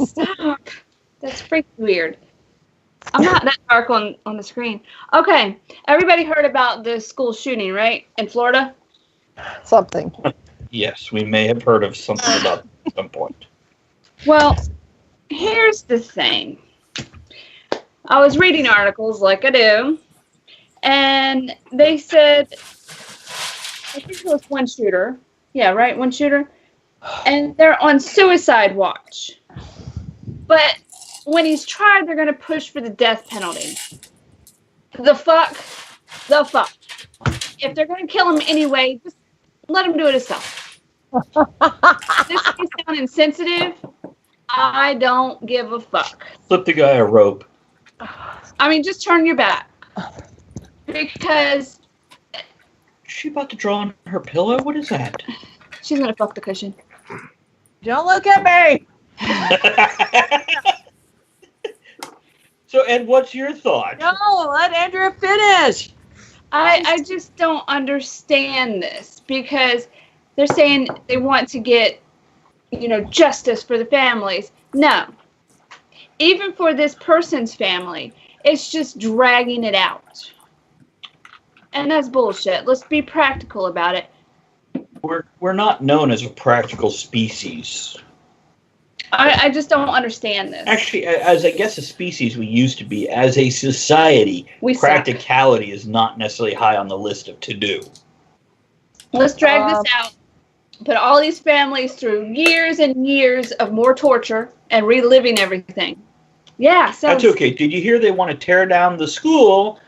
Stop. That's freaking weird. I'm not that dark on the screen. Okay. Everybody heard about the school shooting, right? In Florida? Something. Yes, we may have heard of something about it at some point. Well, here's the thing. I was reading articles like I do, and they said, I think it was one shooter. Yeah, right? One shooter. And they're on suicide watch. But when he's tried, they're going to push for the death penalty. The fuck? The fuck. If they're going to kill him anyway, just let him do it himself. This may sound insensitive. I don't give a fuck. Flip the guy a rope. I mean, just turn your back. Because Is she about to draw on her pillow? What is that? she's going to fuck the cushion. Don't look at me. So, Ed, what's your thought? No, let Andrea finish. I just don't understand this because they're saying they want to get, justice for the families. No. Even for this person's family, it's just dragging it out. And that's bullshit. Let's be practical about it. We're not known as a practical species. I just don't understand this. Actually, as I guess a species we used to be, as a society, practicality is not necessarily high on the list of to-do. Let's drag this out. Put all these families through years and years of more torture and reliving everything. Yeah, so That's okay. Did you hear they want to tear down the school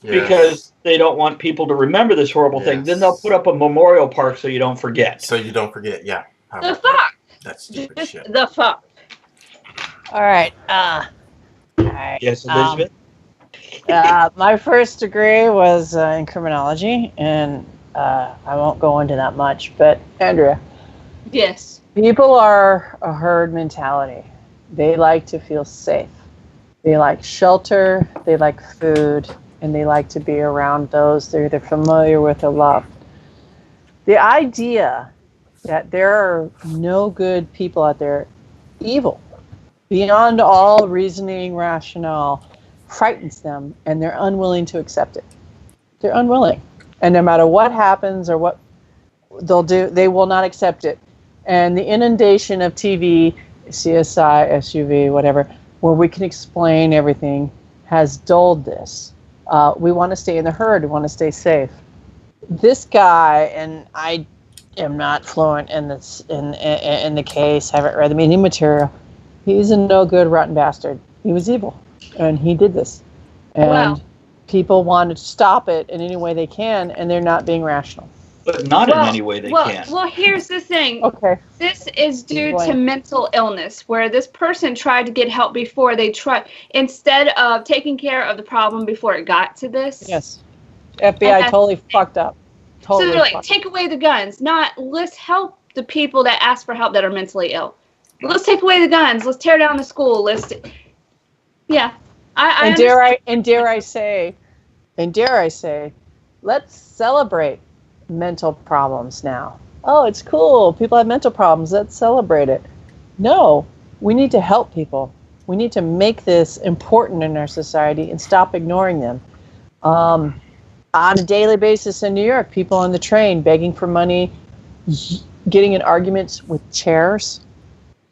because they don't want people to remember this horrible thing? Then they'll put up a memorial park so you don't forget. So you don't forget, yeah. The fuck? That's stupid Just shit. the fuck. All right. All right. Yes, Elizabeth? My first degree was in criminology, and I won't go into that much. But Andrea, Yes. people are a herd mentality. They like to feel safe. They like shelter. They like food, and they like to be around those they're either familiar with or love. The idea that there are no good people out there, evil, beyond all reasoning, rationale, frightens them, and they're unwilling to accept it. They're unwilling. And no matter what happens or what they'll do, they will not accept it. And the inundation of TV, CSI, SUV, whatever, where we can explain everything, has dulled this. We want to stay in the herd. We want to stay safe. This guy, and I am not fluent in this in the case, haven't read the meeting material. He's a no good rotten bastard. He was evil, and he did this. And people want to stop it in any way they can, and they're not being rational. But not in any way they can. Well, here's the thing. Okay. This is due to mental illness, where this person tried to get help before they tried, instead of taking care of the problem before it got to this. Yes. FBI totally fucked up. Totally so they're like, take away the guns, not let's help the people that ask for help that are mentally ill. Let's take away the guns. Let's tear down the school. Yeah. And dare I say, let's celebrate mental problems now. Oh, it's cool. People have mental problems. Let's celebrate it. No, we need to help people. We need to make this important in our society and stop ignoring them. On a daily basis in New York, people on the train begging for money, getting in arguments with chairs,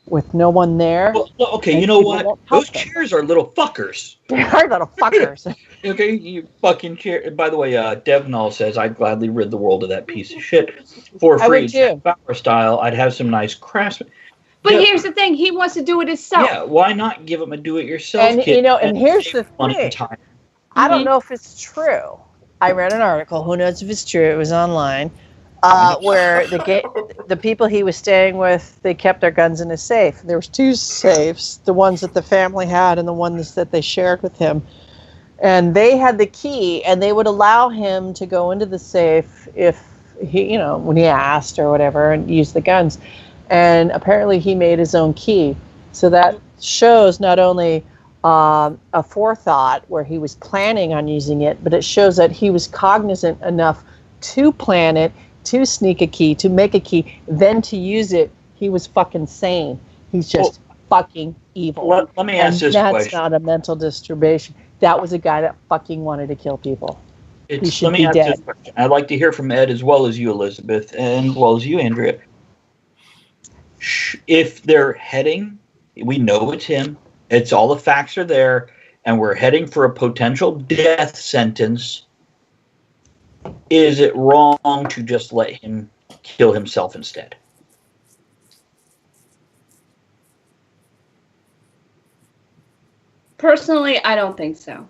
with no one there. Well, okay, you know what? Those chairs are little fuckers. They are little fuckers. Okay, you fucking chair. By the way, Devnall says, I'd gladly rid the world of that piece of shit for free. I would too. Power style, I'd have some nice craftsmen. But here's the thing, he wants to do it himself. Yeah, why not give him a do-it-yourself kit? And here's the thing. I don't Mhm. know if it's true. I read an article. Who knows if it's true? It was online. where the people he was staying with, they kept their guns in a safe. There was 2 safes, the ones that the family had and the ones that they shared with him. And they had the key, and they would allow him to go into the safe if he, when he asked or whatever, and use the guns. And apparently he made his own key. So that shows not only a forethought where he was planning on using it, but it shows that he was cognizant enough to plan it, to sneak a key, to make a key, then to use it. He was fucking sane. He's just fucking evil. Let me ask this question. That's not a mental disturbation. That was a guy that fucking wanted to kill people. He should be dead. This question. I'd like to hear from Ed as well as you, Elizabeth, and as well as you, Andrea. If they're heading, we know it's him. It's all the facts are there, and we're heading for a potential death sentence. Is it wrong to just let him kill himself instead? Personally, I don't think so.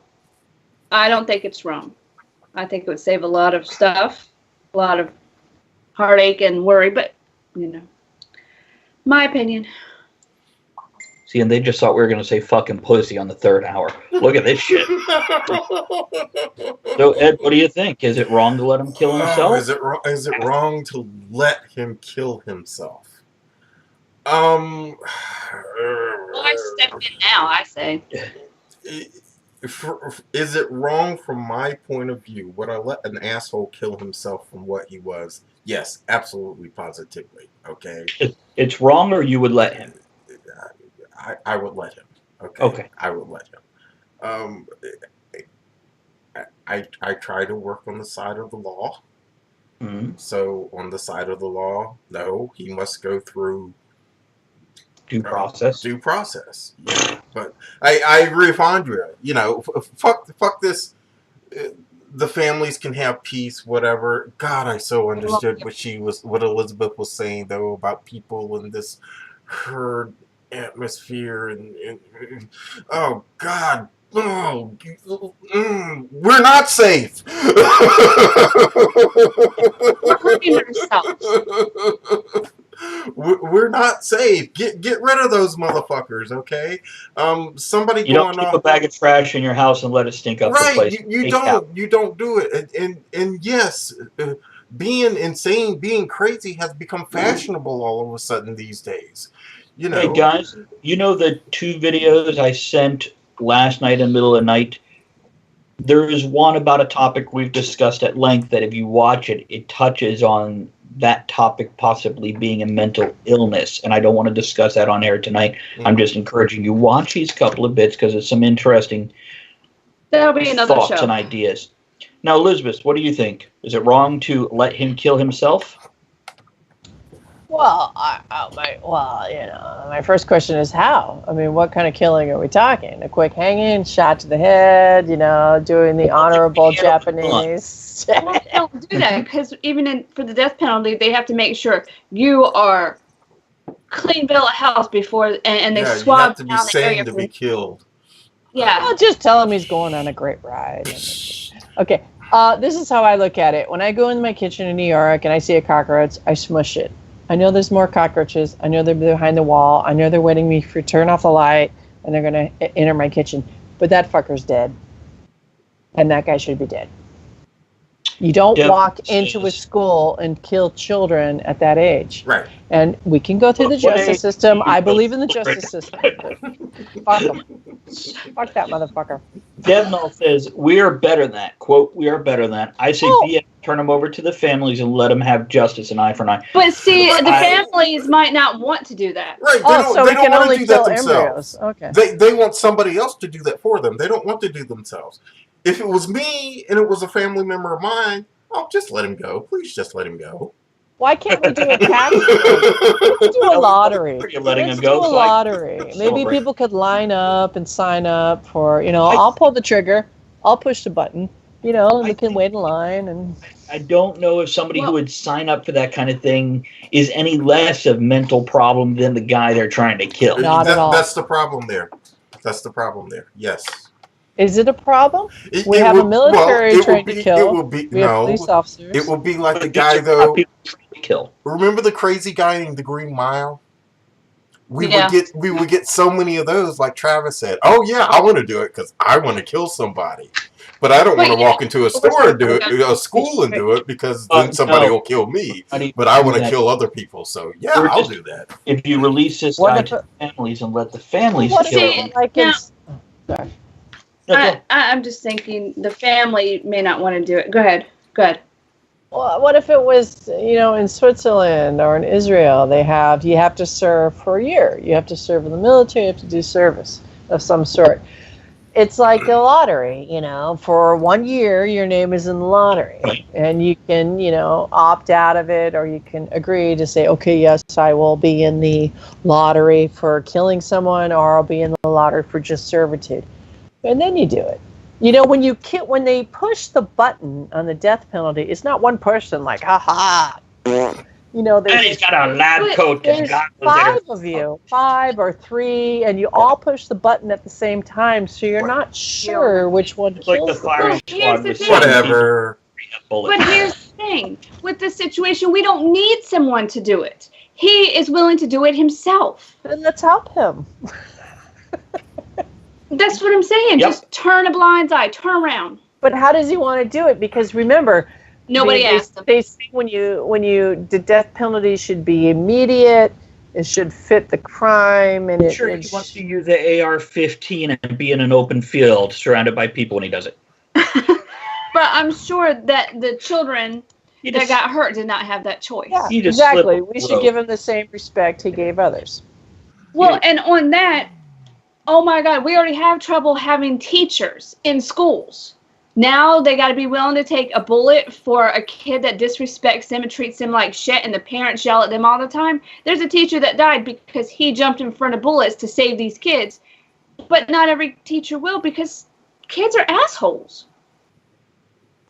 I don't think it's wrong. I think it would save a lot of stuff, a lot of heartache and worry, but, my opinion. See, and they just thought we were going to say fucking pussy on the 3rd hour. Look at this shit. So, Ed, what do you think? Is it wrong to let him kill himself? Is it wrong to let him kill himself? Well, I step in now, I say. Is it wrong from my point of view? Would I let an asshole kill himself from what he was? Yes, absolutely, positively. Okay. It's wrong, or you would let him? I would let him. Okay. I would let him. I try to work on the side of the law. Mm-hmm. So on the side of the law, no, he must go through due process. Due process. Yeah. But I agree with Andrea. Fuck this. The families can have peace, whatever. God, I so understood what Elizabeth was saying though about people in this herd atmosphere and oh God. Oh, we're not safe. We're not safe. Get rid of those motherfuckers, okay? Somebody you don't keep a bag of trash in your house and let it stink up the place. You don't do it. And yes, being insane, being crazy has become fashionable all of a sudden these days. Hey guys, the 2 videos I sent last night in the middle of the night? There is one about a topic we've discussed at length that if you watch it, it touches on that topic possibly being a mental illness. And I don't want to discuss that on air tonight. Mm-hmm. I'm just encouraging you watch these couple of bits because it's some interesting That'll be another thoughts show. And ideas. Now, Elizabeth, what do you think? Is it wrong to let him kill himself? Well, my first question is how? I mean, what kind of killing are we talking? A quick hanging, shot to the head, doing the honorable Japanese. Well, they don't do that because even for the death penalty, they have to make sure you are clean bill of health before, and they swab you have to be sane to be killed. Yeah. I'll just tell him he's going on a great ride. Okay, this is how I look at it. When I go in my kitchen in New York and I see a cockroach, I smush it. I know there's more cockroaches. I know they're behind the wall. I know they're waiting me for turn off the light, and they're going to enter my kitchen. But that fucker's dead. And that guy should be dead. You don't walk into a school and kill children at that age. Right. And we can go through the justice system. I believe in the justice system. Fuck him. Fuck that motherfucker. Devnall says, we are better than that. Quote, we are better than that. I say, turn them over to the families and let them have justice, an eye for an eye. But see, the families might not want to do that. Right. They don't want to do that themselves. Okay. They want somebody else to do that for them. They don't want to do themselves. If it was me and it was a family member of mine, I'll just let him go. Please just let him go. Why can't we do a tax? Let's do a lottery. Let's do a lottery. Maybe people could line up and sign up for, I'll pull the trigger. I'll push the button. And we can wait in line. And I don't know if somebody who would sign up for that kind of thing is any less of mental problem than the guy they're trying to kill. Not at all. That's the problem there. Yes. Is it a problem? It, We it have a will, military it will trained to be. It kill. will be We have police no. officers. It will be like the But guy these are not though. people trying to kill. Remember the crazy guy in the Green Mile? We Yeah. would get so many of those, like Travis said. Oh yeah, I want to do it because I want to kill somebody, but I don't want to But yeah, walk into a store and do it, a school and do it because then somebody No, will kill me. not even But I do want to that. kill other people. So yeah, We're I'll just- do that. If you release this What guy if to it- families and let the families What kill if See, him, like now- sorry. okay. I'm just thinking the family may not want to do it. Go ahead. Go ahead. Well, what if it was, in Switzerland or in Israel? You have to serve for a year. You have to serve in the military. You have to do service of some sort. It's like a lottery, For 1 year, your name is in the lottery, Right. and you can, opt out of it, or you can agree to say, okay, yes, I will be in the lottery for killing someone, or I'll be in the lottery for just servitude, and then you do it. When they push the button on the death penalty, it's not one person like, ha. And he's got a lab But coat that's There's got 5 of you, 5 or 3, and you all push the button at the same time, so you're not sure which one It's like the kills them. firing Well, here's squad the with thing. 17 Whatever. bullets. But here's the thing. With this situation, we don't need someone to do it. He is willing to do it himself. Then let's help him. That's what I'm saying. Yep. Just turn a blind eye. Turn around. But how does he want to do it? Because remember, Nobody they asked him. They say the death penalty should be immediate. It should fit the crime, and I'm sure he wants to use the AR-15 and be in an open field surrounded by people when he does it. But I'm sure that the children He that just- got hurt did not have that choice. Yeah, You just exactly. slip We should rope. give him the same respect he gave others. Well, and on that, oh my God, we already have trouble having teachers in schools. Now they got to be willing to take a bullet for a kid that disrespects them and treats them like shit, and the parents yell at them all the time. There's a teacher that died because he jumped in front of bullets to save these kids. But not every teacher will, because kids are assholes.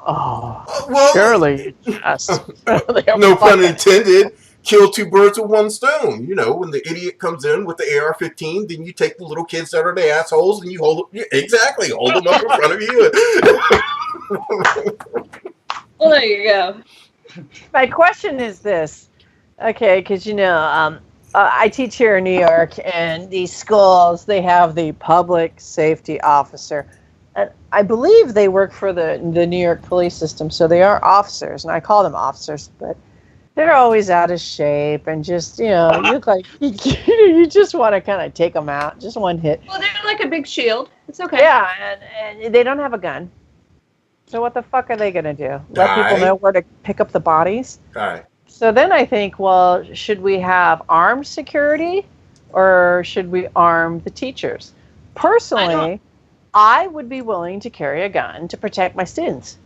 Oh, Well, surely, yes. no pun intended. Kill 2 birds with 1 stone. When the idiot comes in with the AR-15, then you take the little kids that are the assholes and you hold them. Exactly, hold them up in front of you. Well, there you go. My question is this, okay? Because I teach here in New York, and these schools, they have the public safety officer, and I believe they work for the New York police system, so they are officers, and I call them officers, but they're always out of shape and just, you look like you just want to kind of take them out, just one hit. Well, they're like a big shield. It's okay. Yeah, and they don't have a gun. So what the fuck are they going to do? Let people Die. know where to pick up the bodies? All right. So then I think, well, should we have armed security or should we arm the teachers? Personally, I would be willing to carry a gun to protect my students.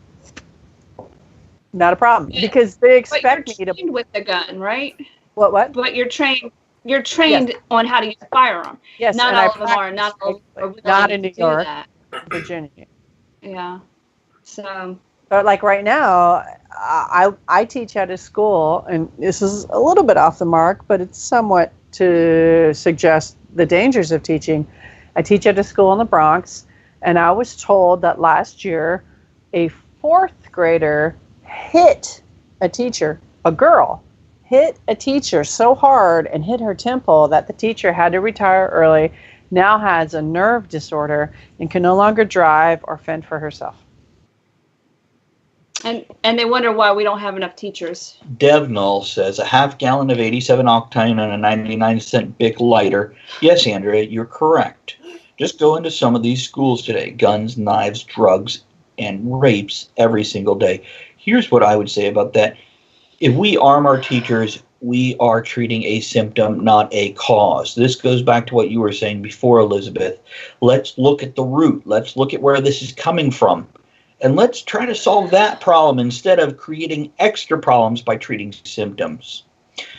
Not a problem, because they But expect me you're to. trained with the gun, right? What? But you're trained. You're trained on how to use a firearm. Yes, Not and I all of them are. Not all practice are regularly. Not willing in to New do York, that. Virginia. Yeah. So. But like right now, I teach at a school, and this is a little bit off the mark, but it's somewhat to suggest the dangers of teaching. I teach at a school in the Bronx, and I was told that last year a 4th grader hit a teacher, a girl, hit a teacher so hard and hit her temple that the teacher had to retire early, now has a nerve disorder, and can no longer drive or fend for herself. And they wonder why we don't have enough teachers. Devnull says a half gallon of 87 octane and a 99-cent Bic lighter. Yes, Andrea, you're correct. Just go into some of these schools today. Guns, knives, drugs, and rapes every single day. Here's what I would say about that. If we arm our teachers, we are treating a symptom, not a cause. This goes back to what you were saying before, Elizabeth. Let's look at the root. Let's look at where this is coming from. And let's try to solve that problem instead of creating extra problems by treating symptoms.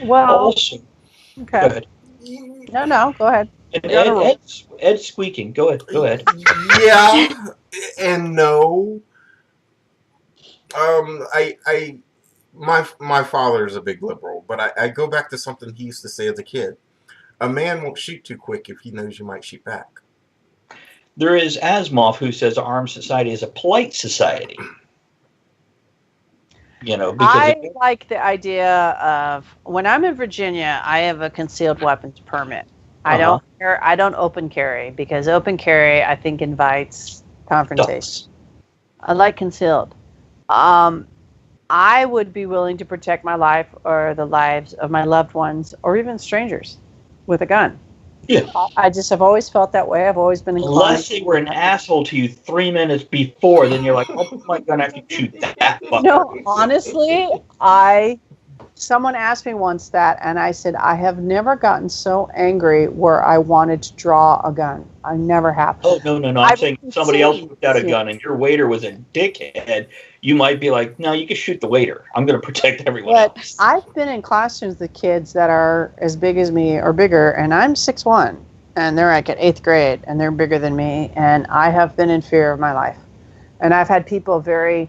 Well, Also, go okay. ahead. No, go ahead. Ed's squeaking. Go ahead. Yeah and no. My father is a big liberal, but I go back to something he used to say as a kid. A man won't shoot too quick if he knows you might shoot back. There is Asimov who says armed society is a polite society. You know, because I like the idea of when I'm in Virginia, I have a concealed weapons permit. I don't care. I don't open carry because open carry, I think, invites confrontation. I like concealed. I would be willing to protect my life or the lives of my loved ones or even strangers with a gun. Yeah. I just have always felt that way. I've always been inclined. Unless they were an asshole to you 3 minutes before, then you're like, oh my God, I have to shoot that fucker. No, honestly, someone asked me once that, and I said, I have never gotten so angry where I wanted to draw a gun. I never have. Oh, no. I'm saying somebody else whipped out a gun and your waiter was a dickhead. You might be like, no, you can shoot the waiter. I'm going to protect everyone else. I've been in classrooms with kids that are as big as me or bigger, and I'm 6'1", and they're like at 8th grade, and they're bigger than me, and I have been in fear of my life. And I've had people very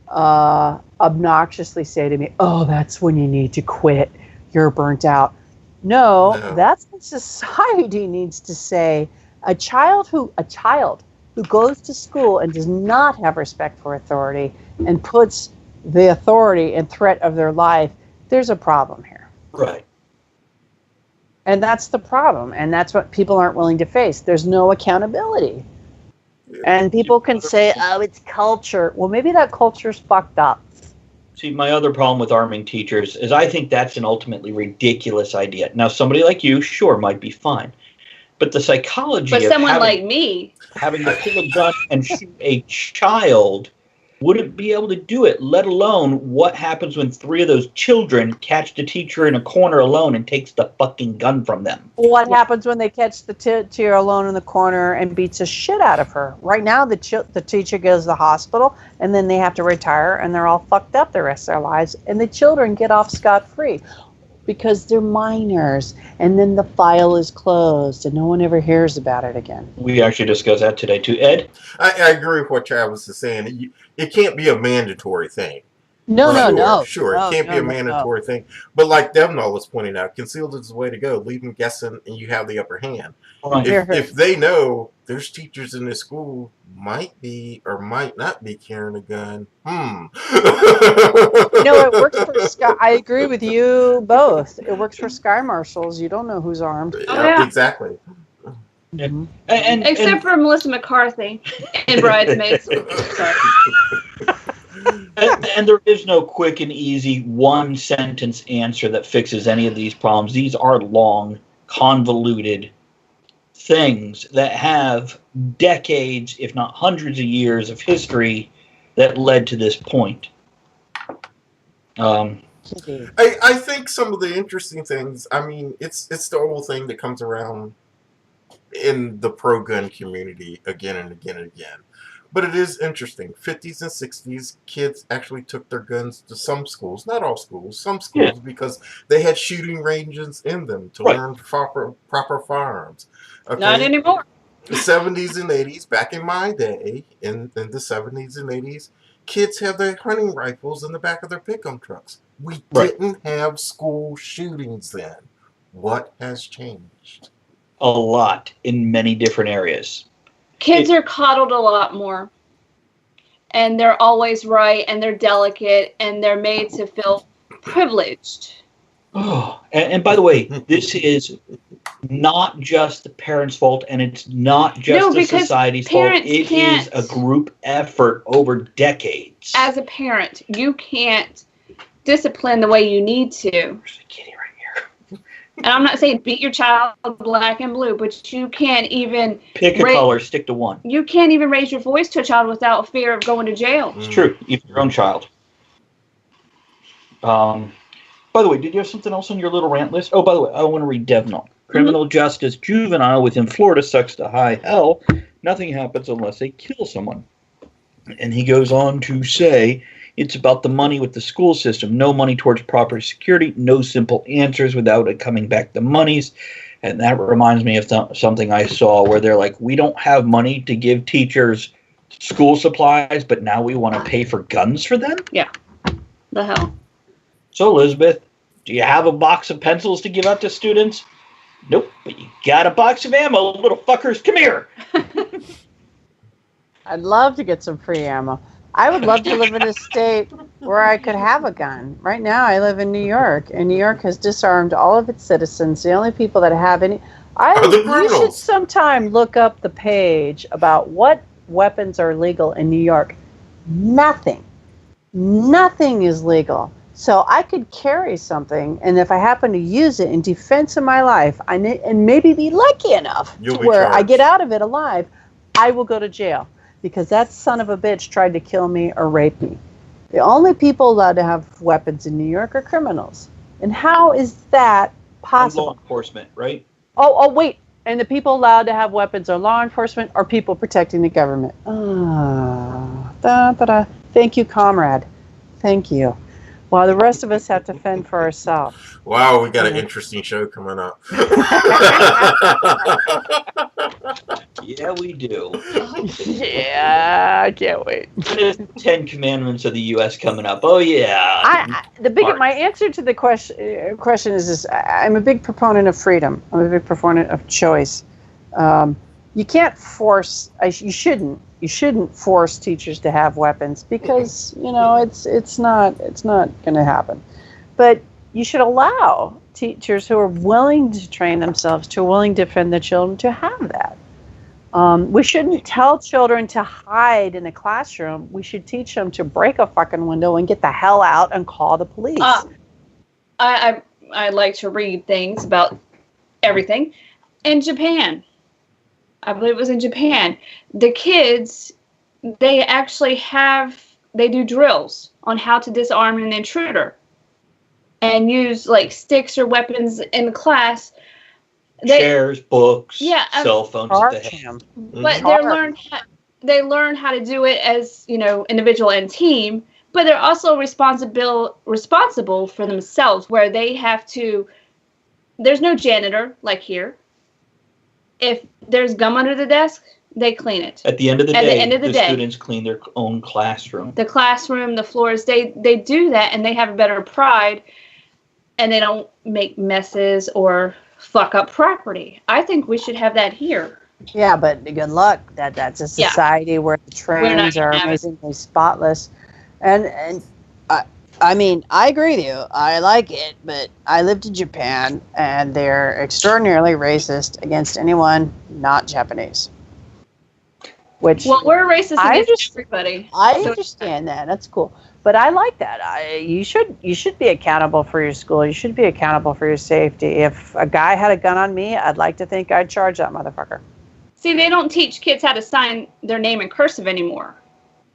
obnoxiously say to me, oh, that's when you need to quit. You're burnt out. No, that's what society needs to say. A child who goes to school and does not have respect for authority and puts the authority in threat of their life, there's a problem here. Right. And that's the problem. And that's what people aren't willing to face. There's no accountability. And people can say, oh, it's culture. Well, maybe that culture's fucked up. See, my other problem with arming teachers is I think that's an ultimately ridiculous idea. Now, somebody like you, sure, might be fine. But the psychology of someone like me having to pull a gun and shoot a child wouldn't be able to do it, let alone what happens when 3 of those children catch the teacher in a corner alone and takes the fucking gun from them. What happens when they catch the teacher alone in the corner and beats the shit out of her? Right now, the teacher goes to the hospital, and then they have to retire, and they're all fucked up the rest of their lives, and the children get off scot-free because they're minors, and then the file is closed, and no one ever hears about it again. We actually discussed that today, too. Ed? I agree with what Travis is saying. It can't be a mandatory thing. No. Sure, it can't be a mandatory thing. But like Devnall was pointing out, concealed is the way to go. Leave them guessing, and you have the upper hand. Right. If they know there's teachers in this school might be or might not be carrying a gun, it works for Sky. I agree with you both. It works for Sky Marshals. You don't know who's armed. Yeah. Exactly. Mm-hmm. Except for Melissa McCarthy in Bridesmaids. Sorry. And there is no quick and easy one-sentence answer that fixes any of these problems. These are long, convoluted things that have decades, if not hundreds of years of history that led to this point. I think some of the interesting things, I mean, it's the old thing that comes around in the pro-gun community again and again and again. But it is interesting. 50s and 60s, kids actually took their guns to some schools, not all schools, some schools, because they had shooting ranges in them to learn proper firearms. Okay? Not anymore. The 70s and 80s, back in my day, in the 70s and 80s, kids had their hunting rifles in the back of their pickup trucks. We didn't have school shootings then. What has changed? A lot in many different areas. Kids are coddled a lot more. And they're always right, and they're delicate, and they're made to feel privileged. Oh, and by the way, this is not just the parents' fault, and it's not just the society's fault. It is a group effort over decades. As a parent, you can't discipline the way you need to. There's a kitty right here. And I'm not saying beat your child black and blue, but you can't even pick a color, stick to one. You can't even raise your voice to a child without fear of going to jail. It's true, even your own child. By the way, did you have something else on your little rant list? Oh, by the way, I want to read Devnall. Criminal justice juvenile within Florida sucks to high hell. Nothing happens unless they kill someone. And he goes on to say, it's about the money with the school system. No money towards proper security. No simple answers without it coming back the monies. And that reminds me of something I saw where they're like, we don't have money to give teachers school supplies, but now we want to pay for guns for them? Yeah. The hell. So, Elizabeth, do you have a box of pencils to give out to students? Nope, but you got a box of ammo, little fuckers. Come here. I'd love to get some free ammo. I would love to live in a state where I could have a gun. Right now, I live in New York, and New York has disarmed all of its citizens. The only people that have any... You should sometime look up the page about what weapons are legal in New York. Nothing is legal. So I could carry something, and if I happen to use it in defense of my life, and maybe be lucky enough to where I get out of it alive, I will go to jail because that son of a bitch tried to kill me or rape me. The only people allowed to have weapons in New York are criminals. And how is that possible? Law enforcement, right? Oh, wait. And the people allowed to have weapons are law enforcement or people protecting the government. Thank you, comrade. Thank you. While the rest of us have to fend for ourselves. Wow, we got an interesting show coming up. Yeah, we do. Yeah, I can't wait. There's 10 Commandments of the U.S. coming up. Oh, yeah. My answer to the question is this. I'm a big proponent of freedom. I'm a big proponent of choice. You can't force, you shouldn't force teachers to have weapons because, it's not going to happen. But you should allow teachers who are willing to train themselves, who are willing to defend their children, to have that. We shouldn't tell children to hide in a classroom. We should teach them to break a fucking window and get the hell out and call the police. I like to read things about everything. In Japan, I believe it was in Japan, the kids, they do drills on how to disarm an intruder and use like sticks or weapons in class. Chairs, books, cell phones at the hand. But they learn how to do it as, individual and team, but they're also responsible for themselves, where they have to, there's no janitor like here. If there's gum under the desk, they clean it. At the end of the day, the students clean their own classroom. The classroom, the floors, they do that, and they have a better pride, and they don't make messes or fuck up property. I think we should have that here. Yeah, but good luck. That's a society where the trains are amazingly spotless. And I mean, I agree with you. I like it, but I lived in Japan, and they're extraordinarily racist against anyone not Japanese. We're racist against everybody. I understand that. That's cool. But I like that. You should be accountable for your school. You should be accountable for your safety. If a guy had a gun on me, I'd like to think I'd charge that motherfucker. See, they don't teach kids how to sign their name in cursive anymore.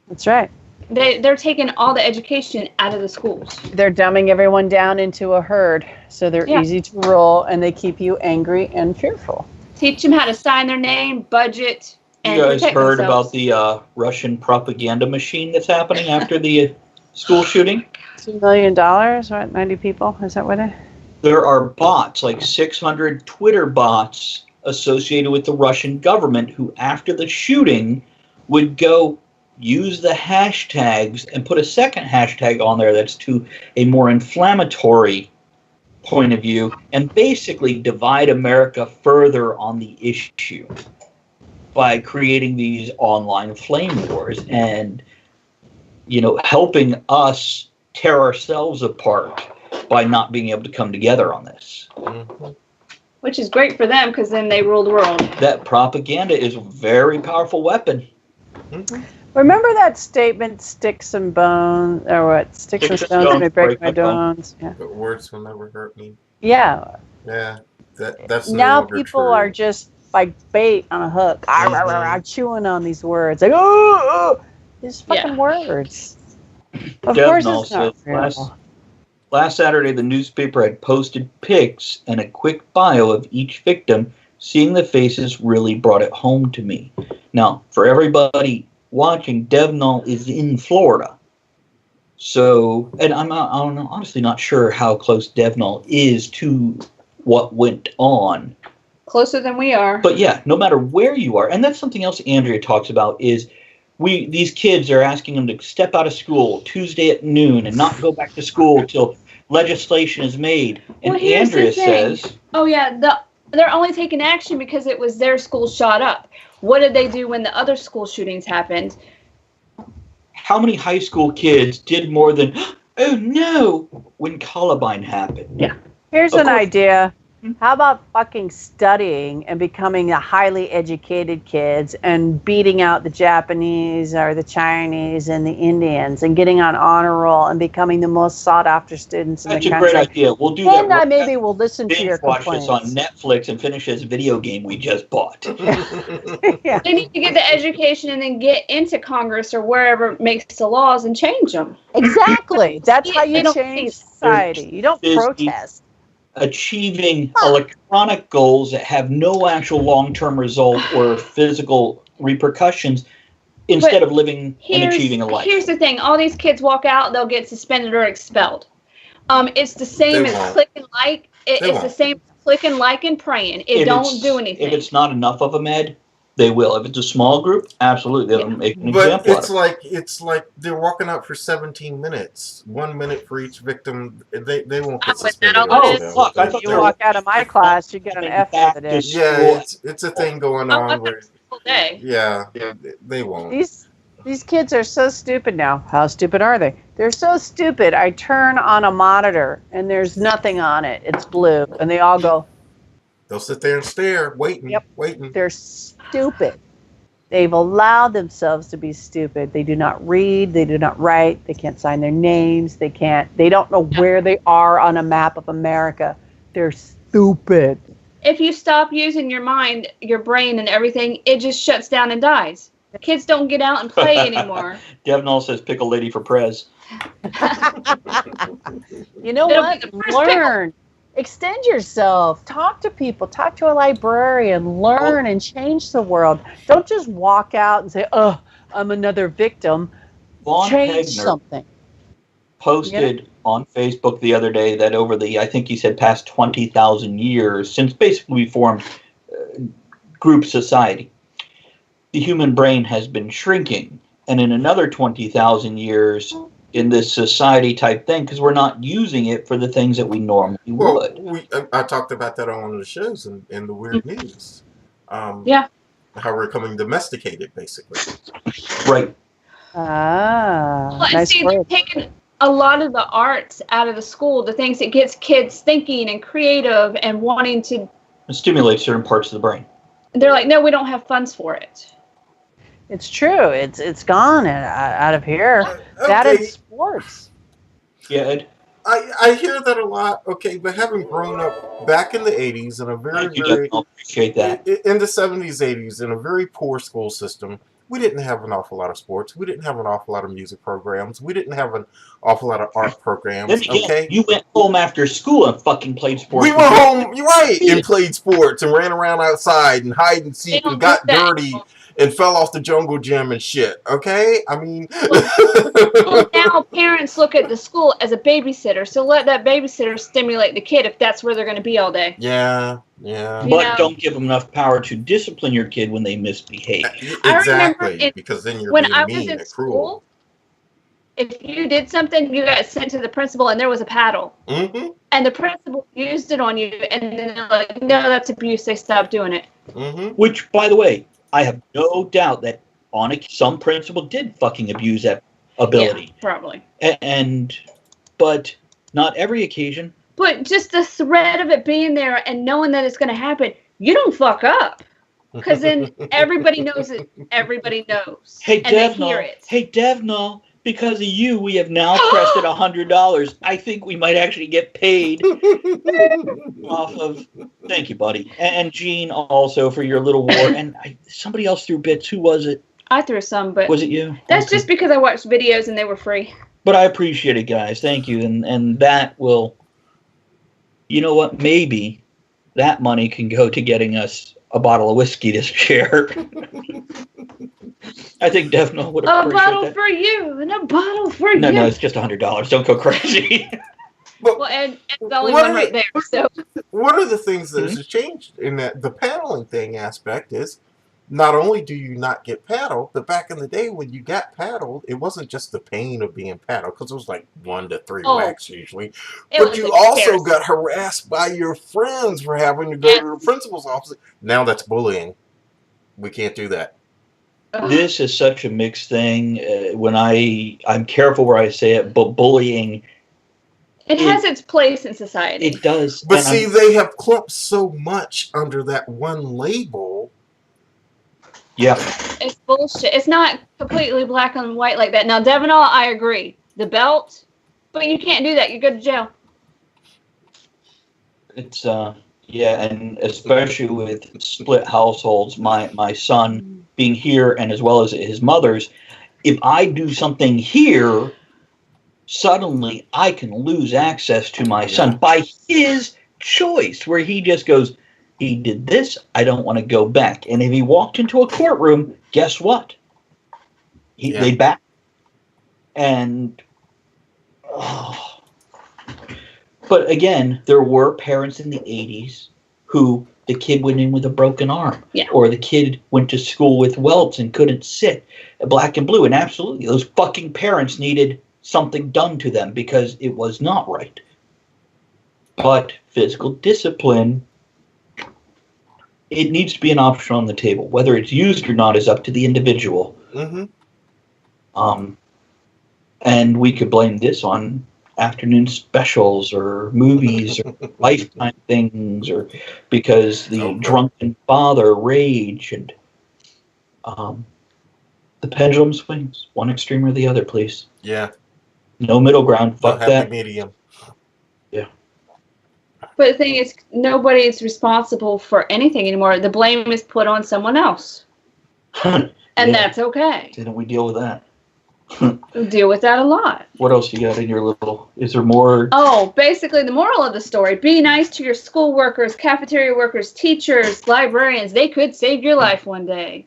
That's right. They're taking all the education out of the schools. They're dumbing everyone down into a herd, so they're easy to roll, and they keep you angry and fearful. Teach them how to sign their name, budget, and you guys heard about the Russian propaganda machine that's happening after the school shooting? $2 million, right? 90 people? Is that what it is? There are bots, like 600 Twitter bots associated with the Russian government who, after the shooting, would go use the hashtags and put a second hashtag on there that's to a more inflammatory point of view and basically divide America further on the issue by creating these online flame wars and, helping us tear ourselves apart by not being able to come together on this. Mm-hmm. Which is great for them because then they rule the world. That propaganda is a very powerful weapon. Mm-hmm. Remember that statement, sticks and bones, or what? Sticks and stones may break my bones. Yeah. But words will never hurt me. Yeah. Yeah. That's now no people true. are just like bait on a hook. I'm chewing on these words. Like, these fucking words. Of course it's not real. Last Saturday, the newspaper had posted pics and a quick bio of each victim. Seeing the faces really brought it home to me. Now, for everybody watching, Devnall is in Florida. So, and I'm honestly not sure how close Devnall is to what went on. Closer than we are. But yeah, no matter where you are, and that's something else Andrea talks about, is these kids are asking them to step out of school Tuesday at noon and not go back to school till legislation is made. And Andrea says... Oh yeah, they're only taking action because it was their school shot up. What did they do when the other school shootings happened? How many high school kids did more than, oh no, when Columbine happened? Yeah. Here's Of an course. idea. How about fucking studying and becoming the highly educated kids and beating out the Japanese or the Chinese and the Indians and getting on honor roll and becoming the most sought after students in That's the a country? great idea. We'll do Then that. maybe we'll listen to your Binge watch complaints. this on Netflix and finish this video game we just bought. Yeah. They need to get the education and then get into Congress or wherever makes the laws and change them. Exactly. That's how They you don't change need- society. You don't Busy. protest. Achieving electronic goals that have no actual long-term result or physical repercussions instead of living and achieving a life. Here's the thing. All these kids walk out, they'll get suspended or expelled. It's the same They as won't. click and like. It's They the won't. same as click and like and praying. It If don't it's- do anything. If it's not enough of them, Ed, they will. If it's a small group, absolutely, they'll make an But example out of it. it's like they're walking out for 17 minutes, 1 minute for each victim. They won't get Oh, but suspended. that'll or be- anything. Oh, fuck, I thought You they were- walk out of my class, you get an F for the day. Yeah, it's a thing going Oh, on that's where All day. yeah, they won't. These kids are so stupid now. How stupid are they? They're so stupid. I turn on a monitor and there's nothing on it. It's blue. And they all go, They'll sit there and stare, waiting, Yep. waiting. they're stupid. They've allowed themselves to be stupid. They do not read. They do not write. They can't sign their names. They don't know where they are on a map of America. They're stupid. If you stop using your mind, your brain, and everything, it just shuts down and dies. Kids don't get out and play anymore. Devnall says pickle lady for prez. You know It'll what? be the first pickle. Learn. Extend yourself. Talk to people. Talk to a librarian. Learn and change the world. Don't just walk out and say, oh, I'm another victim. Von Change Pegner something. posted on Facebook the other day that over the, I think he said, past 20,000 years, since basically we formed group society, the human brain has been shrinking. And in another 20,000 years, in this society type thing, because we're not using it for the things that we normally would. I talked about that on one of the shows in the Weird News. Yeah. How we're becoming domesticated, basically. Right. Ah, Well, and nice see, they're word. taking a lot of the arts out of the school, the things that gets kids thinking and creative and wanting to. It stimulates certain parts of the brain. They're like, no, we don't have funds for it. It's true. It's gone out of here. That Okay, is sports. Yeah, Ed? I hear that a lot. Okay, but having grown up back in the 80s in a very, Thank you, very Devnall. Appreciate that. in the 70s, 80s, in a very poor school system, we didn't have an awful lot of sports. We didn't have an awful lot of music programs. We didn't have an awful lot of art programs. Then again, Okay, you went home after school and fucking played sports. we went home, you're right, and played sports and ran around outside and hide and seek They and don't got do that dirty anymore. and fell off the jungle gym and shit. Okay, I mean, Well, now parents look at the school as a babysitter, so let that babysitter stimulate the kid if that's where they're going to be all day. yeah. But Yeah. don't give them enough power to discipline your kid when they misbehave. I remember Exactly, because then you're When being I was mean in and cruel. school, if you did something, you got sent to the principal and there was a paddle. Mm-hmm. And the principal used it on you, and then they're like, no, that's abuse. They stopped doing it. Mm-hmm. Which, by the way, I have no doubt that some principal did fucking abuse that ability. Yeah, probably. But not every occasion. But just the threat of it being there and knowing that it's going to happen, you don't fuck up. Because then everybody knows it. Everybody knows. Hey, and they hear Devnall. it. Hey, Devnall. Because of you, we have now crested $100. I think we might actually get paid off of. Thank you, buddy, and Gene also for your little war. And somebody else threw bits. Who was it? I threw some, but Was it you? that's Okay. just because I watched videos and they were free. But I appreciate it, guys. Thank you, and that will. You know what? Maybe that money can go to getting us a bottle of whiskey to share. I think Devnall would A appreciate bottle that. for you and a bottle for No, you. no, it's just $100. Don't go crazy. Well, Ed's the only What one are right there. So One of the things that Mm-hmm. has changed in that the paneling thing aspect is not only do you not get paddled, but back in the day when you got paddled, it wasn't just the pain of being paddled, because it was like 1 to 3 whacks usually, but you also got harassed by your friends for having to go to the principal's office. Now that's bullying. We can't do that. This is such a mixed thing. When I'm careful where I say it, but bullying, it has its place in society. It does. But see, they have clumped so much under that one label. Yeah. It's bullshit. It's not completely black and white like that. Now, Devenol, I agree. The belt, but you can't do that. You go to jail. It's yeah, and especially with split households, my son being here and as well as his mother's, if I do something here, suddenly I can lose access to my son by his choice, where he just goes, he did this, I don't want to go back. And if he walked into a courtroom, guess what? They'd back. And but again, there were parents in the 80s who the kid went in with a broken arm. Yeah. Or the kid went to school with welts and couldn't sit, black and blue. And absolutely, those fucking parents needed something done to them because it was not right. But physical discipline, it needs to be an option on the table. Whether it's used or not is up to the individual. Mm-hmm. And we could blame this on afternoon specials or movies or Lifetime things, or because the drunken father rage and the pendulum swings one extreme or the other, please. Yeah. No middle ground. Fuck that. Medium. Yeah. But the thing is, nobody is responsible for anything anymore. The blame is put on someone else. And that's okay. Didn't we deal with that? We deal with that a lot. What else you got in your little... Is there more? Oh, basically the moral of the story. Be nice to your school workers, cafeteria workers, teachers, librarians. They could save your life one day.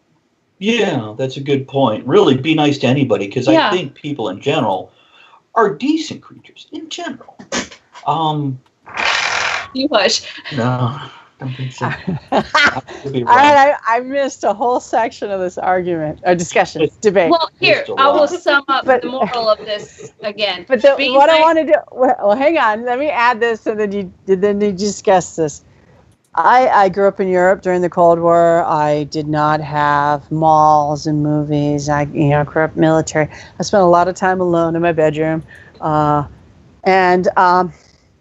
Yeah, that's a good point. Really, be nice to anybody, because I think people in general are decent creatures in general. You hush. No, don't think so. I missed a whole section of this argument, or discussion, debate. Well, here, I will sum up the moral of this again. But I want to do, well, hang on, let me add this, and then you discuss this. I grew up in Europe during the Cold War. I did not have malls and movies. I grew up military. I spent a lot of time alone in my bedroom. And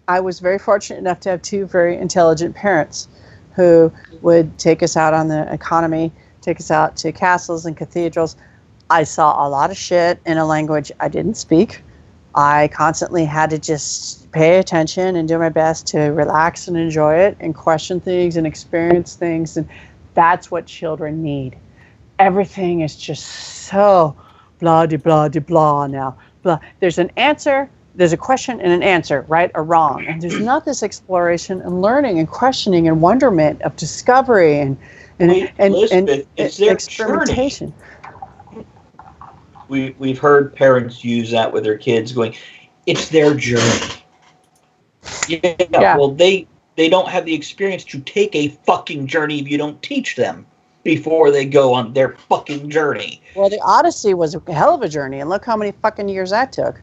I was very fortunate enough to have two very intelligent parents who would take us out on the economy, take us out to castles and cathedrals. I saw a lot of shit in a language I didn't speak. I constantly had to just pay attention and do my best to relax and enjoy it and question things and experience things. And that's what children need. Everything is just so blah, de blah, de blah now. Blah. There's an answer, there's a question and an answer, right or wrong. And there's not this exploration and learning and questioning and wonderment of discovery and experimentation. We've heard parents use that with their kids going, it's their journey. Yeah. Well, they don't have the experience to take a fucking journey if you don't teach them before they go on their fucking journey. Well, the Odyssey was a hell of a journey, and look how many fucking years that took.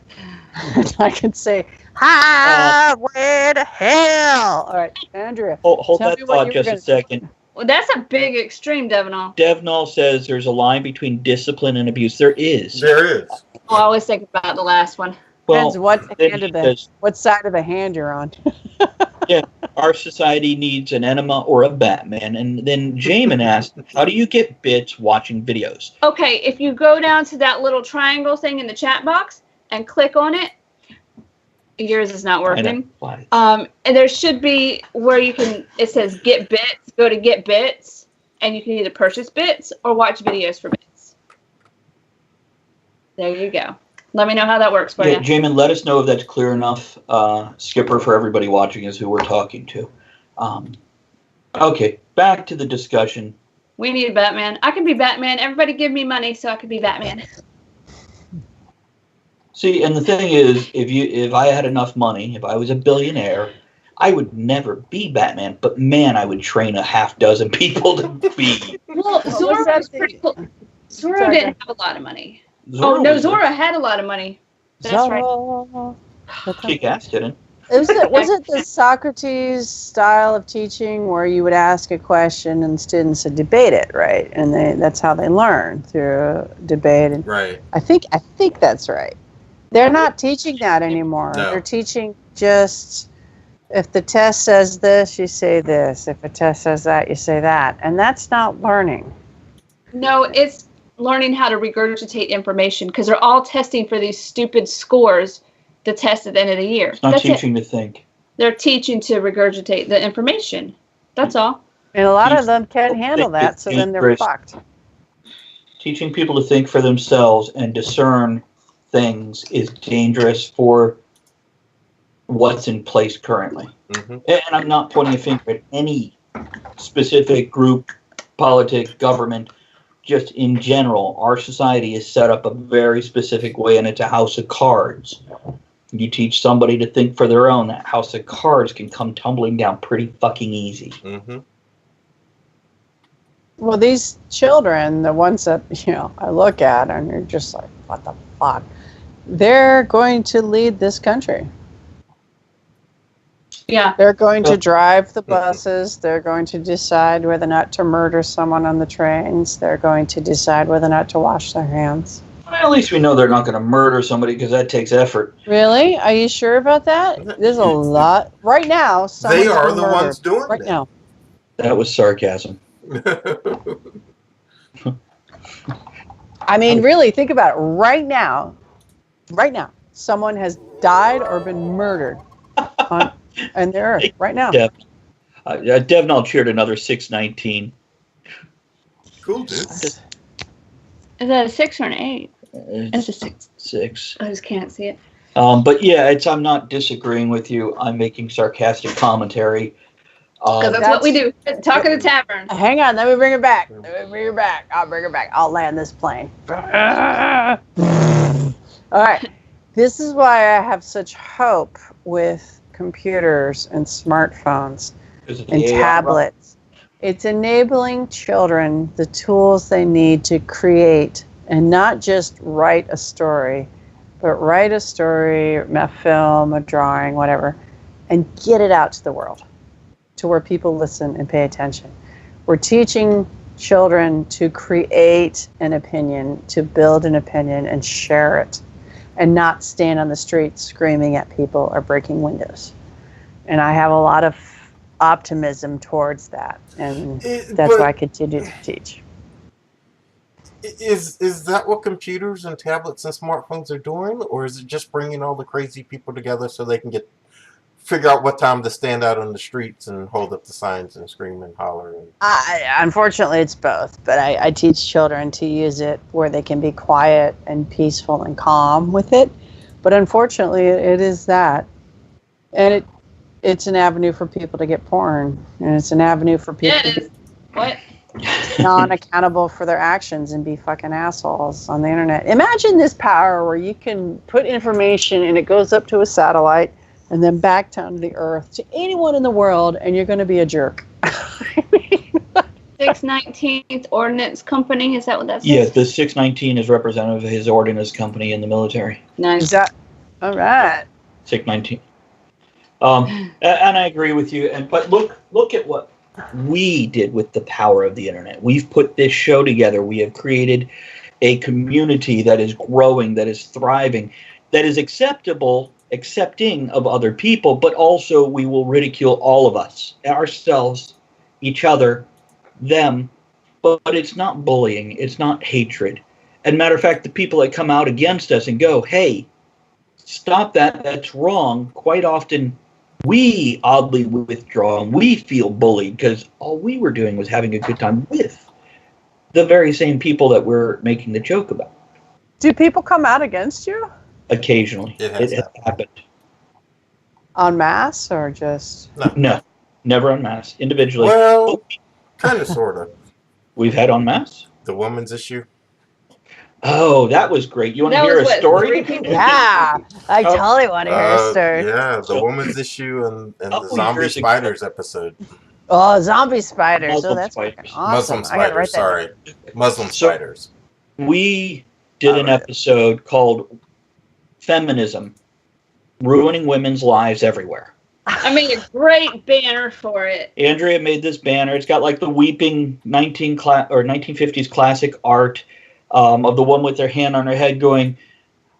I could say, highway to hell. All right, Andrea. Hold that thought just a second. Well, that's a big extreme, Devenol. Devenol says there's a line between discipline and abuse. There is. There is. Oh, I always think about the last one. Depends what side of the hand you're on. Yeah, our society needs an enema or a Batman. And then Jamin asked, how do you get bits watching videos? Okay, if you go down to that little triangle thing in the chat box and click on it, yours is not working. And there should be where you can, it says get bits, go to get bits, and you can either purchase bits or watch videos for bits. There you go. Let me know how that works for you. Jamin, let us know if that's clear enough. Skipper, for everybody watching, is who we're talking to. Okay, back to the discussion. We need a Batman. I can be Batman. Everybody give me money so I can be Batman. See, and the thing is, if I had enough money, if I was a billionaire, I would never be Batman, but man, I would train a half dozen people to be. Well, Zorro was pretty cool. Zorro didn't have a lot of money. Zorro had a lot of money. That's right. Kick-ass didn't. Was it the Socrates style of teaching where you would ask a question and students would debate it, right? And that's how they learn, through debate. And Right. I think that's right. They're not teaching that anymore. No. They're teaching just, if the test says this, you say this. If a test says that, you say that. And that's not learning. No, it's learning how to regurgitate information, because they're all testing for these stupid scores to test at the end of the year. It's not teaching to think. They're teaching to regurgitate the information. That's all. And a lot of them can't handle that, so then they're fucked. Teaching people to think for themselves and discern things is dangerous for what's in place currently. Mm-hmm. And I'm not pointing a finger at any specific group, politic, government. Just in general, our society is set up a very specific way, and it's a house of cards. You teach somebody to think for their own, that house of cards can come tumbling down pretty fucking easy. Mm-hmm. Well, these children, the ones that, I look at and you're just like, what the fuck? They're going to lead this country. Yeah. They're going to drive the buses. They're going to decide whether or not to murder someone on the trains. They're going to decide whether or not to wash their hands. Well, at least we know they're not going to murder somebody, because that takes effort. Really? Are you sure about that? There's a lot. Right now, they are the ones doing right now. That was sarcasm. I mean, really, think about it. Right now, someone has died or been murdered on the earth. Right now. Dev and I'll cheered another 619. Cool, dude. Is that a 6 or an 8? It's a 6. 6. I just can't see it. But yeah, I'm not disagreeing with you. I'm making sarcastic commentary. Because that's what we do. Talk at the tavern. Hang on, let me bring it back. I'll bring her back. I'll land this plane. All right. This is why I have such hope with computers and smartphones and tablets. It's enabling children the tools they need to create, and not just write a story, but write a story, a film, a drawing, whatever, and get it out to the world, to where people listen and pay attention. We're teaching children to create an opinion, to build an opinion and share it, and not stand on the street screaming at people or breaking windows. And I have a lot of optimism towards that, and that's why I continue to teach. Is that what computers and tablets and smartphones are doing, or is it just bringing all the crazy people together so they can figure out what time to stand out on the streets and hold up the signs and scream and holler? Unfortunately, it's both. But I teach children to use it where they can be quiet and peaceful and calm with it. But unfortunately, it is that. And it's an avenue for people to get porn. And it's an avenue for people to be non-accountable for their actions and be fucking assholes on the internet. Imagine this power where you can put information and it goes up to a satellite and then back down to the earth to anyone in the world, and you're going to be a jerk. 619th Ordnance Company, is that what that says? Yes, the 619 is representative of his ordnance company in the military. Nice. Is that all right? 619. And I agree with you. But look at what we did with the power of the internet. We've put this show together. We have created a community that is growing, that is thriving, that is accepting of other people, but also we will ridicule all of us, ourselves, each other, them, but it's not bullying, it's not hatred. And matter of fact, the people that come out against us and go, hey, stop that, that's wrong, quite often we oddly withdraw and we feel bullied because all we were doing was having a good time with the very same people that we're making the joke about. Do people come out against you? Occasionally. It has happened. En masse or just? No, never en masse. Individually. Well, kind of, sort of. We've had en masse. The woman's issue? Oh, that was great. You want to That hear was a what, story? 3 people? Yeah, I totally want to hear a story. Yeah, the So- woman's issue and the Couple zombie years ago- spiders episode. Oh, zombie spiders. Muslim Oh, that's spiders. fucking awesome. Muslim I gotta spiders, write that sorry. down. Muslim So- spiders. We did an Alright. episode called Feminism, Ruining Women's Lives Everywhere. I made a great banner for it. Andrea made this banner. It's got like the weeping 1950s classic art of the one with their hand on her head going,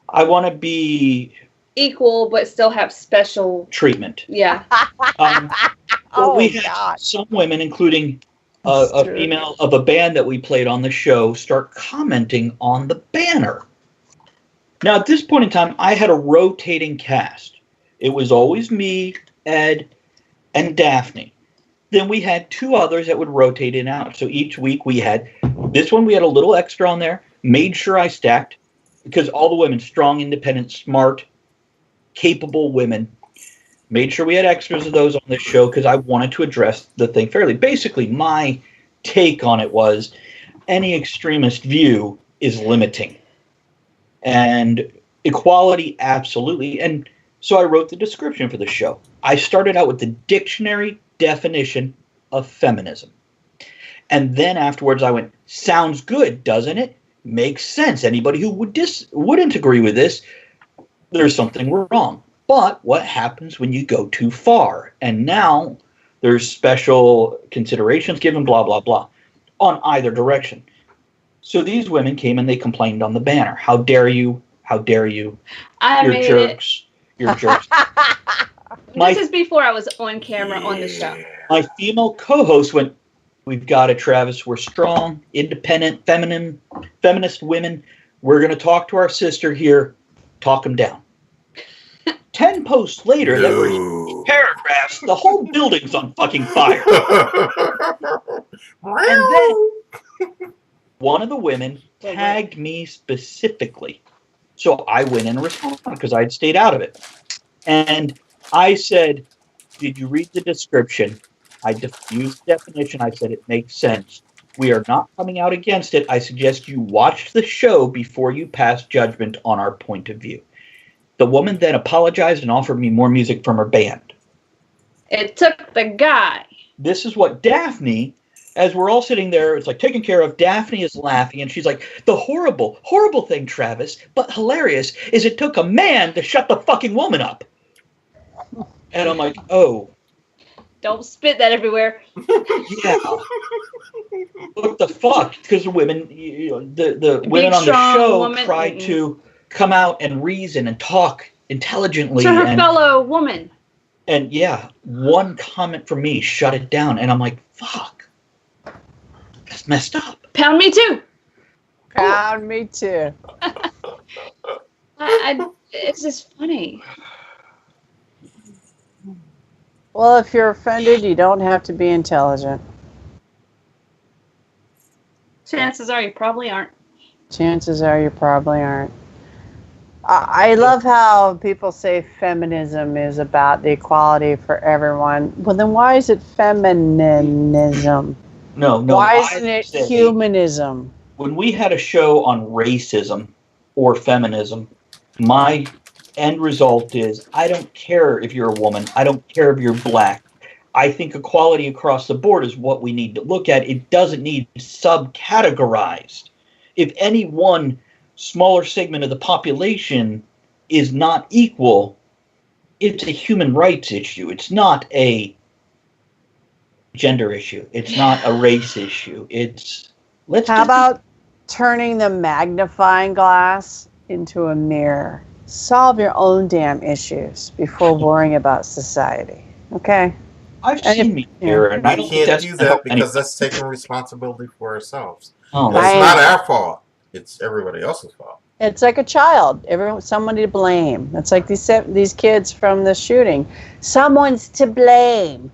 I want to be Equal, but still have special. treatment. Yeah. Well, Oh, we had God. some women, including That's a true. female of a band that we played on the show, start commenting on the banner. Now, at this point in time, I had a rotating cast. It was always me, Ed, and Daphne. Then we had 2 others that would rotate in and out. So each week we had this one, we had a little extra on there, made sure I stacked, because all the women, strong, independent, smart, capable women, made sure we had extras of those on this show because I wanted to address the thing fairly. Basically, my take on it was any extremist view is limiting. And equality, absolutely. And so I wrote the description for the show. I started out with the dictionary definition of feminism. And then afterwards I went, sounds good, doesn't it? Makes sense. Anybody who wouldn't agree with this, there's something wrong. But what happens when you go too far? And now there's special considerations given, blah, blah, blah, on either direction. So these women came and they complained on the banner. How dare you? How dare you? I You're made jerks. You're jerks. it. This is before I was on camera on the show. My female co-host went, we've got it, Travis. We're strong, independent, feminist women. We're going to talk to our sister here. Talk them down. 10 posts later, that were paragraphs, the whole building's on fucking fire. And then one of the women tagged me specifically. So I went in and responded because I'd stayed out of it. And I said, did you read the description? I used the definition. I said, it makes sense. We are not coming out against it. I suggest you watch the show before you pass judgment on our point of view. The woman then apologized and offered me more music from her band. It took the guy. This is what Daphne, as we're all sitting there, it's like taken care of, Daphne is laughing, and she's like, the horrible, horrible thing, Travis, but hilarious, is it took a man to shut the fucking woman up. And I'm like, oh. Don't spit that everywhere. Yeah. What the fuck? Because the women, the women on the strong show woman. tried to come out and reason and talk intelligently. To her fellow woman. And yeah, one comment from me shut it down. And I'm like, fuck. That's messed up. Pound me too. Pound me too. It's just funny. Well, if you're offended, you don't have to be intelligent. Chances are you probably aren't. Chances are you probably aren't. I love how people say feminism is about the equality for everyone. Well, then why is it feminism? No. Why I isn't it say, humanism? When we had a show on racism or feminism, my end result is I don't care if you're a woman. I don't care if you're black. I think equality across the board is what we need to look at. It doesn't need subcategorized. If any one smaller segment of the population is not equal, it's a human rights issue. It's not a gender issue. It's not a race issue. It's How about turning the magnifying glass into a mirror? Solve your own damn issues before worrying about society. Okay? I've seen me here, and I We don't think can't that's do gonna help that because anyone. that's taking responsibility for ourselves. Oh, It's Right. not our fault. It's everybody else's fault. It's like a child. Somebody to blame. It's like these kids from the shooting. Someone's to blame.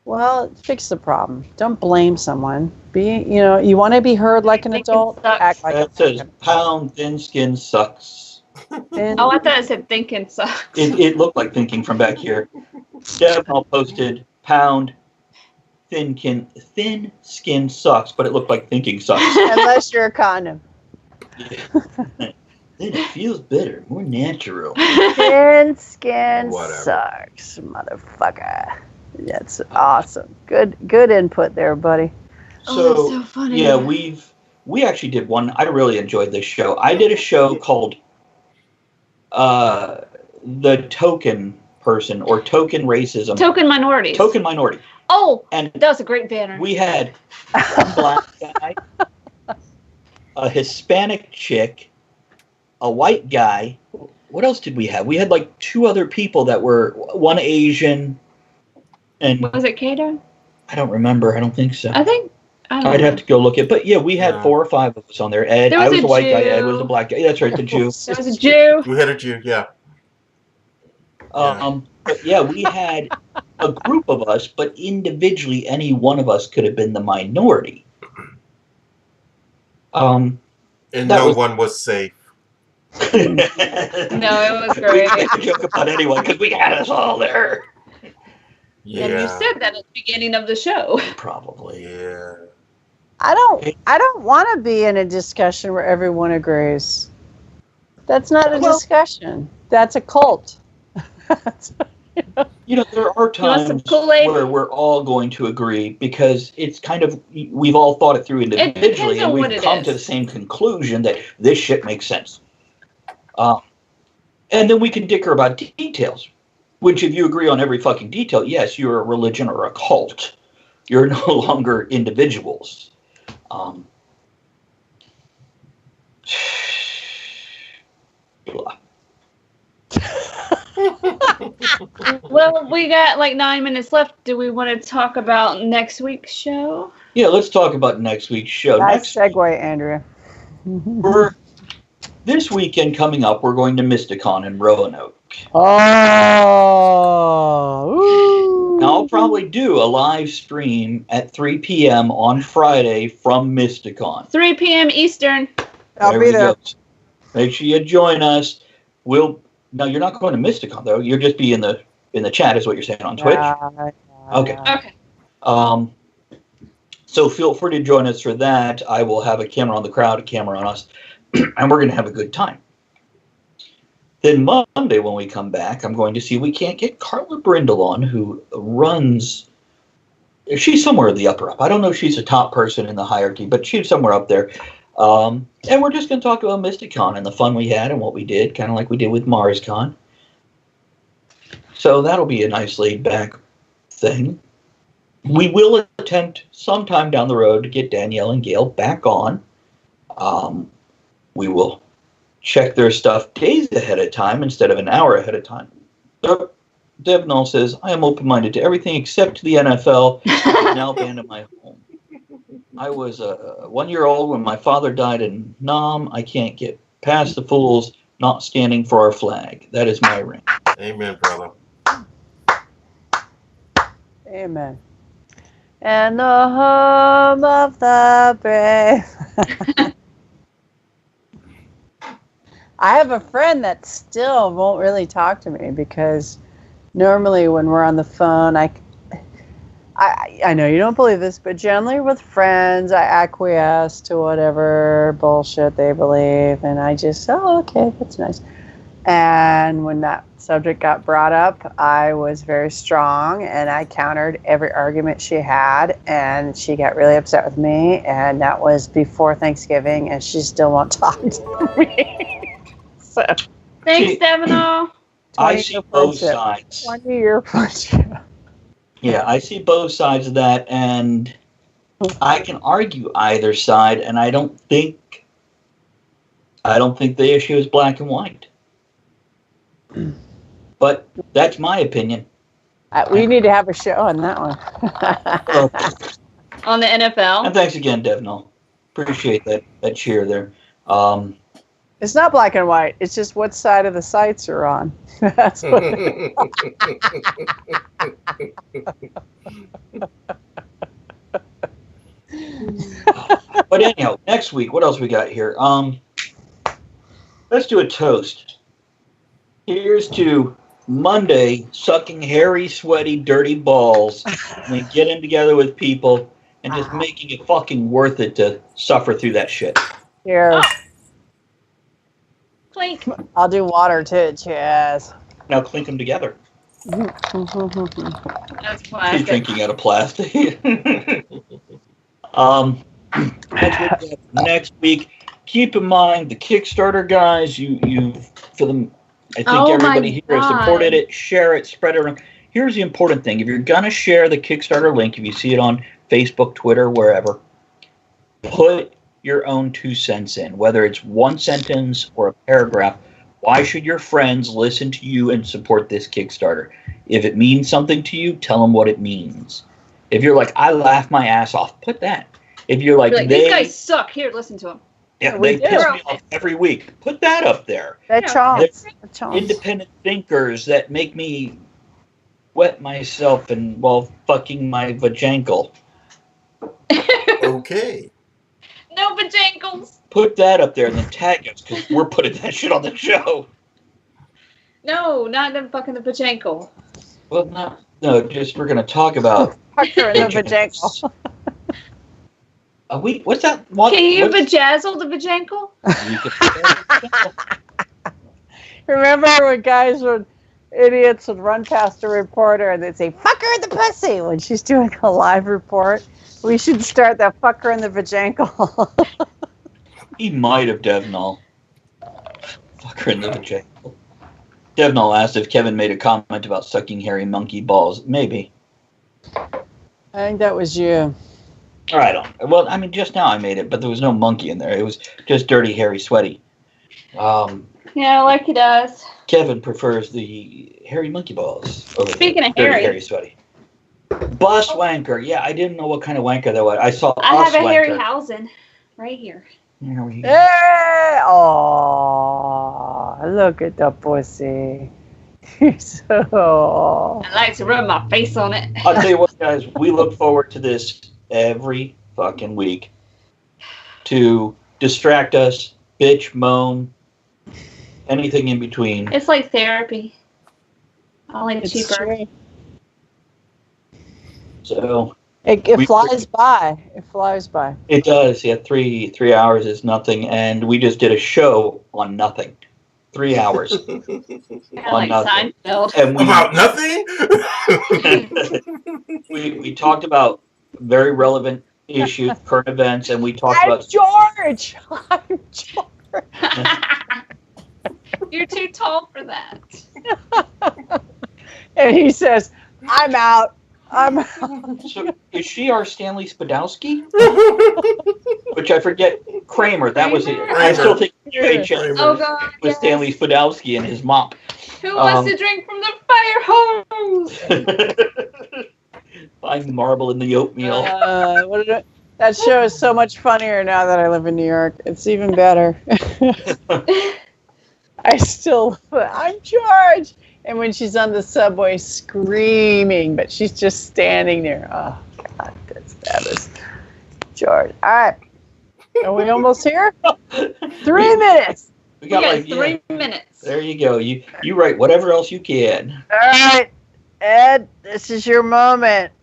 Well, fix the problem. Don't blame someone. You want to be heard like an Thinking adult. sucks. Act like that says pound thin skin sucks. Oh, I thought it said thinking sucks. It looked like thinking from back here. Devon posted pound thin skin sucks, but it looked like thinking sucks. Unless you're a condom. Then it feels better, more natural. Skin Whatever. sucks, motherfucker. That's awesome. Good input there, buddy. Oh, that's so funny. Yeah, we actually did one. I really enjoyed this show. I did a show called The Token Person or Token Racism. Token Minorities. Token Minority. Oh, And that was a great banner. we had one black guy, a Hispanic chick, a white guy. What else did we have? We had like 2 other people that were one Asian, and Was it Kato? I don't remember. I don't think so. I don't I'd know. have to go look at. But yeah, we had 4 or 5 of us on there. Ed, There was I was a a white guy. Ed Jew. was a black guy. That's right, the Jew. There was a Jew. We had a Jew, yeah. But yeah, we had a group of us, but individually, any one of us could have been the minority. And that no was- one was safe. No, it was We great. can't joke about anyone because we had us all there. Yeah. And you said that at the beginning of the show. Probably. Yeah. I don't want to be in a discussion where everyone agrees. That's not a discussion. That's a cult. You know, there are want some times Kool-Aid? where we're all going to agree because it's kind of, we've all thought it through depends individually on and what we've it come is. to the same conclusion that this shit makes sense. And then we can dicker about details, which if you agree on every fucking detail, yes, you're a religion or a cult. You're no longer individuals. Blah. Well, we got like 9 minutes left. Do we want to talk about next week's show? Yeah, let's talk about next week's show. Nice segue, Andrea. This weekend coming up, we're going to Mysticon in Roanoke. Oh. Ooh. Now, I'll probably do a live stream at 3 p.m. on Friday from Mysticon. 3 p.m. Eastern. I'll be there. Go. Make sure you join us. No, you're not going to Mysticon though. You'll just be in the chat, is what you're saying on Twitch. Okay. Okay. So feel free to join us for that. I will have a camera on the crowd, a camera on us, and we're going to have a good time. Then Monday, when we come back, I'm going to see if we can't get Carla Brindle on, who runs. She's somewhere in the upper up. I don't know if she's a top person in the hierarchy, but she's somewhere up there. And we're just going to talk about Mysticon and the fun we had and what we did, kind of like we did with MarsCon. So that'll be a nice laid-back thing. We will attempt sometime down the road to get Danielle and Gail back on. We will check their stuff days ahead of time instead of an hour ahead of time. Deb Null says, I am open-minded to everything except to the NFL. I'm now banned in my home. I was 1 year old when my father died in Nam. I can't get past the fools not standing for our flag. That is my ring. Amen, brother. Amen. And the home of the brave. I have a friend that still won't really talk to me because normally when we're on the phone, I know you don't believe this, but generally with friends, I acquiesce to whatever bullshit they believe, and I just, oh, okay, that's nice. And when that subject got brought up, I was very strong, and I countered every argument she had, and she got really upset with me, and that was before Thanksgiving, and she still won't talk to me. So, Thanks, Devino. I see both sides. 20-year friendship. Yeah, I see both sides of that, and I can argue either side, and I don't think the issue is black and white. But that's my opinion. We need to have a show on that one. On the NFL. And thanks again, Devnall. Appreciate that cheer there. It's not black and white. It's just what side of the sights are on. That's what But anyhow, next week, what else we got here? Let's do a toast. Here's to Monday sucking hairy, sweaty, dirty balls and then getting together with people and just making it fucking worth it to suffer through that shit. Cheers. Clink. I'll do water too. Cheers. Now clink them together. That's She's plastic. drinking out of plastic. Next week, keep in mind the Kickstarter guys. You for them. I think Oh my everybody here has supported God. it. Share it, spread it around. Here's the important thing: if you're gonna share the Kickstarter link, if you see it on Facebook, Twitter, wherever, put your own 2 cents in, whether it's one sentence or a paragraph. Why should your friends listen to you and support this Kickstarter? If it means something to you, tell them what it means. If you're like, I laugh my ass off, put that. If you're like, These guys suck. Here, listen to them. yeah, We they do. piss me off every week, put that up there. That chomps. That chomps. Independent thinkers that make me wet myself and, well, fucking my vajankle. Okay. No vajankles. Put that up there and then tag us, because we're putting that shit on the show. No, not them fucking the vajankle. Well, no, just we're going to talk about... Pucker in the vajankle. What's that? What, Can you what's- vajazzle the vajankle? You can- Remember when idiots would run past a reporter and they'd say, fuck her in the pussy when she's doing a live report? We should start that fuck her in the vajankle. He might have, Devnall. Fucker in the vajankle. Devnall asked if Kevin made a comment about sucking hairy monkey balls. Maybe. I think that was you. I don't. Well, I mean, just now I made it, but there was no monkey in there. It was just dirty, hairy, sweaty. Yeah, like he does. Kevin prefers the hairy monkey balls over Speaking the of dirty, hairy. hairy, sweaty. Bus wanker. Yeah, I didn't know what kind of wanker that was. I saw I us have a wanker. Harryhausen right here. There we go. Hey! Oh, look at the pussy. So, I like to rub my face on it. I'll tell you what, guys. We look forward to this every fucking week to distract us, bitch, moan, anything in between. It's like therapy. Only it's cheaper. true. So It We- flies by. It flies by. it does. Yeah, 3 hours is nothing, and we just did a show on nothing. 3 hours, Kinda like nothing. Seinfeld. and About nothing? we talked about very relevant issues, current events, and we talked I'm about George. I'm George. You're too tall for that. And he says, I'm out. I'm out. So is she our Stanley Spadowski? Which I forget. Kramer. That was it. I still think HHS Oh god. was yes. Stanley Spadowski and his mop. Who wants to drink from the fire hose? Find marble in the oatmeal. That show is so much funnier now that I live in New York. It's even better. I still, I'm George. And when she's on the subway screaming, but she's just standing there. Oh, God, that's fabulous. George. All right. Are we almost here? 3 minutes. We We got got like 3 minutes. There you go. You write whatever else you can. All right. Ed, this is your moment.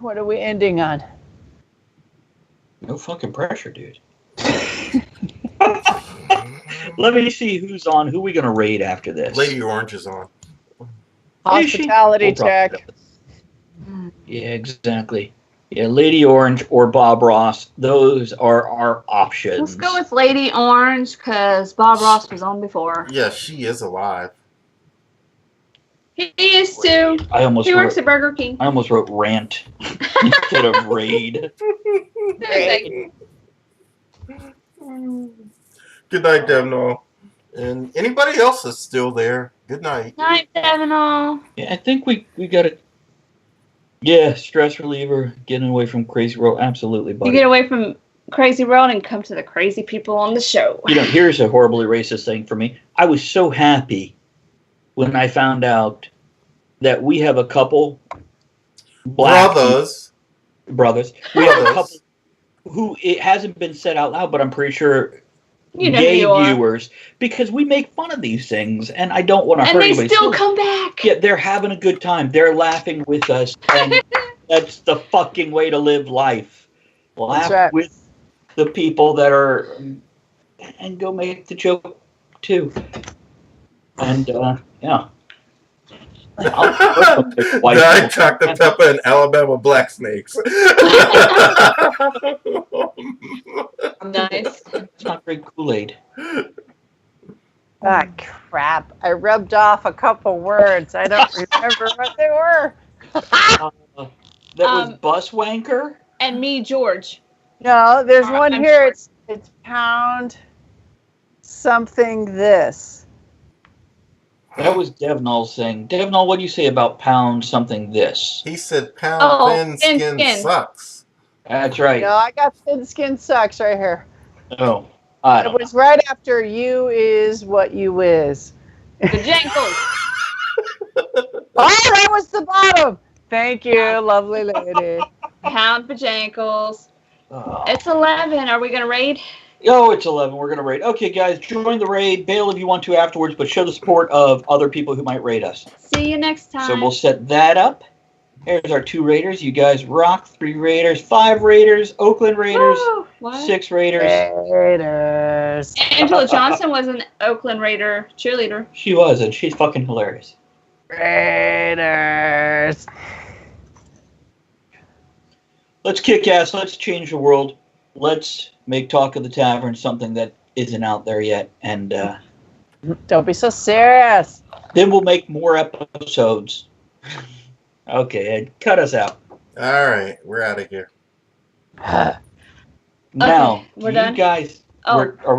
What are we ending on? No fucking pressure, dude. Let me see who's on. Who are we gonna raid after this? Lady Orange is on. Hospitality We'll probably check. do this. Yeah, exactly. Yeah, Lady Orange or Bob Ross. Those are our options. Let's go with Lady Orange because Bob Ross was on before. Yeah, she is alive. He used to. I almost He works wrote, at Burger King. I almost wrote rant instead of raid. Good night, Devno. And anybody else that's still there, good night. Night, Devino. Yeah, I think we got to. Yeah, stress reliever, getting away from crazy world. Absolutely, buddy. You get away from Crazy World and come to the crazy people on the show. You know, here's a horribly racist thing for me. I was so happy when I found out that we have a couple black brothers. We have a couple who it hasn't been said out loud, but I'm pretty sure You know who gay you are. viewers, because we make fun of these things, and I don't want to And hurt they anybody. still come back. Yeah, they're having a good time. They're laughing with us, and that's the fucking way to live life. Laugh That's right. with the people that are, and go make the joke too. And yeah. Diet Dr. Pepper and Alabama Black Snakes. Nice. It's not great Kool-Aid. Ah, crap. I rubbed off a couple words. I don't remember what they were. That was Bus Wanker. And me, George. No, there's one I'm here. sure. It's pound something this. That was Devnall saying. Devnall, what do you say about pound something this? He said pound thin skin sucks. That's right. No, I got thin skin sucks right here. Oh, I don't It was right after you is what you is. The Jankles. Oh, that was the bottom. Thank you, lovely lady. Pound Bajankles. know. It's 11. Are we going to raid? Oh, it's 11. We're going to raid. Okay, guys, join the raid. Bail if you want to afterwards, but show the support of other people who might raid us. See you next time. So we'll set that up. Here's our 2 raiders. You guys rock. 3 raiders, 5 raiders, Oakland Raiders, Woo! What? 6 raiders. Raiders. Angela Johnson was an Oakland Raider cheerleader. She was, and she's fucking hilarious. Raiders. Let's kick ass. Let's change the world. Let's make Talk of the Tavern something that isn't out there yet. And Don't be so serious. then we'll make more episodes. Okay, Ed, cut us out. All right, we're out of here. Now, we're you done? guys, Oh. are we